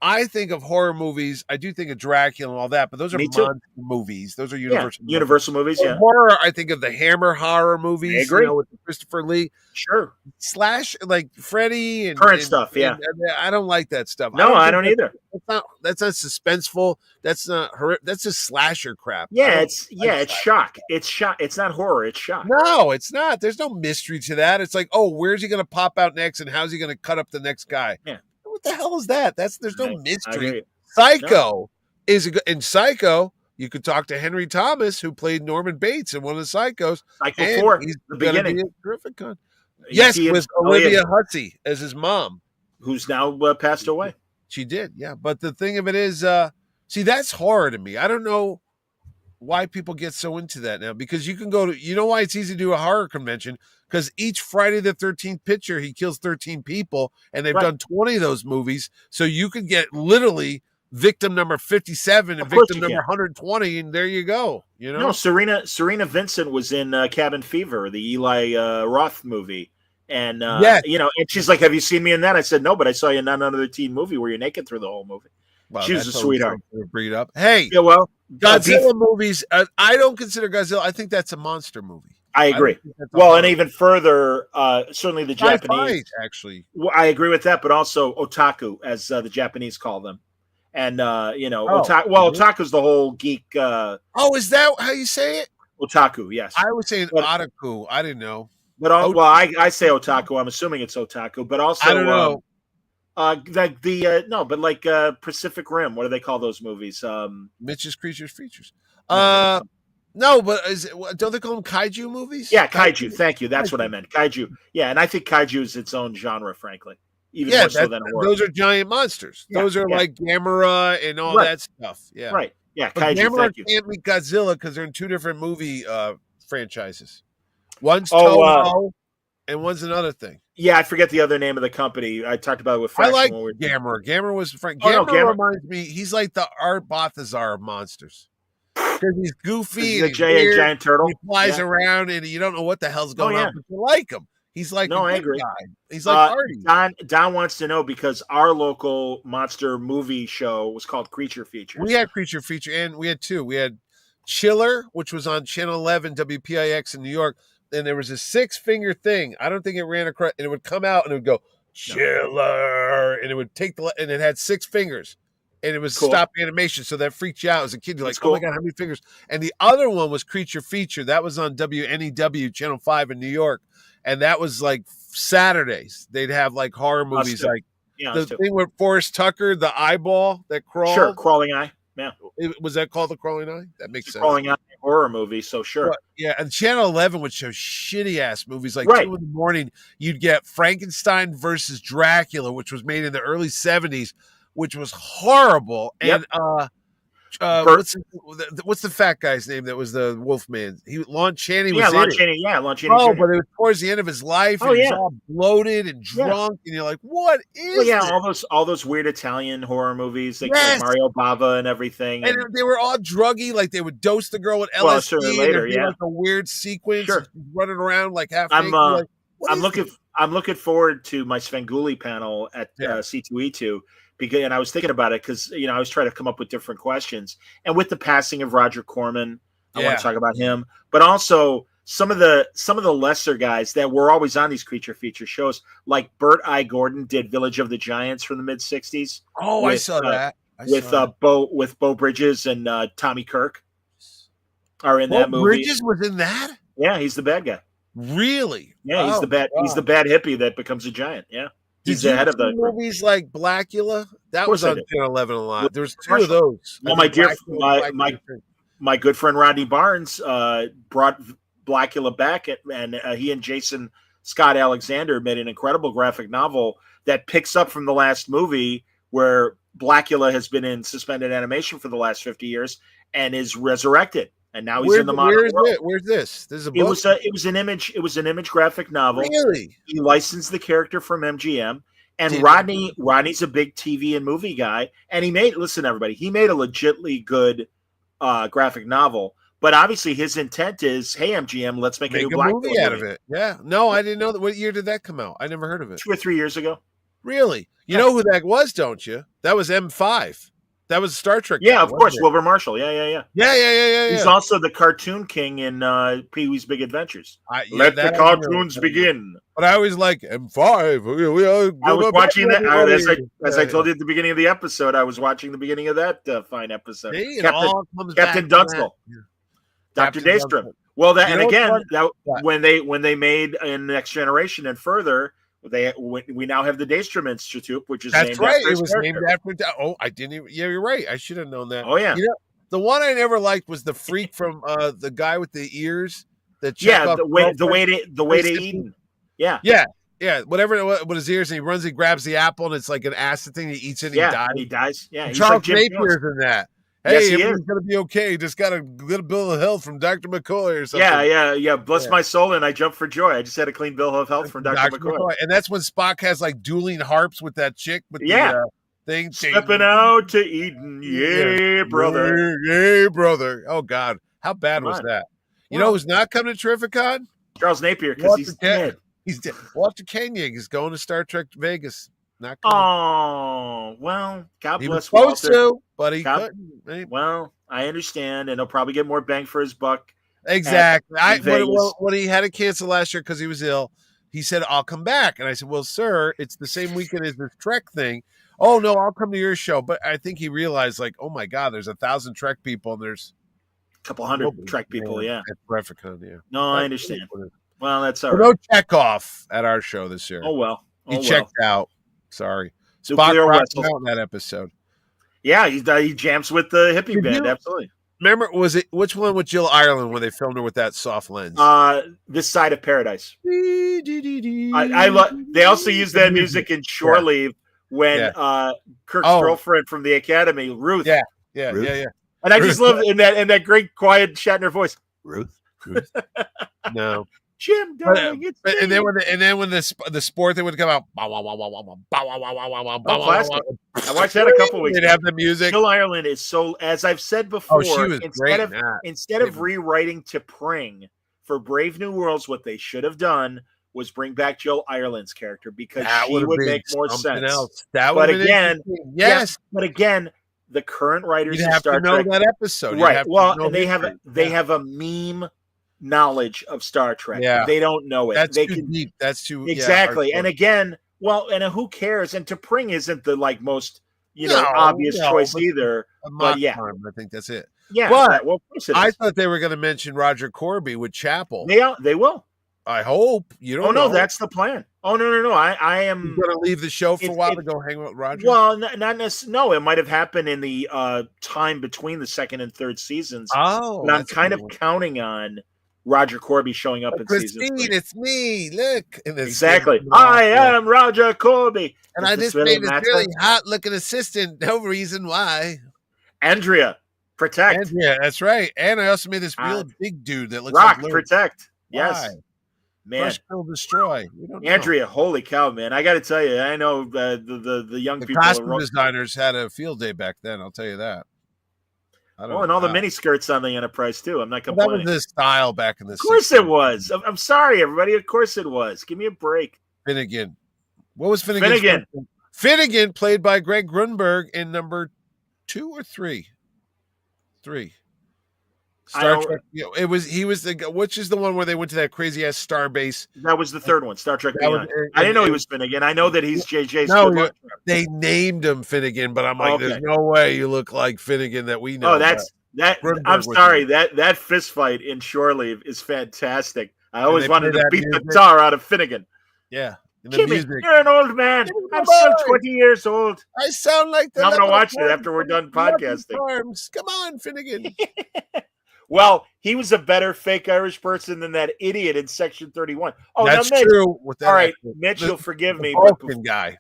S3: I think of horror movies. I do think of Dracula and all that, but those are monster movies. Those are
S2: Universal movies. Yeah.
S3: Horror. I think of the Hammer horror movies.
S2: I agree.
S3: With Christopher Lee.
S2: Sure.
S3: Slash like Freddy and
S2: current stuff. Yeah.
S3: I don't like that stuff.
S2: No, I don't either.
S3: That's not suspenseful. That's not horror. That's just slasher crap.
S2: Yeah, it's shock. It's shock. It's not horror. It's shock.
S3: No, it's not. There's no mystery to that. It's like, oh, where's he going to pop out next, and how's he going to cut up the next guy?
S2: Yeah.
S3: What the hell is that? There's no mystery. Psycho is in Psycho. You could talk to Henry Thomas, who played Norman Bates in one of the Psychos.
S2: Psycho 4.
S3: He's going to be a terrific con. Yes, with Olivia Hussey as his mom,
S2: who's now passed away.
S3: She did, yeah. But the thing of it is, see, that's horror to me. I don't know why people get so into that now, because you can go to, you know why it's easy to do a horror convention? Because each Friday the 13th picture, he kills 13 people, and they've done 20 of those movies. So you could get literally victim number 57 and victim number 120, and there you go. You know,
S2: no, Serena Vincent was in Cabin Fever, the Eli Roth movie. And, and she's like, have you seen me in that? I said, no, but I saw you in another teen movie where you're naked through the whole movie. Wow, she was a sweetheart.
S3: Breed up. Hey,
S2: yeah, well,
S3: Godzilla movies, I don't consider Godzilla. I think that's a monster movie.
S2: I agree. And even further, certainly the Japanese.
S3: Actually.
S2: Well, I agree with that, but also otaku, as the Japanese call them. And, otaku's the whole geek.
S3: Is that how you say it?
S2: Otaku, yes.
S3: I was saying otaku. I didn't know.
S2: But I say otaku. I'm assuming it's otaku, but also
S3: I don't know.
S2: Pacific Rim. What do they call those movies?
S3: Mitch's Creatures Features. No, but don't they call them kaiju movies?
S2: Yeah, kaiju. Thank you. That's what I meant. Kaiju. Yeah, and I think kaiju is its own genre, frankly. Even more so than horror.
S3: Those are giant monsters. Those are like Gamera and all that stuff. Yeah.
S2: Right. Yeah,
S3: but kaiju. Gamera can't be Godzilla because they're in 2 different movie franchises. One's Toho, and one's another thing.
S2: Yeah, I forget the other name of the company. I talked about it with Fraction.
S3: I like Gamera. Gamera was Gamera reminds me. He's like the Art Balthazar of monsters because he's goofy.
S2: He's a giant turtle.
S3: He flies around, and you don't know what the hell's going on, but you like him. He's like
S2: I agree.
S3: Guy. He's like Artie.
S2: Don wants to know because our local monster movie show was called Creature Features.
S3: We had Creature Feature, and we had 2. We had Chiller, which was on Channel 11 WPIX in New York. And there was a 6-finger thing. I don't think it ran across, and it would come out and it would go Chiller, and it would take and it had 6 fingers, and it was stop animation. So that freaked you out as a kid. You're like, oh my god, how many fingers? And the other one was Creature Feature. That was on WNEW Channel 5 in New York, and that was like Saturdays. They'd have like horror movies, like the thing with Forrest Tucker, the eyeball that crawled.
S2: Sure, crawling eye. Yeah,
S3: was that called the Crawling Eye? That makes sense.
S2: Crawling Eye horror movie, so sure.
S3: But, yeah, and Channel 11 would show shitty ass movies like 2 in the morning. You'd get Frankenstein versus Dracula, which was made in the early 70s, which was horrible. And What's the fat guy's name that was the Wolfman? Lon Chaney was
S2: Lon
S3: in
S2: Chaney,
S3: it.
S2: yeah, Lon Chaney
S3: Oh,
S2: Jr.
S3: but it was towards the end of his life, and he was all bloated and drunk, and you're like, "What is this?"
S2: all those weird Italian horror movies, like Mario Bava and everything,
S3: and they were all druggy, like they would dose the girl with LSD.
S2: Well, certainly later,
S3: and like a weird sequence, running around like half.
S2: I'm looking forward to my Svengoolie panel at C2E2 because, and I was thinking about it because I was trying to come up with different questions, and with the passing of Roger Corman, I want to talk about him, but also some of the lesser guys that were always on these creature feature shows, like Bert I. Gordon did Village of the Giants from the mid '60s.
S3: Oh, I saw that
S2: with Bo Bridges and Tommy Kirk are in that movie.
S3: Bridges was in that.
S2: Yeah, he's the bad guy.
S3: Really?
S2: Yeah, he's the bad. God. He's the bad hippie that becomes a giant. Yeah, he's the head of the
S3: movies like Blackula. That was on 10-11 a lot. There was two of those.
S2: Well, my good friend Rodney Barnes brought Blackula back, and he and Jason Scott Alexander made an incredible graphic novel that picks up from the last movie, where Blackula has been in suspended animation for the last 50 years and is resurrected. And now he's in the modern world.
S3: Where's this? This is a book.
S2: It was an image graphic novel.
S3: Really?
S2: He licensed the character from MGM. And Rodney's a big TV and movie guy. And he made a legitly good graphic novel. But obviously his intent is, hey, MGM, let's make a new Black
S3: movie out of it. Yeah. No, I didn't know that. What year did that come out? I never heard of it.
S2: 2 or 3 years ago.
S3: Really? You know who that was, don't you? That was M5. That was Star Trek.
S2: Yeah, of course, Wilbur Marshall. Yeah.
S3: He's
S2: also the cartoon king in Pee-wee's Big Adventures. Let the cartoons begin.
S3: But I always like M5.
S2: I was watching that. As I told you at the beginning of the episode, I was watching the beginning of that fine episode. Captain Dunstall. Dr. Daystrom. Well, when they made in Next Generation and further, we now have the Daystrom Institute, which is named after his character.
S3: Named after. Oh, I didn't even. Yeah, you're right. I should have known that.
S2: Oh yeah.
S3: The one I never liked was the freak from the guy with the ears.
S2: The way to Eden. Yeah.
S3: Whatever. What his ears, and he runs, he grabs the apple, and it's like an acid thing. He eats it, and
S2: he dies. Yeah,
S3: he's Charles like Napier's in that. Hey,
S2: yes,
S3: everything's gonna be okay. Just got a little bill of health from Dr. McCoy or something.
S2: Yeah. Bless my soul, and I jump for joy. I just had a clean bill of health from Dr. McCoy.
S3: And that's when Spock has like dueling harps with that chick with the thing.
S2: Stepping out to Eden, brother.
S3: Yay, brother. Oh God, how bad was that? You know who's not coming to Terrificon?
S2: Charles Napier, because he's dead.
S3: He's dead. Walter Koenig is going to Star Trek Vegas.
S2: Not coming. Oh, well, God bless
S3: Walter. He was supposed to, but he couldn't.
S2: Well, I understand, and he'll probably get more bang for his buck.
S3: Exactly. When he had to cancel last year because he was ill, he said, I'll come back. And I said, well, sir, it's the same weekend as this Trek thing. Oh, no, I'll come to your show. But I think he realized, like, oh, my God, there's 1,000 Trek people, and there's
S2: a couple hundred Trek people,
S3: At Terrificon,
S2: No, I understand. Well, that's all right.
S3: No Chekhov at our show this year.
S2: Oh, well.
S3: He checked out. Sorry. Spock rocked out in that episode.
S2: Yeah, he jams with the hippie band. Absolutely.
S3: Remember, which one with Jill Ireland when they filmed her with that soft lens?
S2: This Side of Paradise. I love. They also use that music in Shore Leave when Kirk's girlfriend from the Academy, Ruth.
S3: Yeah.
S2: And I just love in that great quiet Shatner voice.
S4: Ruth.
S3: No.
S2: Jim, darling, it's me.
S3: And then when the sport they would come out.
S2: I watched that a couple weeks.
S3: They'd have the music.
S2: Jill Ireland is so, as I've said before,
S3: she was
S2: instead of rewriting T'Pring for Brave New Worlds, what they should have done was bring back Jill Ireland's character because she would make more sense. But again, the current writers
S3: of
S2: Star Trek
S3: that episode,
S2: right? Well, and they have a meme knowledge of Star Trek.
S3: Yeah.
S2: They don't know it.
S3: That's too deep. That's too
S2: exactly. And again, and who cares? And T'Pring isn't the most obvious choice either. But
S3: I think that's it.
S2: Yeah,
S3: but
S2: of course it is.
S3: I thought they were going to mention Roger Corby with Chapel.
S2: They will.
S3: I hope you don't.
S2: Oh no, that's the plan. Oh no. I am
S3: going to leave the show for a while to go hang out with Roger.
S2: Well, not necessarily. No, it might have happened in the time between the second and third seasons.
S3: Oh,
S2: but I'm kind of counting on Roger Corby showing up in season 3.
S3: It's me. Look.
S2: Exactly. I am Roger Corby.
S3: And I just made this really hot looking assistant. No reason why.
S2: Andrea. Protect.
S3: And, yeah, that's right. And I also made this real big dude that looks
S2: Rock,
S3: like Luke.
S2: Protect.
S3: Why?
S2: Yes. Man.
S3: Crush, kill, destroy. We don't know.
S2: Andrea, holy cow, man. I got to tell you, I know the young
S3: The
S2: people.
S3: costume designers had a field day back then, I'll tell you that.
S2: And all the mini skirts on the Enterprise, too. I'm not complaining.
S3: That was the style back in the 60s.
S2: Of course it was. I'm sorry, everybody. Of course it was. Give me a break.
S3: Finnegan. What was Finnegan? Finnegan, played by Greg Grunberg in number 2 or 3? 3. Star Trek. He was which is the one where they went to that crazy ass star base.
S2: That was the third one, Star Trek Beyond. I didn't know he was Finnegan. I know that he's JJ's.
S3: No, they named him Finnegan, but I'm like, there's no way you look like Finnegan that we know.
S2: Oh, that. I'm sorry. That fist fight in Shore Leave is fantastic. I always wanted to beat the tar out of Finnegan.
S3: Yeah.
S2: Jimmy, you're an old man. I'm still 20 years old.
S3: I sound like
S2: I'm going to watch it after we're done podcasting.
S3: Come on, Finnegan.
S2: Well, he was a better fake Irish person than that idiot in Section 31. Oh,
S3: that's
S2: Mitch,
S3: true.
S2: All right, Mitch, you'll forgive me.
S3: Vulcan guy.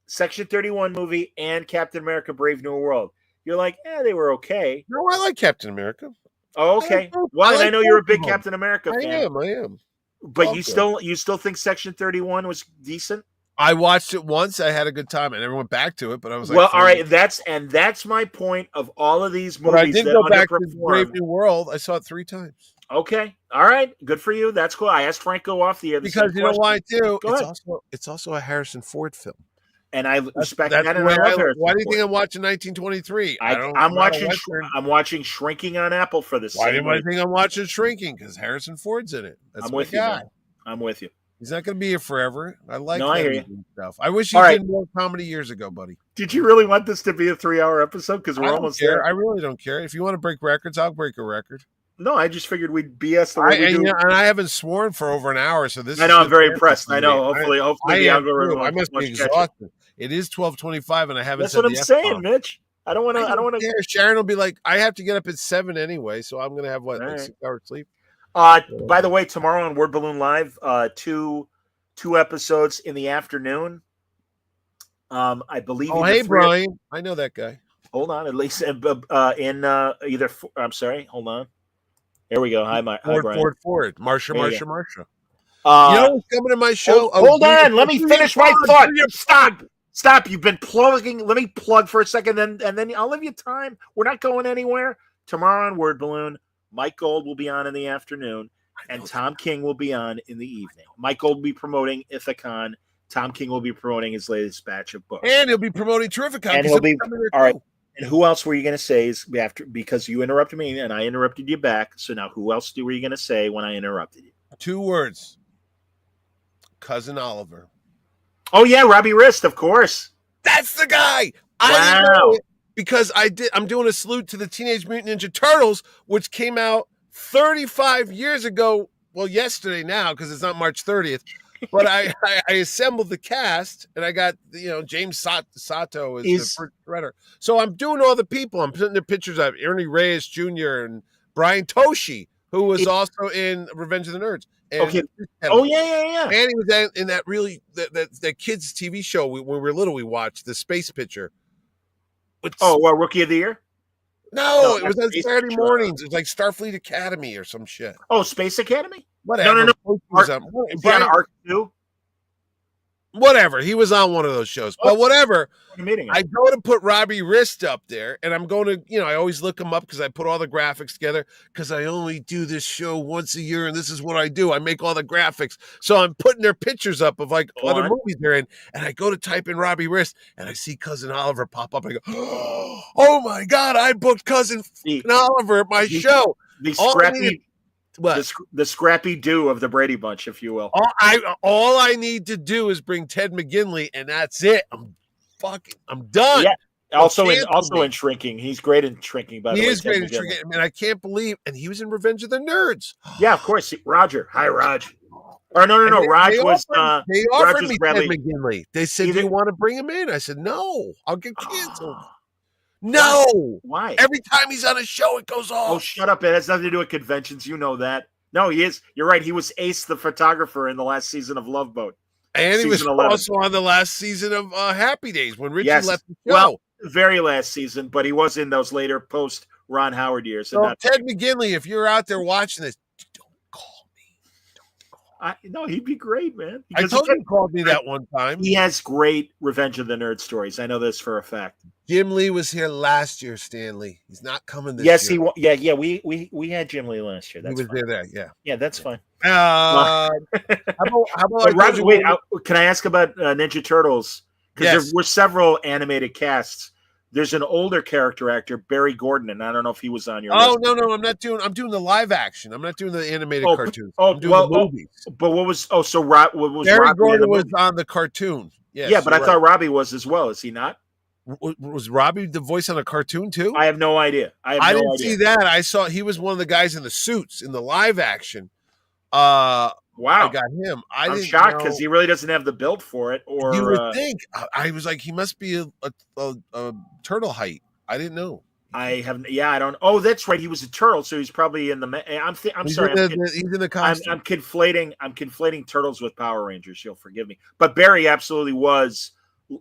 S2: Section 31 movie and Captain America Brave New World. You're like, they were okay.
S3: No, I like Captain America.
S2: Oh, okay. Well, I know you're a big Captain America fan.
S3: I am.
S2: But you still think Section 31 was decent?
S3: I watched it once. I had a good time. I never went back to it, but I was like,
S2: well, all right. That's my point of all of these movies.
S3: But I did go back to Brave New World. I saw it 3 times.
S2: Okay. All right. Good for you. That's cool. I asked Franco off the other
S3: because you know why too.
S2: Go
S3: it's also a Harrison Ford film.
S2: And I respect that. And I love
S3: why do you think I'm watching 1923?
S2: I'm watching Shrinking on Apple for this.
S3: Why do you think I'm watching Shrinking? Because Harrison Ford's in it. That's
S2: I'm with you. Man. I'm with you.
S3: He's not going to be here forever. I like
S2: I hear you.
S3: Stuff. I wish he did more comedy years ago, buddy.
S2: Did you really want this to be a 3-hour episode? Because we're almost there.
S3: I really don't care. If you want to break records, I'll break a record.
S2: No, I just figured we'd BS the way we do.
S3: And I haven't sworn for over an hour, so this.
S2: I know. I'm very impressed. I know. Hopefully, the algorithm.
S3: I must be exhausted. It is 12:25, and I haven't.
S2: That's what I'm saying, Mitch. I don't want to.
S3: Sharon will be like, I have to get up at 7 anyway, so I'm going to have like 6 hours sleep.
S2: By the way, tomorrow on Word Balloon Live, two episodes in the afternoon. I believe.
S3: Oh, hey, Brian. I know that guy.
S2: Hold on, at least in either. I'm sorry. Hold on. There we go. Hi, Brian.
S3: Marsha. You know what's coming to my show?
S2: Hold on. Let me finish my thought. Stop. You've been plugging. Let me plug for a second, and then I'll leave you time. We're not going anywhere. Tomorrow on Word Balloon, Mike Gold will be on in the afternoon, and Tom King will be on in the evening. Mike Gold will be promoting Ithacon. Tom King will be promoting his latest batch of books.
S3: And he'll be promoting Terrificon.
S2: And he'll be all right. And who else were you going to say because you interrupted me and I interrupted you back. So now who else were you going to say when I interrupted you? 2 words. Cousin Oliver. Oh, yeah, Robbie Rist, of course.
S3: That's the guy.
S2: Wow.
S3: I know it because I'm doing a salute to the Teenage Mutant Ninja Turtles, which came out 35 years ago. Well, yesterday now, because it's not March 30th. But I assembled the cast, and I got James Sato as the first shredder. So I'm doing all the people. I'm putting their pictures up. Ernie Reyes Jr. and Brian Toshi, who was also in Revenge of the Nerds. And
S2: okay. Oh yeah.
S3: And he was in that really that kids TV show when we were little. We watched the Space Pitcher.
S2: Rookie of the Year?
S3: No, it was on Saturday mornings. It was like Starfleet Academy or some shit.
S2: Oh, Space Academy?
S3: Whatever.
S2: No. Brian Arc 2?
S3: Whatever. He was on one of those shows. But whatever.
S2: I
S3: go to put Robbie Rist up there, and I'm going to, I always look him up because I put all the graphics together because I only do this show once a year, and this is what I do. I make all the graphics. So I'm putting their pictures up of like other movies they're in, and I go to type in Robbie Rist, and I see Cousin Oliver pop up, and I go, oh my God, I booked Cousin Oliver at my show.
S2: The scrappy do of the Brady Bunch, if you will.
S3: All I need to do is bring Ted McGinley, and that's it. I'm done.
S2: Yeah. Also in Shrinking. He's great in Shrinking, by the way.
S3: He is great in Shrinking. I mean, I can't believe, and he was in Revenge of the Nerds.
S2: Yeah, of course. Roger. Hi, Raj. Or no. Raj was.
S3: They offered me Ted McGinley. They said, "Do you want to bring him in?" I said, "No, I'll get canceled." No.
S2: Why?
S3: Every time he's on a show, it goes off.
S2: Oh, shut up. It has nothing to do with conventions. You know that. No, he is. You're right. He was Ace the photographer in the last season of Love Boat.
S3: And he was 11. Also on the last season of Happy Days when Richie left the show.
S2: very last season, but he was in those later post Ron Howard years.
S3: So Ted McGinley, if you're out there watching this, don't call me.
S2: No, he'd be great, man.
S3: I told you he called me that one time.
S2: He has great Revenge of the Nerd stories. I know this for a fact.
S3: Jim Lee was here last year, Stanley. He's not coming this
S2: year.
S3: Yes,
S2: yeah. We had Jim Lee last year. That's
S3: he was there. Yeah.
S2: Yeah, that's fine.
S3: How about
S2: wait, can I ask about Ninja Turtles? Because there were several animated casts. There's an older character actor, Barry Gordon, and I don't know if he was on your list.
S3: No, I'm doing the live action. I'm not doing the animated cartoons. I'm doing the movies.
S2: But what was
S3: Barry
S2: Robbie
S3: Gordon was on the cartoon. Yes,
S2: yeah, but I thought Robbie was as well. Is he not?
S3: Was Robbie the voice on a cartoon too?
S2: I have no idea. I didn't
S3: see that. I saw he was one of the guys in the suits in the live action.
S2: Wow,
S3: I got him. I'm
S2: shocked because he really doesn't have the build for it. Or
S3: you would think. I was like, he must be a turtle height. I didn't know.
S2: I haven't. Yeah, I don't. Oh, that's right. He was a turtle, so he's probably in the. I'm sorry.
S3: He's in the costume.
S2: I'm conflating turtles with Power Rangers. You'll forgive me, but Barry absolutely was,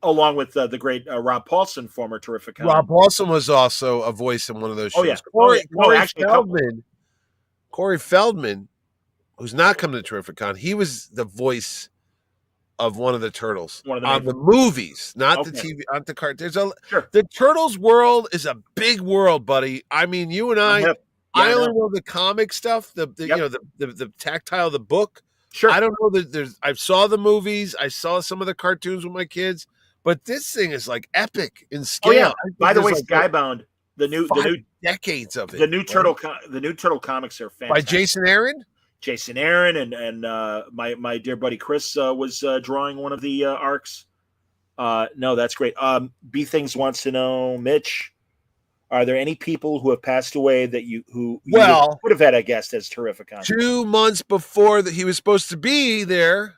S2: along with the great Rob Paulson, former Terrific.
S3: Rob Paulson was also a voice in one of those shows.
S2: Oh yeah.
S3: Corey Feldman, who's not coming to Terrificon, he was the voice of one of the turtles on the movies, not the TV, not the cartoon. The Turtles world is a big world, buddy. I mean, you and I only know the comic stuff, the tactile, the book.
S2: Sure.
S3: I don't know that I saw the movies, I saw some of the cartoons with my kids, but this thing is like epic in scale.
S2: Oh yeah. By the way, Skybound, the new
S3: decades of it.
S2: The new turtle comics are fantastic.
S3: By Jason Aaron?
S2: Jason Aaron and my dear buddy Chris was drawing one of the arcs. No, that's great. B Things wants to know, Mitch, are there any people who have passed away that you would have had a guest as Terrific on?
S3: 2 months before that he was supposed to be there,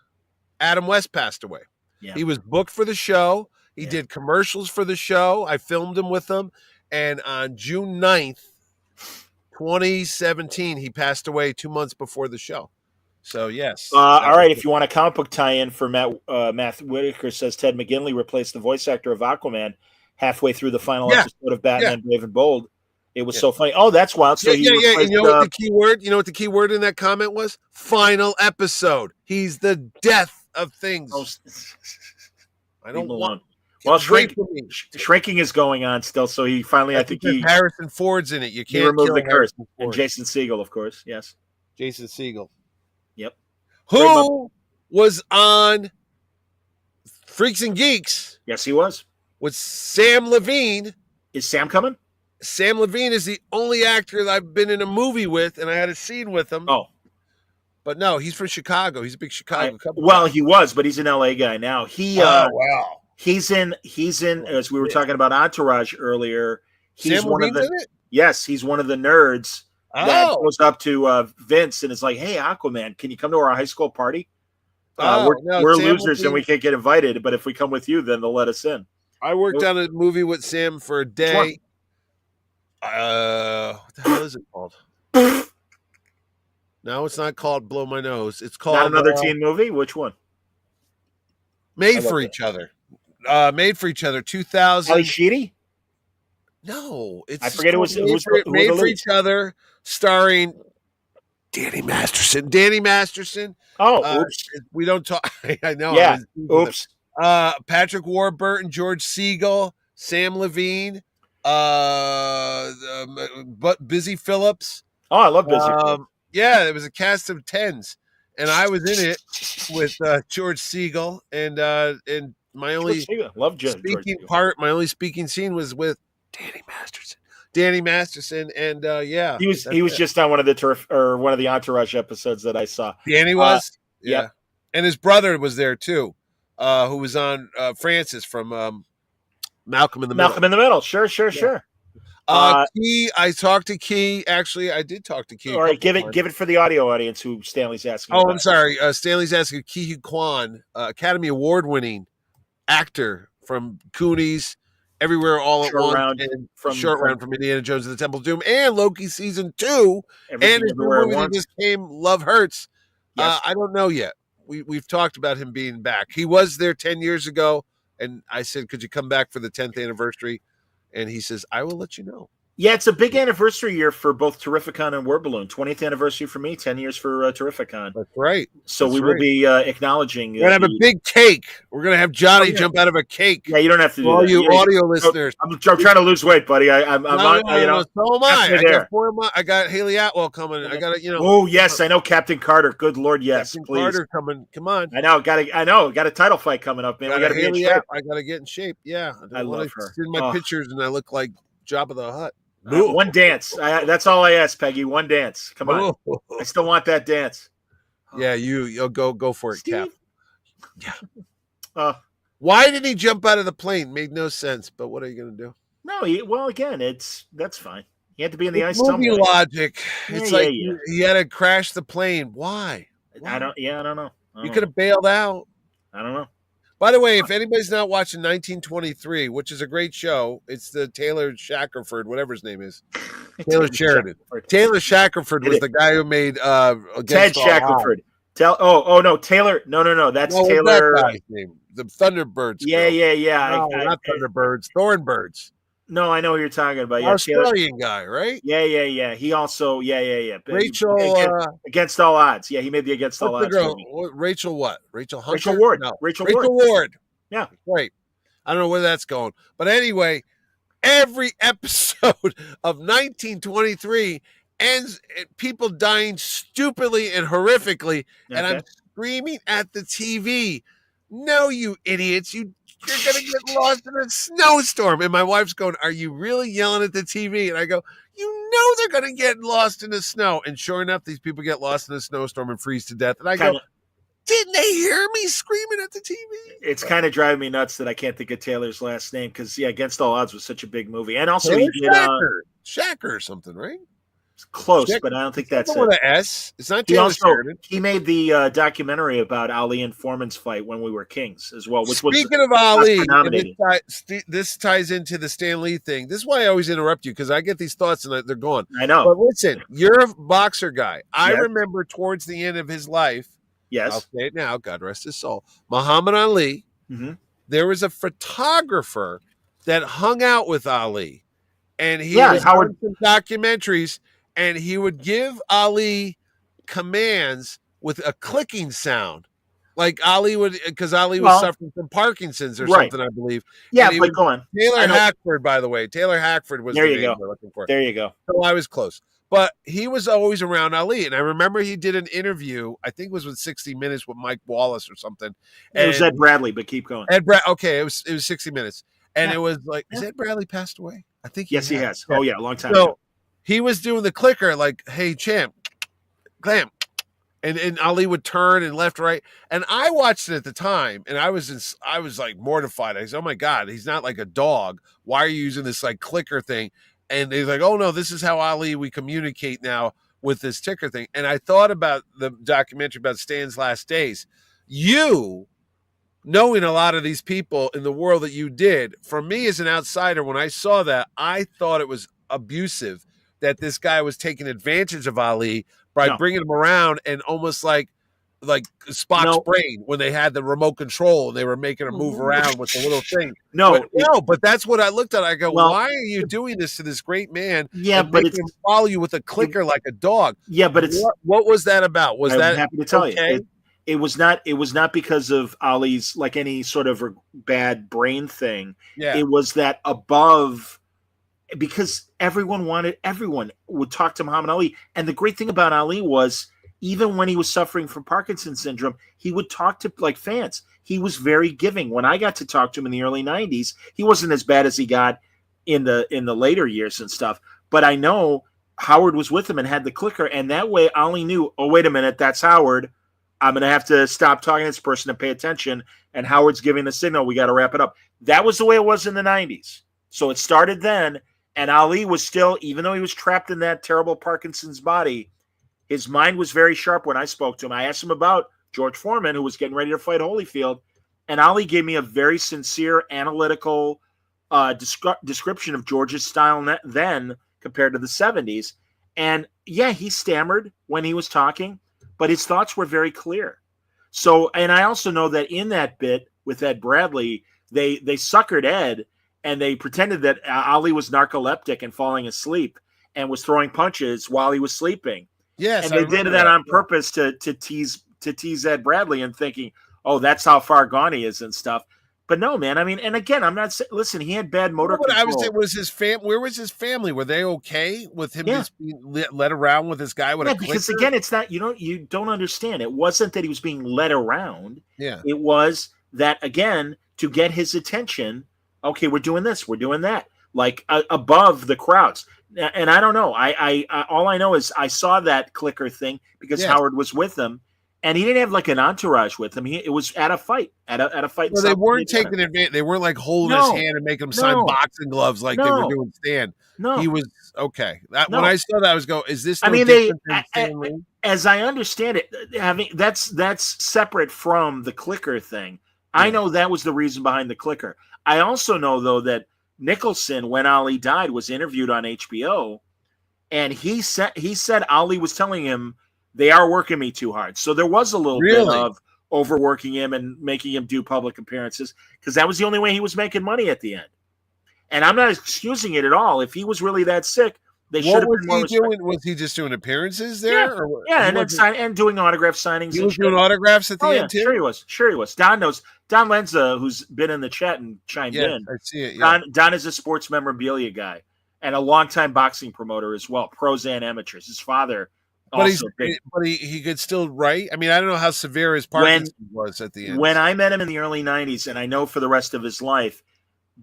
S3: Adam West passed away. Yeah. He was booked for the show. He did commercials for the show. I filmed him with them. And on June 9th, 2017, he passed away 2 months before the show. So, yes.
S2: All right. If you want a comic book tie-in for Matt Whitaker says Ted McGinley replaced the voice actor of Aquaman halfway through the final episode of Batman Brave and Bold. It was so funny. Oh, that's wild. So
S3: And you know what the key word? You know what the key word in that comment was? Final episode. He's the death of things. I don't want.
S2: Well, shrinking is going on still, so he finally, I think
S3: Harrison Ford's in it. You can't
S2: remove the curse. And Jason Segel, of course. Yes.
S3: Jason Segel.
S2: Yep.
S3: Who was on Freaks and Geeks?
S2: Yes, he was.
S3: With Sam Levine.
S2: Is Sam coming?
S3: Sam Levine is the only actor that I've been in a movie with, and I had a scene with him.
S2: Oh.
S3: But no, he's from Chicago. He's a big Chicago couple.
S2: Well, he was, but he's an LA guy now.
S3: Wow.
S2: He's in as we were talking about Entourage earlier. He's
S3: Sam
S2: one
S3: Levine's
S2: of the
S3: in it?
S2: Yes, he's one of the nerds that goes up to Vince and is like, "Hey, Aquaman, can you come to our high school party? We're losers and we can't get invited, but if we come with you, then they'll let us in."
S3: I worked on a movie with Sam for a day. What the hell is it called? No, it's not called Blow My Nose. It's called
S2: Not Another Teen Movie. Which one?
S3: Made for Each Other. Made for Each Other. 2000.
S2: Ali Sheedy?
S3: No, it's
S2: I forget it was
S3: Made for Each Other, starring Danny Masterson.
S2: Oh, oops.
S3: We don't talk. I know.
S2: Yeah. Oops.
S3: Patrick Warburton, George Segel, Sam Levine, Busy Phillips.
S2: Oh, I love Busy Phillips.
S3: Yeah, there was a cast of 10s, and I was in it with George Segel, and my only my only speaking scene was with Danny Masterson, and
S2: he was just on one of the Entourage episodes that I saw.
S3: Danny was, and his brother was there too, who was on Francis from Malcolm in the Middle.
S2: Sure.
S3: Key, I talked to Key. Actually, I did talk to Key.
S2: All right, give it for the audio audience who Stanley's asking.
S3: Oh, I'm sorry. Stanley's asking Ki Kwan, Academy Award-winning actor from Goonies, Everywhere All at Once, and Short Round from Indiana Jones and the Temple of Doom, and Loki season 2, and his movie that just came, Love Hurts. Yes. I don't know yet. We've talked about him being back. He was there 10 years ago. And I said, could you come back for the 10th anniversary? And he says, I will let you know.
S2: Yeah, it's a big anniversary year for both Terrificon and Word Balloon. 20th anniversary for me, 10 years for Terrificon.
S3: That's right.
S2: So we will be acknowledging.
S3: We're going to have a big cake. We're going to have Johnny jump out of a cake.
S2: Yeah, you don't have to do
S3: all
S2: that.
S3: You audio listeners.
S2: I'm trying to lose weight, buddy. I'm
S3: so am I. I got Haley Atwell coming. I got to,
S2: Oh, yes, I know Captain Carter. Good Lord, yes,
S3: Captain
S2: please.
S3: Carter coming. Come on.
S2: I know. Got a title fight coming up, man. We got to be in shape.
S3: I got to get in shape. Yeah.
S2: I love her.
S3: See my pictures and I look like Jabba the Hutt.
S2: One dance. That's all I ask, Peggy. One dance. Come on. I still want that dance.
S3: Yeah, you'll go for it,
S2: Steve?
S3: Cap.
S2: Yeah.
S3: Why did he jump out of the plane? Made no sense. But what are you going to do?
S2: No, again, that's fine. He had to be in the ice
S3: movie
S2: somewhere.
S3: Logic. It's he had to crash the plane. Why?
S2: I don't know.
S3: You could have bailed out.
S2: I don't know.
S3: By the way, if anybody's not watching 1923, which is a great show, it's the Taylor Shackelford, whatever his name is. Taylor Sheridan. Taylor Shackelford was the guy who made
S2: Ted Shackelford. No, Taylor. No. That's Taylor.
S3: That guy's name? The Thunderbirds.
S2: Yeah.
S3: No, not Thunderbirds. Thornbirds.
S2: No, I know what you're talking about. Yeah,
S3: Australian guy, right?
S2: Yeah. He also,
S3: Rachel
S2: Against All Odds. Yeah, he made the Against All Odds movie.
S3: Rachel what? Rachel Hunter?
S2: Rachel Ward.
S3: No.
S2: Rachel
S3: Ward.
S2: Yeah.
S3: Right. I don't know where that's going. But anyway, every episode of 1923 ends people dying stupidly and horrifically, and I'm screaming at the TV. No, you idiots. You're going to get lost in a snowstorm. And my wife's going, are you really yelling at the TV? And I go, you know they're going to get lost in the snow. And sure enough, these people get lost in a snowstorm and freeze to death. And I go, didn't they hear me screaming at the TV?
S2: It's kind of driving me nuts that I can't think of Taylor's last name because, Against All Odds was such a big movie. And also he did
S3: Shacker or something, right?
S2: Close, but I don't think that's it.
S3: With an S. It's not Taylor Sheridan.
S2: He made the documentary about Ali and Foreman's fight when we were kings as well.
S3: Speaking of Ali, this ties into the Stan Lee thing. This is why I always interrupt you because I get these thoughts and they're gone.
S2: I know.
S3: But listen, you're a boxer guy. I remember towards the end of his life.
S2: Yes.
S3: I'll say it now. God rest his soul. Muhammad Ali.
S2: Mm-hmm.
S3: There was a photographer that hung out with Ali, and he was doing some documentaries. And he would give Ali commands with a clicking sound. Like Ali would, because Ali was suffering from Parkinson's or something, I believe.
S2: Yeah, but go on.
S3: Taylor Hackford, by the way. Taylor Hackford was the name we're looking for.
S2: There you go.
S3: So I was close. But he was always around Ali. And I remember he did an interview, I think it was with 60 Minutes with Mike Wallace or something. And
S2: it was Ed Bradley, but keep going.
S3: Okay, it was 60 Minutes. And it was like, has Ed Bradley passed away? I think he
S2: has. Oh, yeah, a long time ago.
S3: He was doing the clicker like, hey, champ, clam. And Ali would turn and left, right. And I watched it at the time, and I was like mortified. I said, oh, my God, he's not like a dog. Why are you using this like clicker thing? And they're like, oh, no, this is how Ali, we communicate now with this ticker thing. And I thought about the documentary about Stan's last days. You, knowing a lot of these people in the world that you did, for me as an outsider, when I saw that, I thought it was abusive that this guy was taking advantage of Ali by bringing him around and almost like Spock's brain when they had the remote control and they were making him move around with the little thing. But that's what I looked at. I go, why are you doing this to this great man?
S2: Yeah, but
S3: it's him follow you with a clicker like a dog.
S2: Yeah, but it's
S3: what was that about? I'm
S2: happy to tell you. It was not because of Ali's like any sort of bad brain thing.
S3: Yeah.
S2: It was that above. Because everyone would talk to Muhammad Ali. And the great thing about Ali was even when he was suffering from Parkinson's syndrome, he would talk to like fans. He was very giving. When I got to talk to him in the early 90s, he wasn't as bad as he got in the later years and stuff. But I know Howard was with him and had the clicker. And that way Ali knew, oh, wait a minute, that's Howard. I'm going to have to stop talking to this person and pay attention. And Howard's giving the signal. We got to wrap it up. That was the way it was in the 90s. So it started then. And Ali was still, even though he was trapped in that terrible Parkinson's body, his mind was very sharp when I spoke to him. I asked him about George Foreman, who was getting ready to fight Holyfield. And Ali gave me a very sincere, analytical description of George's style then compared to the 70s. And yeah, he stammered when he was talking, but his thoughts were very clear. So, and I also know that in that bit with Ed Bradley, They suckered Ed, and they pretended that Ali was narcoleptic and falling asleep and was throwing punches while he was sleeping.
S3: Yes,
S2: and they did that on purpose to tease Ed Bradley and thinking, oh, that's how far gone he is and stuff. But no, man. I mean, and again, I'm not saying. Listen, he had bad motor control.
S3: I was saying, where was his family? Were they okay with him just being led around with this guy with a clicker?
S2: Because again, it's not. You don't understand. It wasn't that he was being led around.
S3: Yeah,
S2: it was that again to get his attention. Okay, we're doing this. We're doing that. Like above the crowds. And I don't know. I all I know is I saw that clicker thing because Howard was with him. And he didn't have like an entourage with him. It was at a fight, at a fight.
S3: Well, they weren't taking advantage. They weren't like holding his hand and making him sign boxing gloves like they were doing Stan.
S2: No,
S3: he was okay. When I saw that, I was going, "Is this?"
S2: I mean, as I understand it, having that's separate from the clicker thing. Yeah. I know that was the reason behind the clicker. I also know though that Nicholson, when Ali died, was interviewed on HBO, and he said Ali was telling him, they are working me too hard. So there was a little bit of overworking him and making him do public appearances because that was the only way he was making money at the end. And I'm not excusing it at all. If he was really that sick, they should have been more
S3: doing. Was he just doing appearances there?
S2: Yeah, and doing autograph signings.
S3: He was doing autographs at the end too?
S2: Sure he was. Sure he was. Don knows. Don Lenza, who's been in the chat and chimed in.
S3: I see it. Yeah.
S2: Don is a sports memorabilia guy and a longtime boxing promoter as well, pros and amateurs. His father. But
S3: he could still write. I mean, I don't know how severe his Parkinson's was at the end.
S2: When I met him in the early 90s, and I know for the rest of his life,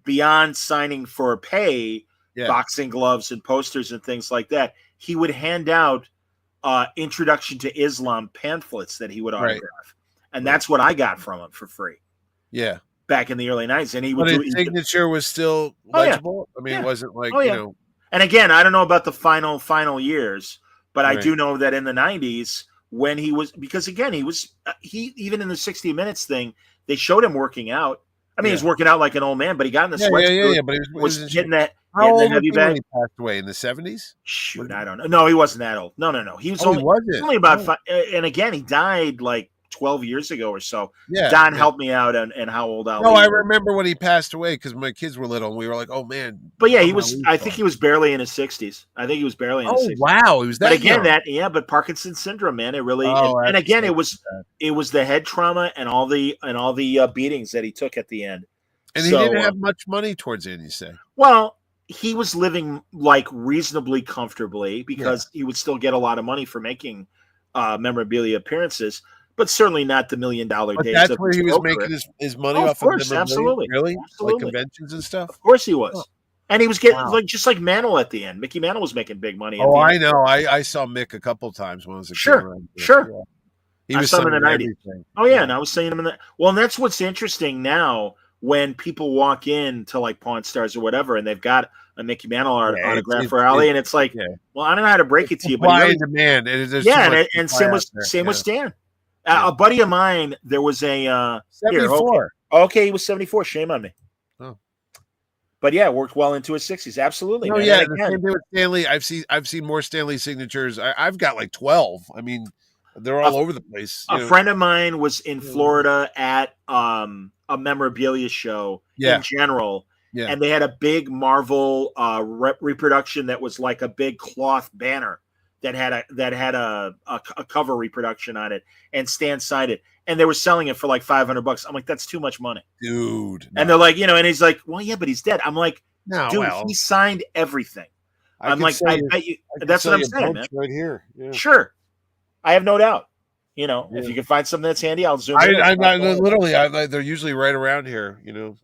S2: beyond signing for pay, boxing gloves and posters and things like that, he would hand out Introduction to Islam pamphlets that he would autograph. And that's what I got from him for free.
S3: Yeah.
S2: Back in the early 90s. And he would
S3: his signature was still legible? I mean, it wasn't like, you know.
S2: And again, I don't know about the final years. But I do know that in the 90s, when he was, because again, he even in the 60 Minutes thing, they showed him working out. I mean, he was working out like an old man, but he got in the sweat.
S3: Yeah, but
S2: he was hitting that.
S3: How old was he when he passed away? In the 70s?
S2: Shoot, I don't know. No, he wasn't that old. No. He was only about 5. And again, he died like 12 years ago or so. Yeah, Don helped me out and how old Ali was.
S3: No, I remember when he passed away because my kids were little and we were like, oh man.
S2: But yeah, I think he was barely in his 60s. I think he was barely in his 60s.
S3: Wow. He was that
S2: young. But Parkinson's syndrome, man, it really and again it was the head trauma and all the beatings that he took at the end.
S3: And he didn't have much money towards the end, you say.
S2: Well, he was living like reasonably comfortably because he would still get a lot of money for making memorabilia appearances. But certainly not the $1 million days.
S3: That's where he was making his money off of. Of course,
S2: absolutely.
S3: Really?
S2: Absolutely.
S3: Like conventions and stuff?
S2: Of course he was. Oh. And he was getting just like Mantle at the end. Mickey Mantle was making big money.
S3: Oh, I know. I saw Mick a couple times when I was a kid.
S2: Sure.
S3: Yeah. He was
S2: in the 90s. Oh, yeah. And I was seeing him in that. Well, and that's what's interesting now when people walk in to like Pawn Stars or whatever, and they've got a Mickey Mantle autograph for Ali, and it's like, well, I don't know how to break it to you, but
S3: demand.
S2: And same with Stan. A buddy of mine, there was a
S3: 74.
S2: Okay, he was 74. Shame on me. Oh, but yeah, worked well into his 60s. Absolutely.
S3: No, yeah. The same thing with Stanley. I've seen more Stanley signatures. I've got like 12. I mean, they're all over the place.
S2: A friend of mine was in Florida at a memorabilia show in general. Yeah. And they had a big Marvel reproduction that was like a big cloth banner that had a cover reproduction on it, and Stan signed it, and they were selling it for like $500. I'm like, that's too much money,
S3: dude.
S2: No. And they're like, and he's like, well, yeah, but he's dead. I'm like, dude, he signed everything. I'm like, I bet you. That's what I'm saying, man.
S3: Right here,
S2: sure. I have no doubt. If you can find something that's handy, I'll zoom in.
S3: I'm not literally. They're usually right around here,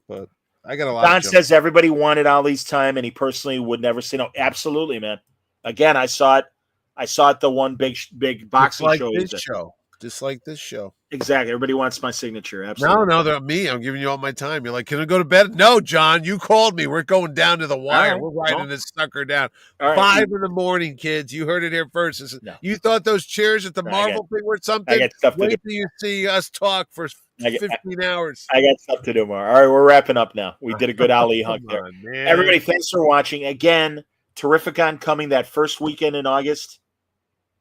S3: but I got a lot.
S2: Don says everybody wanted Ali's time, and he personally would never say no. Absolutely, man. Again, I saw it the one big boxing show.
S3: Just like this show.
S2: Exactly. Everybody wants my signature. Absolutely.
S3: No, they're me. I'm giving you all my time. You're like, can I go to bed? No, John, you called me. We're going down to the wire. Right. We're riding this sucker down. Right. 5 a.m, kids. You heard it here first. You thought those chairs at the Marvel thing were something? Wait till you see us talk for 15 hours.
S2: I got stuff to do more. All right, we're wrapping up now. We did a good Ali hug there. Man. Everybody, thanks for watching. Again, Terrificon coming that first weekend in August.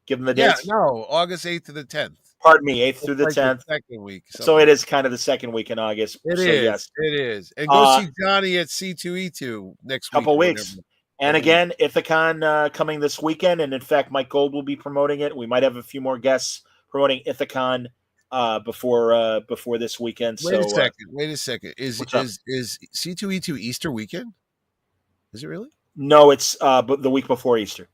S2: Give them the dates.
S3: No, August 8th to the 10th.
S2: Pardon me, 8th through the
S3: It's like
S2: 10th.
S3: second week.
S2: So it is kind of the second week in August.
S3: It
S2: so
S3: is.
S2: yes,
S3: It is. And go see Johnny at C2E2 next week.
S2: couple weeks. And
S3: Couple
S2: again, Ithacon coming this weekend, and in fact, Mike Gold will be promoting it. We might have a few more guests promoting Ithacon before this weekend.
S3: Wait a second. Is C2E2 Easter weekend? Is it really?
S2: No, it's but the week before Easter.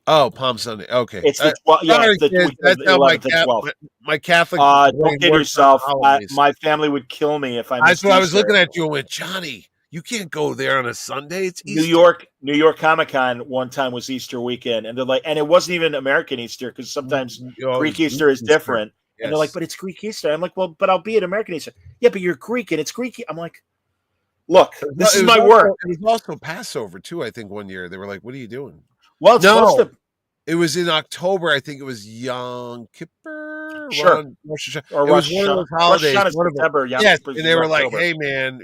S3: Oh, Palm Sunday. Okay,
S2: It's the 12th. Yeah,
S3: sorry,
S2: the
S3: kids,
S2: week
S3: that's
S2: of the
S3: how
S2: 11th and 12th.
S3: my Catholic.
S2: Don't kid
S3: works
S2: yourself.
S3: on holidays.
S2: My family would kill me if I missed
S3: That's what I was
S2: Easter.
S3: looking at you and went, Johnny, you can't go there on a Sunday. It's Easter.
S2: New York Comic-Con one time was Easter weekend, and they're like, and it wasn't even American Easter because sometimes Greek Easter is different.
S3: Yes.
S2: And they're like, but it's Greek Easter. I'm like, well, but I'll be at American Easter. Yeah, but you're Greek and it's Greek. I'm like, look, this is my work.
S3: It was also Passover too. I think one year they were like, what are you doing?
S2: Well, it's supposed to.
S3: It was in October. I think it was Yom Kippur.
S2: Sure.
S3: Or it was one of those holidays.
S2: September.
S3: Yes, and they were like, "Hey, man,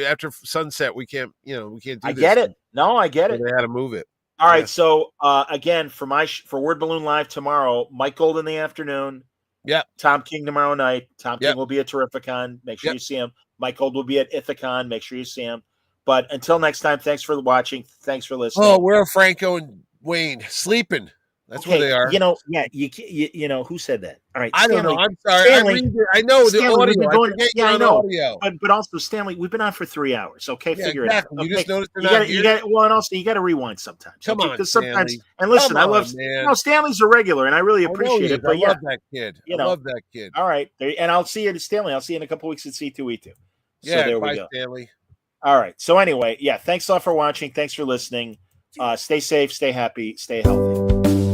S3: after sunset, we can't do this."
S2: I get it. No, I get it.
S3: They had to move it.
S2: All right. So again, for Word Balloon Live tomorrow, Mike Gold in the afternoon.
S3: Yeah.
S2: Tom King tomorrow night. Tom King will be at Terrificon. Make sure you see him. Mike Gold will be at Ithacon. Make sure you see him. But until next time, thanks for watching. Thanks for listening.
S3: Oh, where are Franco and Wayne sleeping? That's where they are.
S2: You know who said that? All right,
S3: I
S2: Stanley,
S3: don't know. I'm sorry. I know the audio.
S2: I know. But also, Stanley, we've been on for 3 hours. Okay, figure it out. Okay?
S3: You just noticed you
S2: got to rewind sometimes.
S3: Come on,
S2: because sometimes.
S3: Stanley.
S2: And listen, I love. Stanley's a regular, and I really appreciate it. But
S3: I love that kid. I love that kid.
S2: All right, and I'll see you at Stanley. I'll see you in a couple weeks at C2E2.
S3: Yeah,
S2: there
S3: bye,
S2: we go.
S3: Stanley.
S2: All right. So anyway, thanks a lot for watching. Thanks for listening. Stay safe, stay happy, stay healthy.